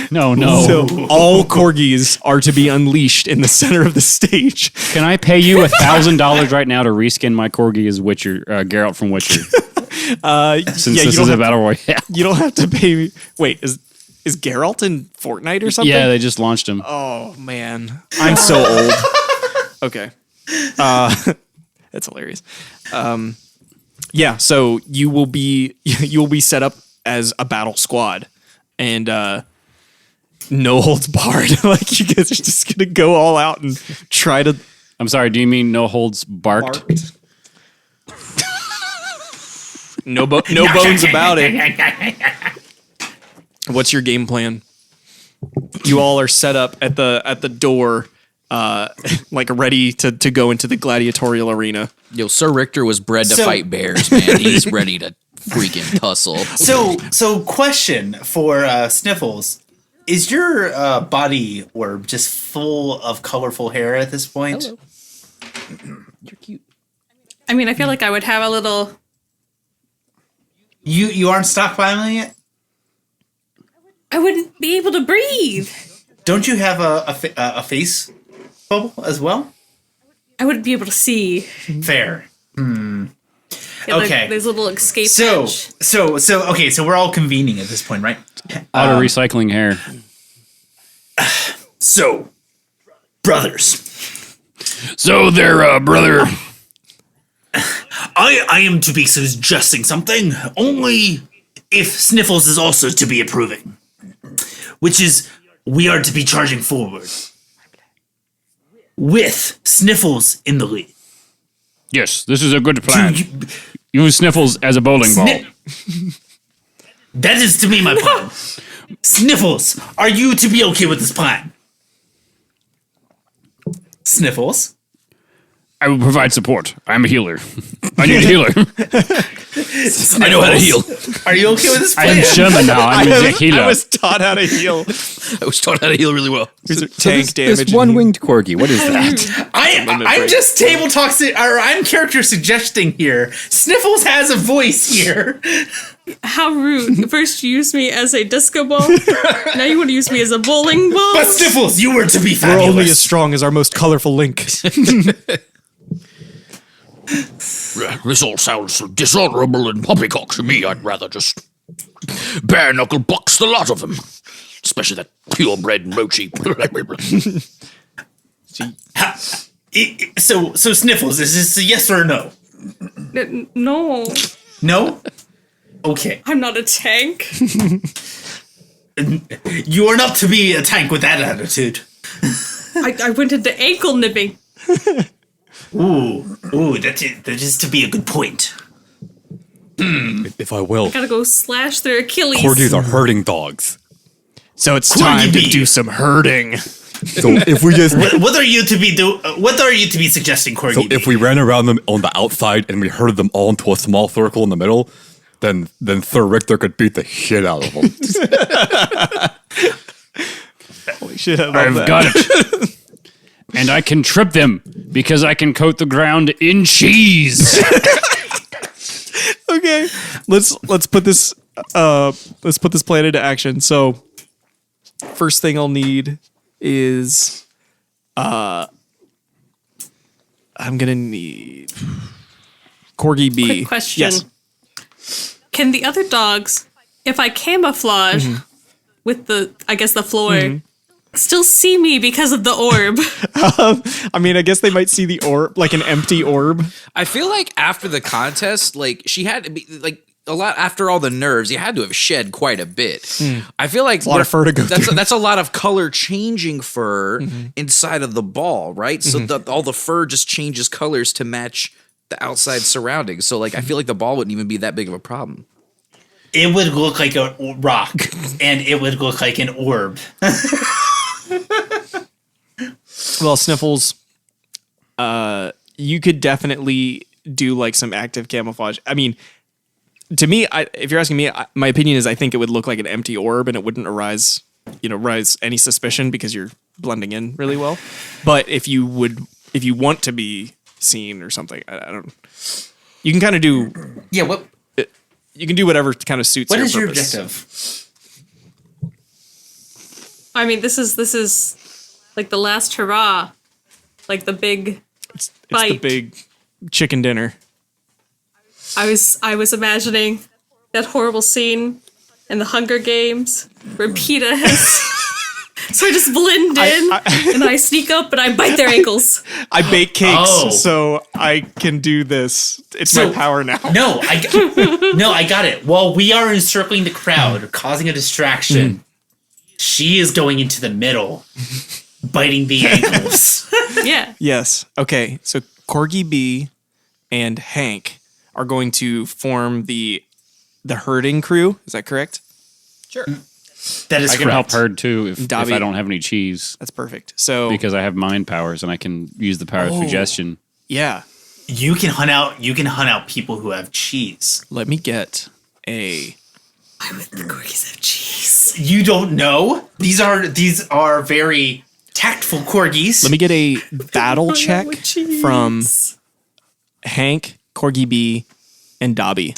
[SPEAKER 2] No.
[SPEAKER 3] So all corgis are to be unleashed in the center of the stage.
[SPEAKER 2] Can I pay you $1,000 right now to reskin my corgi as Witcher, Geralt from Witcher? Since this is a battle royale.
[SPEAKER 3] You don't have to pay me. Wait, is Geralt in Fortnite or something?
[SPEAKER 2] Yeah, they just launched him.
[SPEAKER 3] Oh man, I'm so old. Okay, that's hilarious. Yeah, so you will be set up as a battle squad, and no holds barred. Like you guys are just gonna go all out and try to.
[SPEAKER 2] I'm sorry, do you mean no holds barked?
[SPEAKER 3] No bones about it. What's your game plan? You all are set up at the door, like ready to go into the gladiatorial arena.
[SPEAKER 7] Yo, Sir Richter was bred to fight bears, man. He's ready to freaking tussle.
[SPEAKER 5] So question for Sniffles. Is your body orb just full of colorful hair at this point?
[SPEAKER 7] Hello. You're cute.
[SPEAKER 6] I mean, I feel like I would have a little.
[SPEAKER 5] You aren't stockpiling it?
[SPEAKER 6] I wouldn't be able to breathe.
[SPEAKER 5] Don't you have a face bubble as well?
[SPEAKER 6] I wouldn't be able to see.
[SPEAKER 5] Fair.
[SPEAKER 6] Yeah,
[SPEAKER 5] Okay.
[SPEAKER 6] There's a little escape
[SPEAKER 5] So
[SPEAKER 6] hatch.
[SPEAKER 5] so we're all convening at this point, right?
[SPEAKER 2] Auto recycling hair.
[SPEAKER 5] So, brothers,
[SPEAKER 8] So there, brother.
[SPEAKER 5] I am to be suggesting something only if Sniffles is also to be approving, which is we are to be charging forward with Sniffles in the lead.
[SPEAKER 2] Yes, this is a good plan. Use Sniffles as a bowling ball.
[SPEAKER 5] That is to be my plan. Sniffles, are you to be okay with this plan? Sniffles?
[SPEAKER 2] I will provide support. I'm a healer. I need a healer.
[SPEAKER 7] I know how to heal.
[SPEAKER 5] Are you okay with this
[SPEAKER 2] I
[SPEAKER 5] plan?
[SPEAKER 2] am German now. I'm a healer.
[SPEAKER 3] I was taught how to heal.
[SPEAKER 7] I was taught how to heal really well.
[SPEAKER 3] Tank damage.
[SPEAKER 4] This one-winged corgi. What is that?
[SPEAKER 5] I'm just table talk, or I'm character suggesting here. Sniffles has a voice here.
[SPEAKER 6] How rude. First you used me as a disco ball. Now you want to use me as a bowling ball?
[SPEAKER 5] But Sniffles, you were to be
[SPEAKER 3] We're
[SPEAKER 5] fabulous.
[SPEAKER 3] only as strong as our most colorful link.
[SPEAKER 8] This all sounds so dishonorable and poppycock to me. I'd rather just bare knuckle box the lot of them, especially that purebred mochi.
[SPEAKER 5] So Sniffles, is this a yes or a no?
[SPEAKER 6] No.
[SPEAKER 5] No? Okay.
[SPEAKER 6] I'm not a tank.
[SPEAKER 5] You are not to be a tank with that attitude.
[SPEAKER 6] I went into ankle nipping.
[SPEAKER 5] Ooh, that is to be a good point.
[SPEAKER 4] If I will,
[SPEAKER 6] Gotta go slash their Achilles.
[SPEAKER 4] corgis are herding dogs.
[SPEAKER 3] So it's time to
[SPEAKER 5] bee.
[SPEAKER 3] do some herding.
[SPEAKER 4] So if we just
[SPEAKER 5] What are you to be suggesting, Corgi?
[SPEAKER 4] if we ran around them on the outside and we herded them all into a small circle in the middle, then Sir Richter could beat the shit out of him.
[SPEAKER 3] Holy shit! I love
[SPEAKER 2] I've
[SPEAKER 3] that.
[SPEAKER 2] got it. And I can trip them because I can coat the ground in cheese.
[SPEAKER 3] Okay, let's put this plan into action. So, first thing I'll need is I'm gonna need Corgi B.
[SPEAKER 6] Quick question.
[SPEAKER 3] Yes.
[SPEAKER 6] Can the other dogs, if I camouflage with the floor, still see me because of the orb?
[SPEAKER 3] I mean, I guess they might see the orb, like an empty orb.
[SPEAKER 7] I feel like after the contest, like she had to be like a lot after all the nerves. You had to have shed quite a bit. I feel like
[SPEAKER 3] a lot of fur to go through.
[SPEAKER 7] That's a lot of color changing fur inside of the ball, right? So all the fur just changes colors to match the outside surroundings. So like, I feel like the ball wouldn't even be that big of a problem.
[SPEAKER 5] It would look like a rock, and it would look like an orb.
[SPEAKER 3] Well, Sniffles, you could definitely do like some active camouflage. I mean, to me, if you're asking me, my opinion is I think it would look like an empty orb, and it wouldn't rise any suspicion because you're blending in really well. But if you want to be seen or something, I don't. You can kind of do.
[SPEAKER 5] Yeah. What?
[SPEAKER 3] You can do whatever kind of suits.
[SPEAKER 5] What
[SPEAKER 3] your
[SPEAKER 5] is your
[SPEAKER 3] purpose.
[SPEAKER 5] objective?
[SPEAKER 6] I mean, this is like the last hurrah, like the big
[SPEAKER 3] It's
[SPEAKER 6] bite.
[SPEAKER 3] the big chicken dinner.
[SPEAKER 6] I was imagining that horrible scene in the Hunger Games where PETA has. So I just blend in and I sneak up and I bite their ankles.
[SPEAKER 3] I bake cakes,
[SPEAKER 5] Oh.
[SPEAKER 3] so I can do this. It's
[SPEAKER 5] So-
[SPEAKER 3] my power now.
[SPEAKER 5] No, I got it. While we are encircling the crowd, causing a distraction, she is going into the middle, biting the ankles.
[SPEAKER 6] Yeah.
[SPEAKER 3] Yes. Okay. So Corgi B and Hank are going to form the herding crew. Is that correct?
[SPEAKER 5] That is
[SPEAKER 2] I can help
[SPEAKER 5] correct.
[SPEAKER 2] herd too if
[SPEAKER 3] Dobby.
[SPEAKER 2] I don't have any cheese
[SPEAKER 3] That's perfect. So
[SPEAKER 2] because I have mind powers and I can use the power of suggestion.
[SPEAKER 3] yeah,
[SPEAKER 5] You can hunt out people who have cheese.
[SPEAKER 3] let me get a.
[SPEAKER 6] Why would the corgis have cheese?
[SPEAKER 5] You don't know? These are very tactful corgis.
[SPEAKER 3] Let me get a battle check
[SPEAKER 6] with cheese.
[SPEAKER 3] from Hank, Corgi B, and Dobby.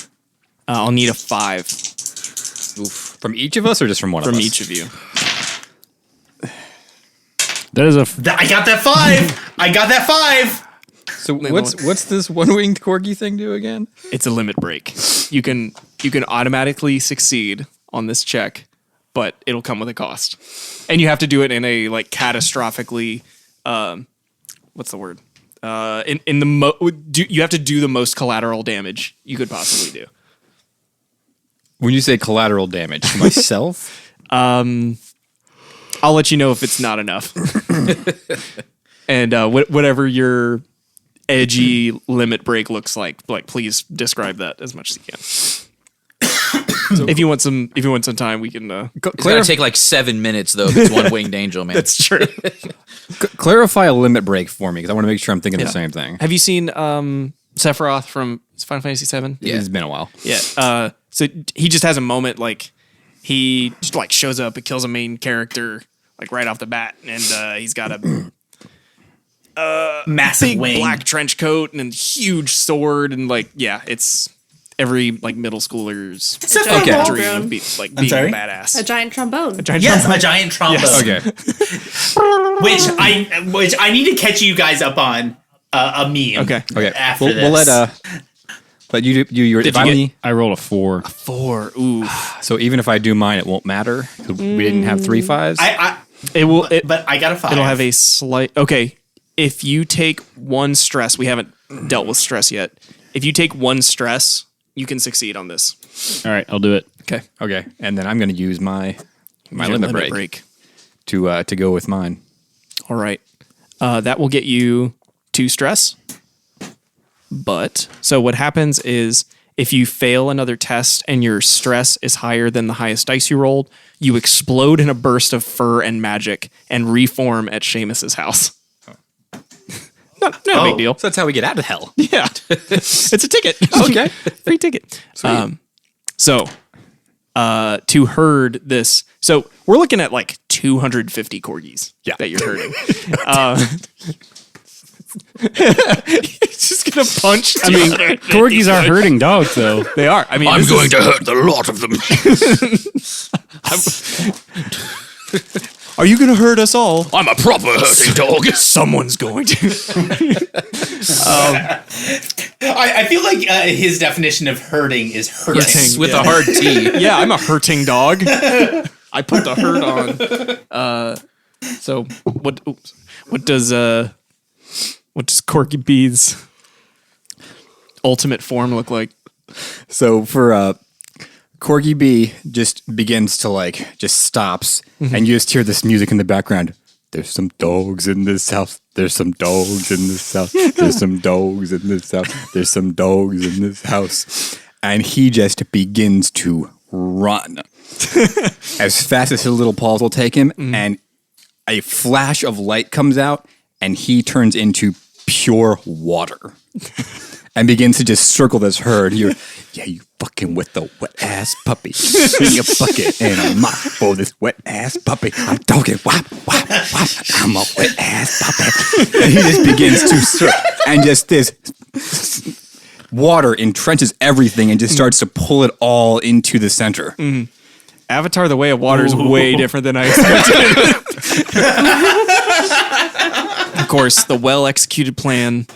[SPEAKER 3] I'll need a 5
[SPEAKER 4] From each of us or just from one of us?
[SPEAKER 3] from each of you.
[SPEAKER 2] That is a
[SPEAKER 5] I got that 5. I got that 5.
[SPEAKER 4] So what's this one-winged corgi thing do again?
[SPEAKER 3] It's a limit break. You can automatically succeed on this check, but it'll come with a cost, and you have to do it in a like catastrophically. What's the word? You have to do the most collateral damage you could possibly do.
[SPEAKER 4] When you say collateral damage to myself,
[SPEAKER 3] I'll let you know if it's not enough. And whatever your edgy limit break looks like please describe that as much as you can. If you want some time, we can.
[SPEAKER 7] It's gonna take like 7 minutes though. If it's one winged angel, man.
[SPEAKER 3] That's true.
[SPEAKER 4] clarify a limit break for me because I want to make sure I'm thinking the same thing.
[SPEAKER 3] Have you seen Sephiroth from Final Fantasy VII?
[SPEAKER 7] Yeah.
[SPEAKER 4] It's been a while.
[SPEAKER 3] Yeah. So he just has a moment like he just like shows up and kills a main character like right off the bat, and he's got a
[SPEAKER 5] Massive
[SPEAKER 3] big
[SPEAKER 5] wing.
[SPEAKER 3] black trench coat and a huge sword, and like it's every like middle schooler's
[SPEAKER 6] giant
[SPEAKER 3] dream
[SPEAKER 6] trombone.
[SPEAKER 3] of being
[SPEAKER 5] sorry?
[SPEAKER 3] a badass.
[SPEAKER 6] A giant trombone.
[SPEAKER 3] Giant
[SPEAKER 5] Yes,
[SPEAKER 3] trombone.
[SPEAKER 5] a giant trombone.
[SPEAKER 3] Yes.
[SPEAKER 4] Okay.
[SPEAKER 5] Which I need to catch you guys up on a meme.
[SPEAKER 3] Okay.
[SPEAKER 4] Okay.
[SPEAKER 5] After
[SPEAKER 4] We'll
[SPEAKER 5] this.
[SPEAKER 4] let you do your.
[SPEAKER 3] Did
[SPEAKER 4] If
[SPEAKER 3] you
[SPEAKER 4] I'm
[SPEAKER 3] get-
[SPEAKER 2] I rolled a 4.
[SPEAKER 3] 4. Ooh.
[SPEAKER 4] so even if I do mine, it won't matter 'cause we didn't have 3 5s.
[SPEAKER 3] It will.
[SPEAKER 5] But I got a 5.
[SPEAKER 3] It'll have a slight. Okay. If you take 1 stress, we haven't dealt with stress yet. If you take 1 stress, you can succeed on this.
[SPEAKER 2] All right, I'll do it.
[SPEAKER 3] Okay.
[SPEAKER 4] Okay, and then I'm going to use my
[SPEAKER 3] Your
[SPEAKER 4] limit break to go with mine.
[SPEAKER 3] All right. That will get you 2 stress. But so what happens is if you fail another test and your stress is higher than the highest dice you rolled, you explode in a burst of fur and magic and reform at Seamus's house. Not a big deal.
[SPEAKER 4] So that's how we get out of hell.
[SPEAKER 3] Yeah. It's a ticket.
[SPEAKER 4] Okay.
[SPEAKER 3] Free ticket. So, to herd this, so we're looking at like 250 corgis that you're herding. He's just gonna punch.
[SPEAKER 2] I mean, corgis are herding dogs, though.
[SPEAKER 3] They are. I mean,
[SPEAKER 8] I'm going to hurt a lot of them.
[SPEAKER 3] Are you gonna hurt us all?
[SPEAKER 8] I'm a proper hurting dog.
[SPEAKER 3] Someone's going to.
[SPEAKER 5] I feel like his definition of herding is hurting.
[SPEAKER 7] Yes, with a hard T.
[SPEAKER 3] Yeah, I'm a hurting dog. I put the hurt on. So what does Corgi B's ultimate form look like?
[SPEAKER 4] So for Corgi B just begins to like just stops, and you just hear this music in the background. There's some dogs in this house. There's some dogs in this house. There's some dogs in this house. There's some dogs in this house. And he just begins to run as fast as his little paws will take him. And a flash of light comes out, and he turns into pure water and begins to just circle this herd. You fucking with the wet ass puppy. Bring a bucket and a mop for this wet ass puppy. I'm talking whop, whop, whop. I'm a wet ass puppy. And he just begins to circle, and just this water entrenches everything and just starts to pull it all into the center.
[SPEAKER 3] Avatar: The Way of Water is way different than I expected. Of course, the well-executed plan.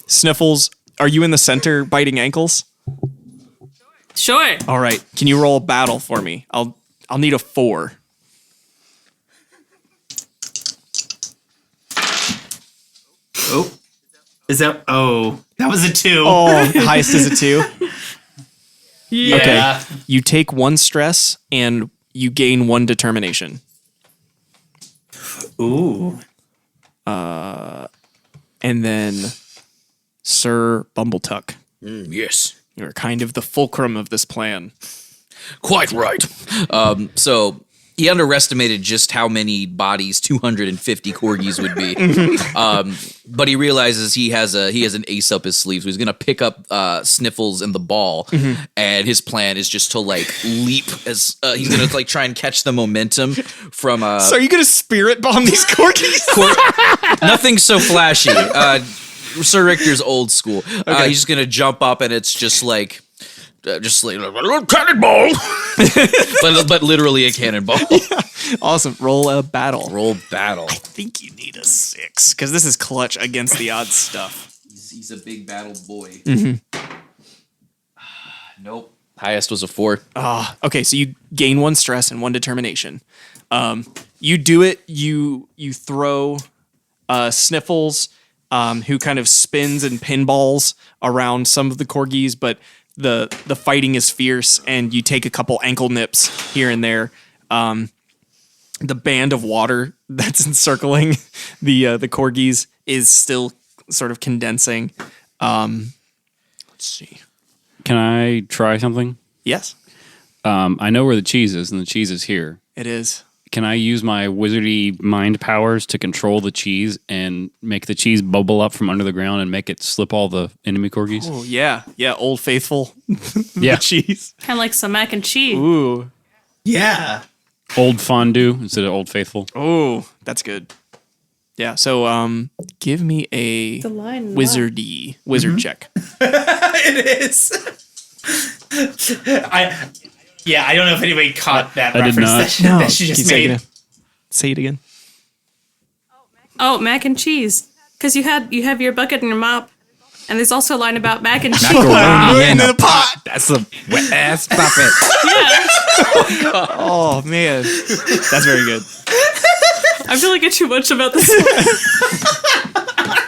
[SPEAKER 3] Sniffles, are you in the center biting ankles?
[SPEAKER 6] Sure.
[SPEAKER 3] All right. Can you roll a battle for me? I'll need a 4.
[SPEAKER 5] Oh, that was a 2.
[SPEAKER 3] Oh, highest is a 2.
[SPEAKER 5] yeah.
[SPEAKER 3] Okay. You take 1 stress and you gain 1 determination.
[SPEAKER 5] Ooh.
[SPEAKER 3] And then Sir Bumbletuck,
[SPEAKER 8] Yes,
[SPEAKER 3] you're kind of the fulcrum of this plan.
[SPEAKER 8] quite right.
[SPEAKER 7] So he underestimated just how many bodies 250 corgis would be. But he realizes he has an ace up his sleeve. So he's gonna pick up Sniffles and the ball, and his plan is just to like leap as he's gonna like try and catch the momentum from.
[SPEAKER 3] So are you gonna spirit bomb these corgis?
[SPEAKER 7] Nothing so flashy. Sir Richter's old school. He's just gonna jump up, and it's just like a little cannonball, but literally a cannonball.
[SPEAKER 3] Awesome. Roll a battle.
[SPEAKER 7] Roll battle.
[SPEAKER 3] I think you need a 6 because this is clutch against the odds stuff.
[SPEAKER 7] He's a big battle boy. Nope. Highest was a 4.
[SPEAKER 3] Okay, so you gain 1 stress and 1 determination. You do it. You throw Sniffles, who kind of spins and pinballs around some of the corgis, but the fighting is fierce, and you take a couple ankle nips here and there. The band of water that's encircling the corgis is still sort of condensing. Let's see.
[SPEAKER 2] Can I try something?
[SPEAKER 3] Yes,
[SPEAKER 2] I know where the cheese is, and the cheese is here.
[SPEAKER 3] it is.
[SPEAKER 2] Can I use my wizardy mind powers to control the cheese and make the cheese bubble up from under the ground and make it slip all the enemy corgis?
[SPEAKER 3] Oh yeah, Old Faithful.
[SPEAKER 2] Yeah.
[SPEAKER 3] Cheese.
[SPEAKER 6] Kind of like some mac and cheese.
[SPEAKER 3] Ooh,
[SPEAKER 5] Yeah.
[SPEAKER 2] Old Fondue instead of Old Faithful.
[SPEAKER 3] oh, that's good. Yeah. So, give me a
[SPEAKER 6] The line.
[SPEAKER 3] wizard check.
[SPEAKER 5] It is. I don't know if anybody caught that
[SPEAKER 2] I did
[SPEAKER 5] reference
[SPEAKER 2] not.
[SPEAKER 5] that she just made.
[SPEAKER 3] Say it again.
[SPEAKER 6] Oh, mac and cheese. Because you have your bucket and your mop, and there's also a line about mac and cheese.
[SPEAKER 4] Macaroni in a pot. That's a wet ass puppet.
[SPEAKER 3] Oh man, that's very good.
[SPEAKER 6] I feel like I too much about this.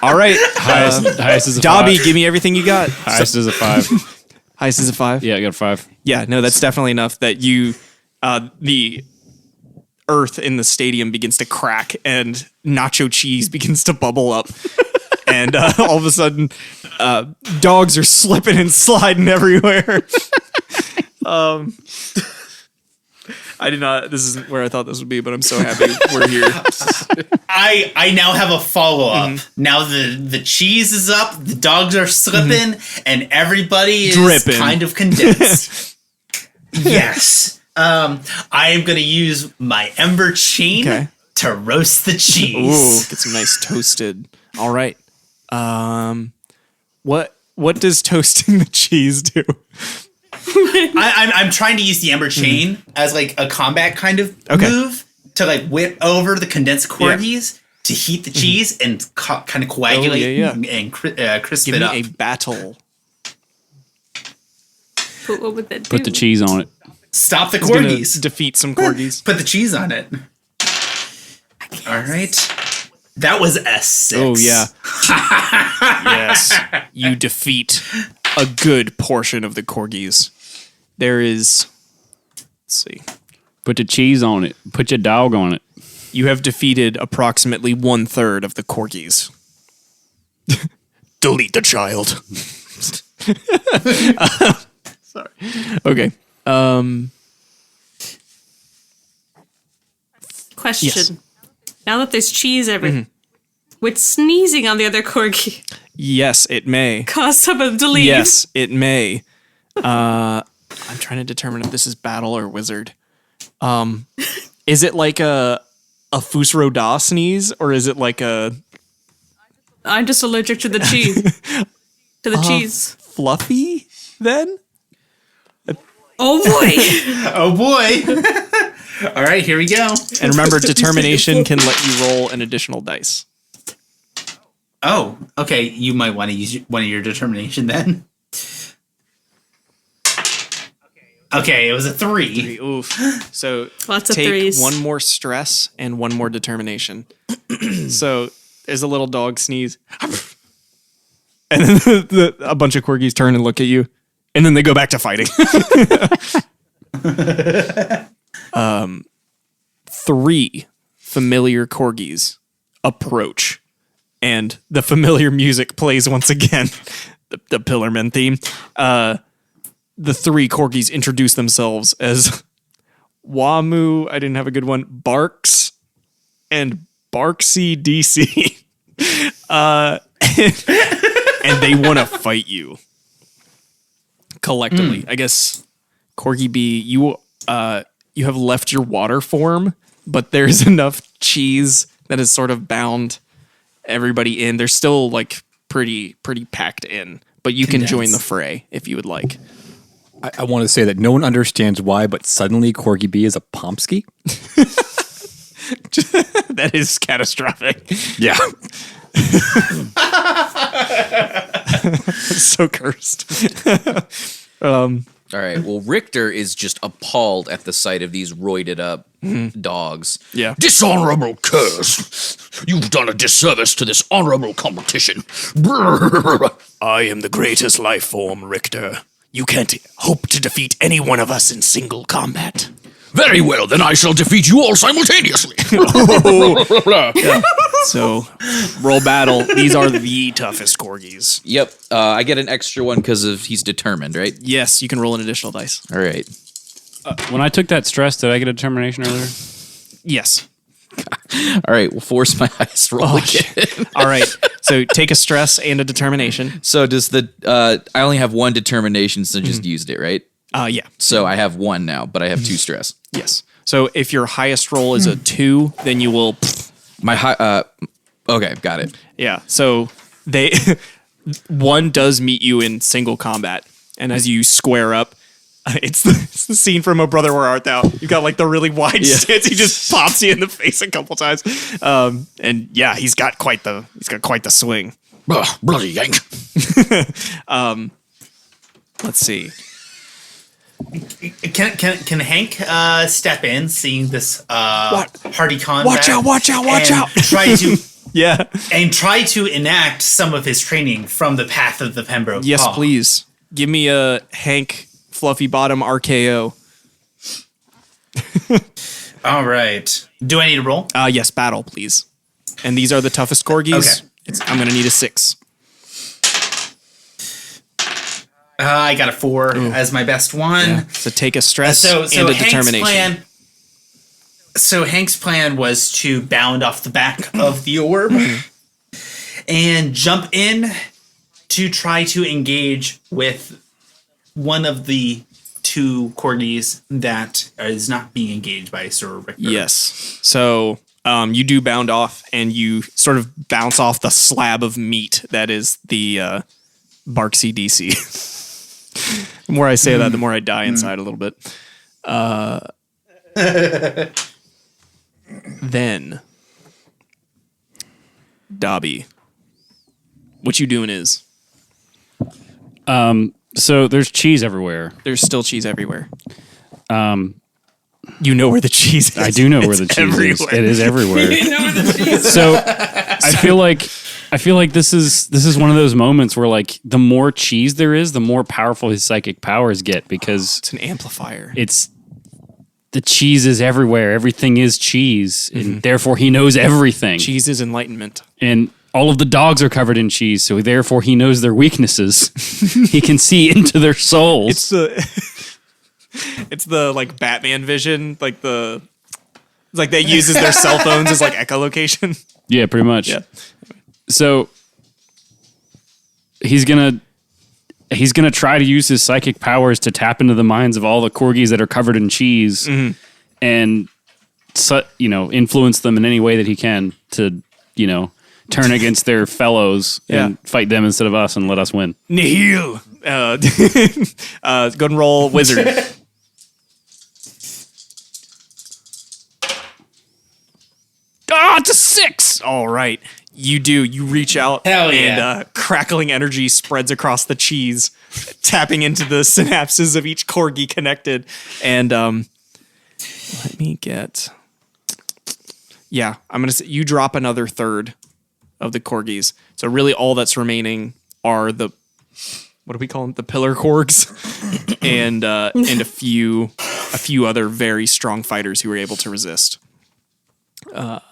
[SPEAKER 3] All right,
[SPEAKER 2] Highest is a
[SPEAKER 3] Dobby,
[SPEAKER 2] 5.
[SPEAKER 3] give me everything you got.
[SPEAKER 2] Highest is a 5.
[SPEAKER 3] Highest is a 5.
[SPEAKER 2] Yeah, I got a 5.
[SPEAKER 3] Yeah, no, that's definitely enough that you, the earth in the stadium begins to crack and nacho cheese begins to bubble up. And all of a sudden, dogs are slipping and sliding everywhere. I did not. This isn't where I thought this would be, but I'm so happy we're here.
[SPEAKER 5] I now have a follow up. Now the cheese is up, the dogs are slipping, and everybody is
[SPEAKER 3] Dripping.
[SPEAKER 5] kind of condensed. Yes. I am going to use my ember chain to roast the cheese.
[SPEAKER 3] Ooh, get some nice toasted. All right. What does toasting the cheese do?
[SPEAKER 5] I'm trying to use the ember chain as like a combat kind of move to like whip over the condensed corgis to heat the cheese and kind of coagulate and crisp
[SPEAKER 3] Give
[SPEAKER 5] it
[SPEAKER 3] me
[SPEAKER 5] up.
[SPEAKER 3] a battle.
[SPEAKER 6] But what would that do?
[SPEAKER 2] Put the cheese on it.
[SPEAKER 5] Stop the
[SPEAKER 3] He's gonna
[SPEAKER 5] corgis.
[SPEAKER 3] defeat some corgis.
[SPEAKER 5] Put the cheese on it. All right. That was S6.
[SPEAKER 3] Oh yeah. Yes. You defeat a good portion of the corgis. There is. Let's see.
[SPEAKER 2] Put the cheese on it. Put your dog on it.
[SPEAKER 3] You have defeated approximately 1/3 of the corgis. Delete the child. Sorry. Okay.
[SPEAKER 6] Question.
[SPEAKER 3] Yes.
[SPEAKER 6] Now that there's cheese everywhere, would sneezing on the other corgi
[SPEAKER 3] Yes, it may.
[SPEAKER 6] cause some of them to leave?
[SPEAKER 3] Yes, it may. I'm trying to determine if this is battle or wizard. Is it like a Fusro sneeze, or is it like a
[SPEAKER 6] I'm just allergic to the cheese. To the cheese.
[SPEAKER 3] fluffy then?
[SPEAKER 6] Oh boy!
[SPEAKER 5] Oh boy. All right, here we go.
[SPEAKER 3] And remember, determination can let you roll an additional dice.
[SPEAKER 5] Oh, okay. You might want to use one of your determination then. Okay, it was a 3.
[SPEAKER 3] Oof. So
[SPEAKER 6] Lots of
[SPEAKER 3] take
[SPEAKER 6] threes.
[SPEAKER 3] one more stress and one more determination. So there's a little dog sneeze. And then a bunch of corgis turn and look at you. And then they go back to fighting. 3 familiar corgis approach. And the familiar music plays once again. The Pillarman theme. The 3 corgis introduce themselves as Wamu, I didn't have a good one, Barks, and Barksy DC. And they want to fight you. Collectively. I guess, Corgi B, you have left your water form, but there's enough cheese that has sort of bound everybody in. They're still like pretty packed in, but you can join the fray if you would like.
[SPEAKER 4] I want to say that no one understands why, but suddenly Corgi B is a Pomsky.
[SPEAKER 3] That is catastrophic.
[SPEAKER 4] Yeah.
[SPEAKER 3] So cursed.
[SPEAKER 7] All right. Well, Richter is just appalled at the sight of these roided up dogs.
[SPEAKER 3] Yeah.
[SPEAKER 8] Dishonorable curse. You've done a disservice to this honorable competition. I am the greatest life form, Richter. You can't hope to defeat any one of us in single combat. Very well, then I shall defeat you all simultaneously.
[SPEAKER 3] So, roll battle. These are the toughest corgis.
[SPEAKER 7] Yep. I get an extra one because of he's determined, right?
[SPEAKER 3] Yes, you can roll an additional dice.
[SPEAKER 7] All right.
[SPEAKER 2] When I took that stress, did I get a determination earlier?
[SPEAKER 3] Yes.
[SPEAKER 7] All right. We'll force my highest roll again.
[SPEAKER 3] All right. So take a stress and a determination.
[SPEAKER 7] So does the I only have one determination, so just used it, right?
[SPEAKER 3] Yeah.
[SPEAKER 7] So I have 1 now, but I have 2 stress.
[SPEAKER 3] Yes. So if your highest roll is a 2, then you will.
[SPEAKER 7] My high. Okay, got it.
[SPEAKER 3] Yeah. So they 1 does meet you in single combat, and as you square up, it's the scene from "Oh Brother, Where Art Thou?" You got like the really wide stance. He just pops you in the face a couple times, and yeah, he's got quite the swing.
[SPEAKER 8] Bloody yank.
[SPEAKER 3] Let's see.
[SPEAKER 5] Can Hank step in, seeing this hardy combat?
[SPEAKER 3] Watch out!
[SPEAKER 5] Try to
[SPEAKER 3] Yeah.
[SPEAKER 5] try to enact some of his training from the path of the Pembroke
[SPEAKER 3] Yes,
[SPEAKER 5] Paw.
[SPEAKER 3] please. Give me a Hank Fluffy Bottom RKO.
[SPEAKER 5] All right. Do I need to roll?
[SPEAKER 3] Yes, battle, please. And these are the toughest corgis.
[SPEAKER 5] Okay.
[SPEAKER 3] I'm gonna need a 6.
[SPEAKER 5] I got a 4 as my best one.
[SPEAKER 3] So take a stress
[SPEAKER 5] So
[SPEAKER 3] and a
[SPEAKER 5] Hank's
[SPEAKER 3] determination.
[SPEAKER 5] plan So Hank's plan was to bound off the back of the orb and jump in to try to engage with one of the two corgis that is not being engaged by Sir Richter.
[SPEAKER 3] Yes. So you do bound off, and you sort of bounce off the slab of meat that is the Barksy DC. The more I say that, the more I die inside a little bit. Then, Dobby, what you doing is?
[SPEAKER 2] So there's cheese everywhere.
[SPEAKER 3] There's still cheese everywhere. You know where the cheese is.
[SPEAKER 2] I do know where the cheese is. It is everywhere. So I feel like this is one of those moments where like the more cheese there is, the more powerful his psychic powers get, because
[SPEAKER 3] It's an amplifier.
[SPEAKER 2] it's the cheese is everywhere. Everything is cheese, and therefore he knows everything.
[SPEAKER 3] Cheese is enlightenment.
[SPEAKER 2] And all of the dogs are covered in cheese, so therefore he knows their weaknesses. He can see into their souls.
[SPEAKER 3] It's the like Batman vision, like that uses their cell phones as like echolocation.
[SPEAKER 2] Yeah, pretty much.
[SPEAKER 3] Yeah.
[SPEAKER 2] So he's gonna try to use his psychic powers to tap into the minds of all the corgis that are covered in cheese, and influence them in any way that he can to turn against their fellows and fight them instead of us and let us win.
[SPEAKER 3] Nihil. Go and roll wizard. It's a 6. All right. You do. You reach out,
[SPEAKER 5] Hell yeah.
[SPEAKER 3] and crackling energy spreads across the cheese, tapping into the synapses of each corgi connected. And let me get. Yeah, I'm gonna say you drop another third of the corgis. So really, all that's remaining are the, what do we call them? The pillar corgs, and a few other very strong fighters who were able to resist. Let's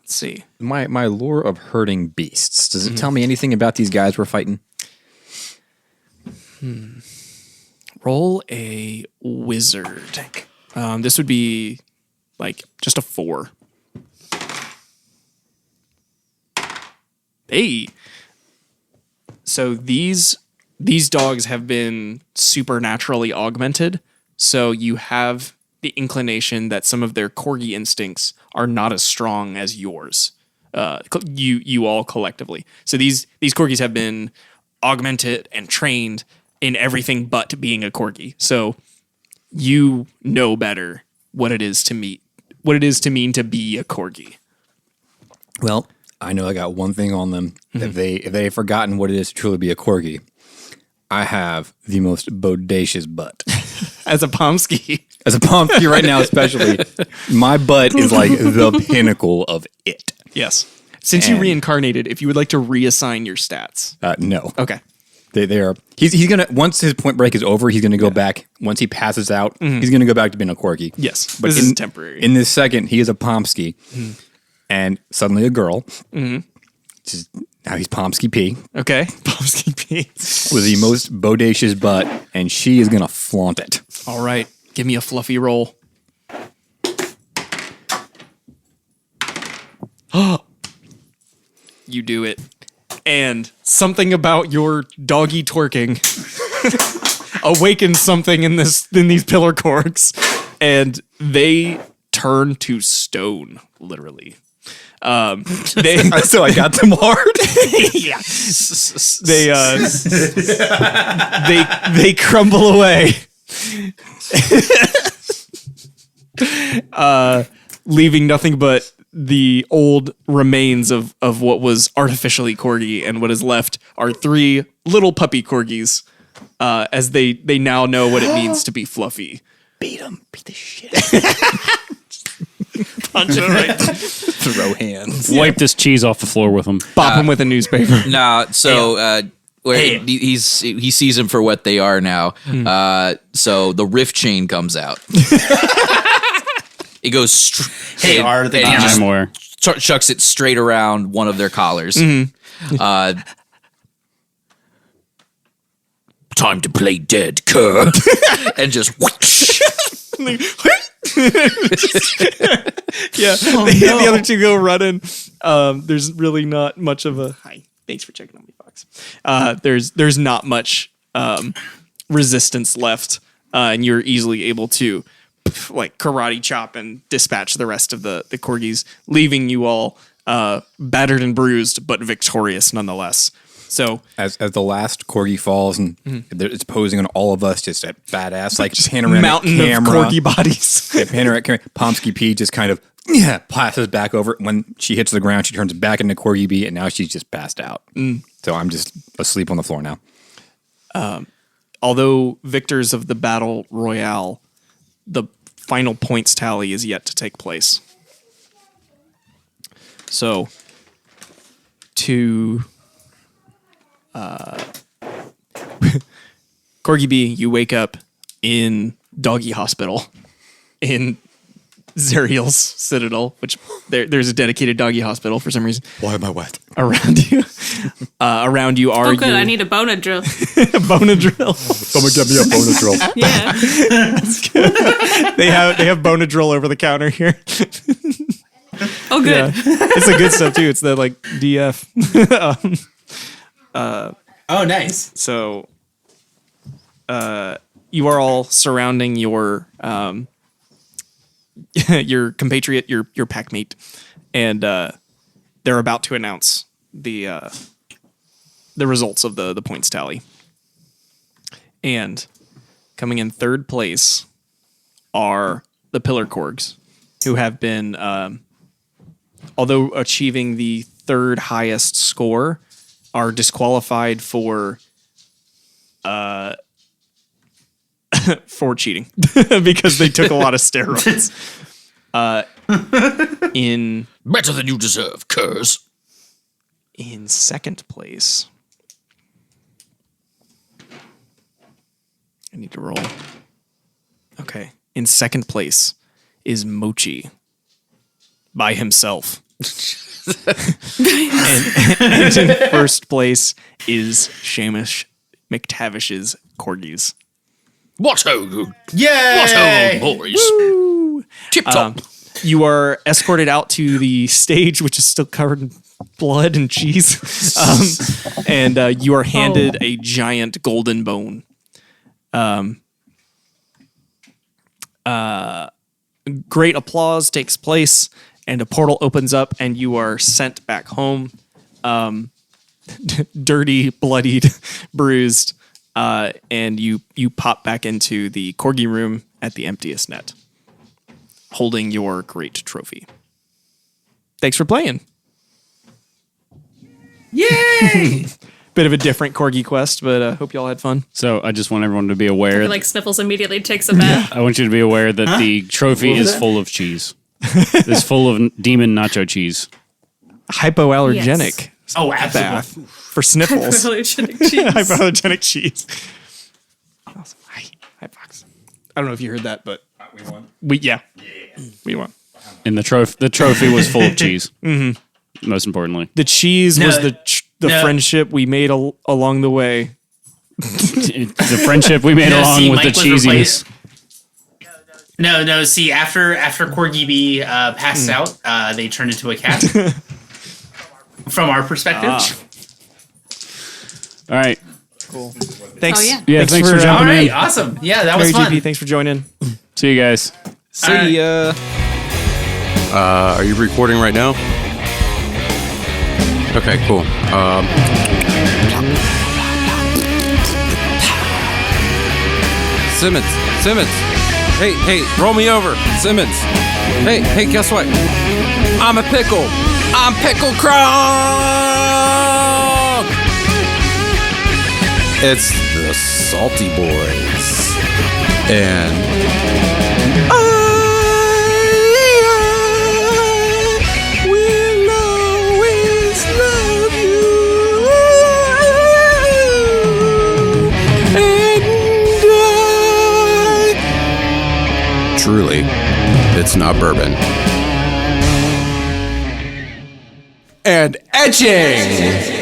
[SPEAKER 3] see.
[SPEAKER 4] My lore of herding beasts. Does it tell me anything about these guys we're fighting?
[SPEAKER 3] Roll a wizard. This would be like just a 4. Hey. So these dogs have been supernaturally augmented. So you have the inclination that some of their corgi instincts are not as strong as yours. You all collectively. So these corgis have been augmented and trained in everything but being a corgi. So you know better what it is to mean to be a corgi.
[SPEAKER 4] Well, I know I got one thing on them. If they've forgotten what it is to truly be a corgi, I have the most bodacious butt.
[SPEAKER 3] As a Pomsky.
[SPEAKER 4] As a Pomsky right now, especially, my butt is like the pinnacle of it.
[SPEAKER 3] Yes. Since you reincarnated, if you would like to reassign your stats.
[SPEAKER 4] No.
[SPEAKER 3] Okay.
[SPEAKER 4] They are. He's gonna, once his point break is over, he's gonna go back. Once he passes out, he's gonna go back to being a corgi.
[SPEAKER 3] Yes.
[SPEAKER 4] But
[SPEAKER 3] This is temporary.
[SPEAKER 4] In this second, he is a Pomsky, and suddenly a girl. Just, now he's Pomsky P
[SPEAKER 3] Okay. Pomsky P.
[SPEAKER 4] with the most bodacious butt, and she is gonna flaunt it.
[SPEAKER 3] All right. Give me a fluffy roll. You do it. And something about your doggy twerking awakens something in these pillar corks, and they turn to stone, literally.
[SPEAKER 4] So I got them hard.
[SPEAKER 3] They crumble away. Leaving nothing but the old remains of what was artificially corgi, and what is left are 3 little puppy corgis, as they now know what it means to be fluffy.
[SPEAKER 4] Beat the shit.
[SPEAKER 3] Punch it right.
[SPEAKER 4] Throw hands.
[SPEAKER 2] Wipe this cheese off the floor with him.
[SPEAKER 3] Bop him with a newspaper.
[SPEAKER 7] Nah, so he sees them for what they are now. So the rift chain comes out. It goes straight.
[SPEAKER 5] Are the
[SPEAKER 7] and he just
[SPEAKER 2] More.
[SPEAKER 7] chucks it straight around one of their collars.
[SPEAKER 8] Time to play dead, cur.
[SPEAKER 7] And just whoosh.
[SPEAKER 3] Yeah, the other two go running. There's really not much of a hi. Thanks for checking on me, Fox. There's not much resistance left, and you're easily able to like karate chop and dispatch the rest of the corgis, leaving you all battered and bruised, but victorious nonetheless. So
[SPEAKER 4] as the last corgi falls and it's posing on all of us, just a badass like panoramic
[SPEAKER 3] mountain
[SPEAKER 4] camera.
[SPEAKER 3] of corgi bodies.
[SPEAKER 4] Yeah, panoramic camera. Pomsky Pete just kind of passes back over. When she hits the ground, she turns back into Corgi B, and now she's just passed out. So I'm just asleep on the floor now.
[SPEAKER 3] Although victors of the battle royale, the final points tally is yet to take place. So to Corgi B, you wake up in doggy hospital in Zerial's Citadel, which there's a dedicated doggy hospital for some reason.
[SPEAKER 4] Why am I wet?
[SPEAKER 3] Around you, are
[SPEAKER 6] Oh, good.
[SPEAKER 3] your
[SPEAKER 6] I need a Bonadrill.
[SPEAKER 3] Bonadrill.
[SPEAKER 4] Someone get me a Bonadrill.
[SPEAKER 6] Yeah.
[SPEAKER 3] They have Bonadrill over the counter here.
[SPEAKER 6] Oh, good.
[SPEAKER 3] It's the good stuff too. It's the like DF.
[SPEAKER 5] Oh, nice.
[SPEAKER 3] So, you are all surrounding your your compatriot, your packmate, and they're about to announce the results of the points tally. And coming in third place are the Pillar Corgs, who have been, although achieving the third highest score, are disqualified for cheating because they took a lot of steroids. In
[SPEAKER 8] Better than you deserve, curs.
[SPEAKER 3] in second place, I need to roll. Okay, in second place is Mochi by himself. and in first place is Seamus McTavish's Corgis.
[SPEAKER 8] What ho,
[SPEAKER 5] Yay!
[SPEAKER 8] boys. Tip top.
[SPEAKER 3] You are escorted out to the stage, which is still covered in blood and cheese. And you are handed a giant golden bone. Great applause takes place, and a portal opens up, and you are sent back home. Dirty, bloodied, bruised, and you pop back into the Corgi room at the emptiest net, holding your great trophy. Thanks for playing.
[SPEAKER 5] Yay!
[SPEAKER 3] Bit of a different Corgi quest, but hope y'all had fun.
[SPEAKER 2] So I just want everyone to be aware.
[SPEAKER 6] Like Sniffles immediately takes a bath.
[SPEAKER 2] I want you to be aware that the trophy is full of cheese. It's full of demon nacho cheese.
[SPEAKER 3] Hypoallergenic
[SPEAKER 5] Oh, absolutely.
[SPEAKER 3] bath for Sniffles.
[SPEAKER 6] Hypoallergenic cheese.
[SPEAKER 3] Hypoallergenic cheese. Awesome. Hi, Fox. I don't know if you heard that, but we won. We won.
[SPEAKER 2] And the trophy was full of cheese. Mm-hmm. Most importantly,
[SPEAKER 3] The cheese was the
[SPEAKER 5] no.
[SPEAKER 3] friendship we made along the way.
[SPEAKER 2] the friendship we made along with
[SPEAKER 5] Mike
[SPEAKER 2] the
[SPEAKER 5] was
[SPEAKER 2] cheesiness.
[SPEAKER 5] replaced. No. See, after Corgi B passed out, they turned into a cat. From our perspective.
[SPEAKER 2] All right.
[SPEAKER 3] Thanks.
[SPEAKER 6] Oh, yeah.
[SPEAKER 2] Yeah. Thanks for
[SPEAKER 5] All
[SPEAKER 2] jumping
[SPEAKER 5] right,
[SPEAKER 2] in.
[SPEAKER 5] awesome. Yeah, that was
[SPEAKER 3] Carrie
[SPEAKER 5] fun.
[SPEAKER 3] GP, thanks for joining.
[SPEAKER 2] See you guys.
[SPEAKER 7] See ya.
[SPEAKER 1] Are you recording right now? Okay, cool. Simmons. Hey, roll me over. Simmons. Hey, guess what? I'm a pickle. I'm Pickle Krog. It's the Salty Boys. And I will always love you. And truly, it's not bourbon. And etching!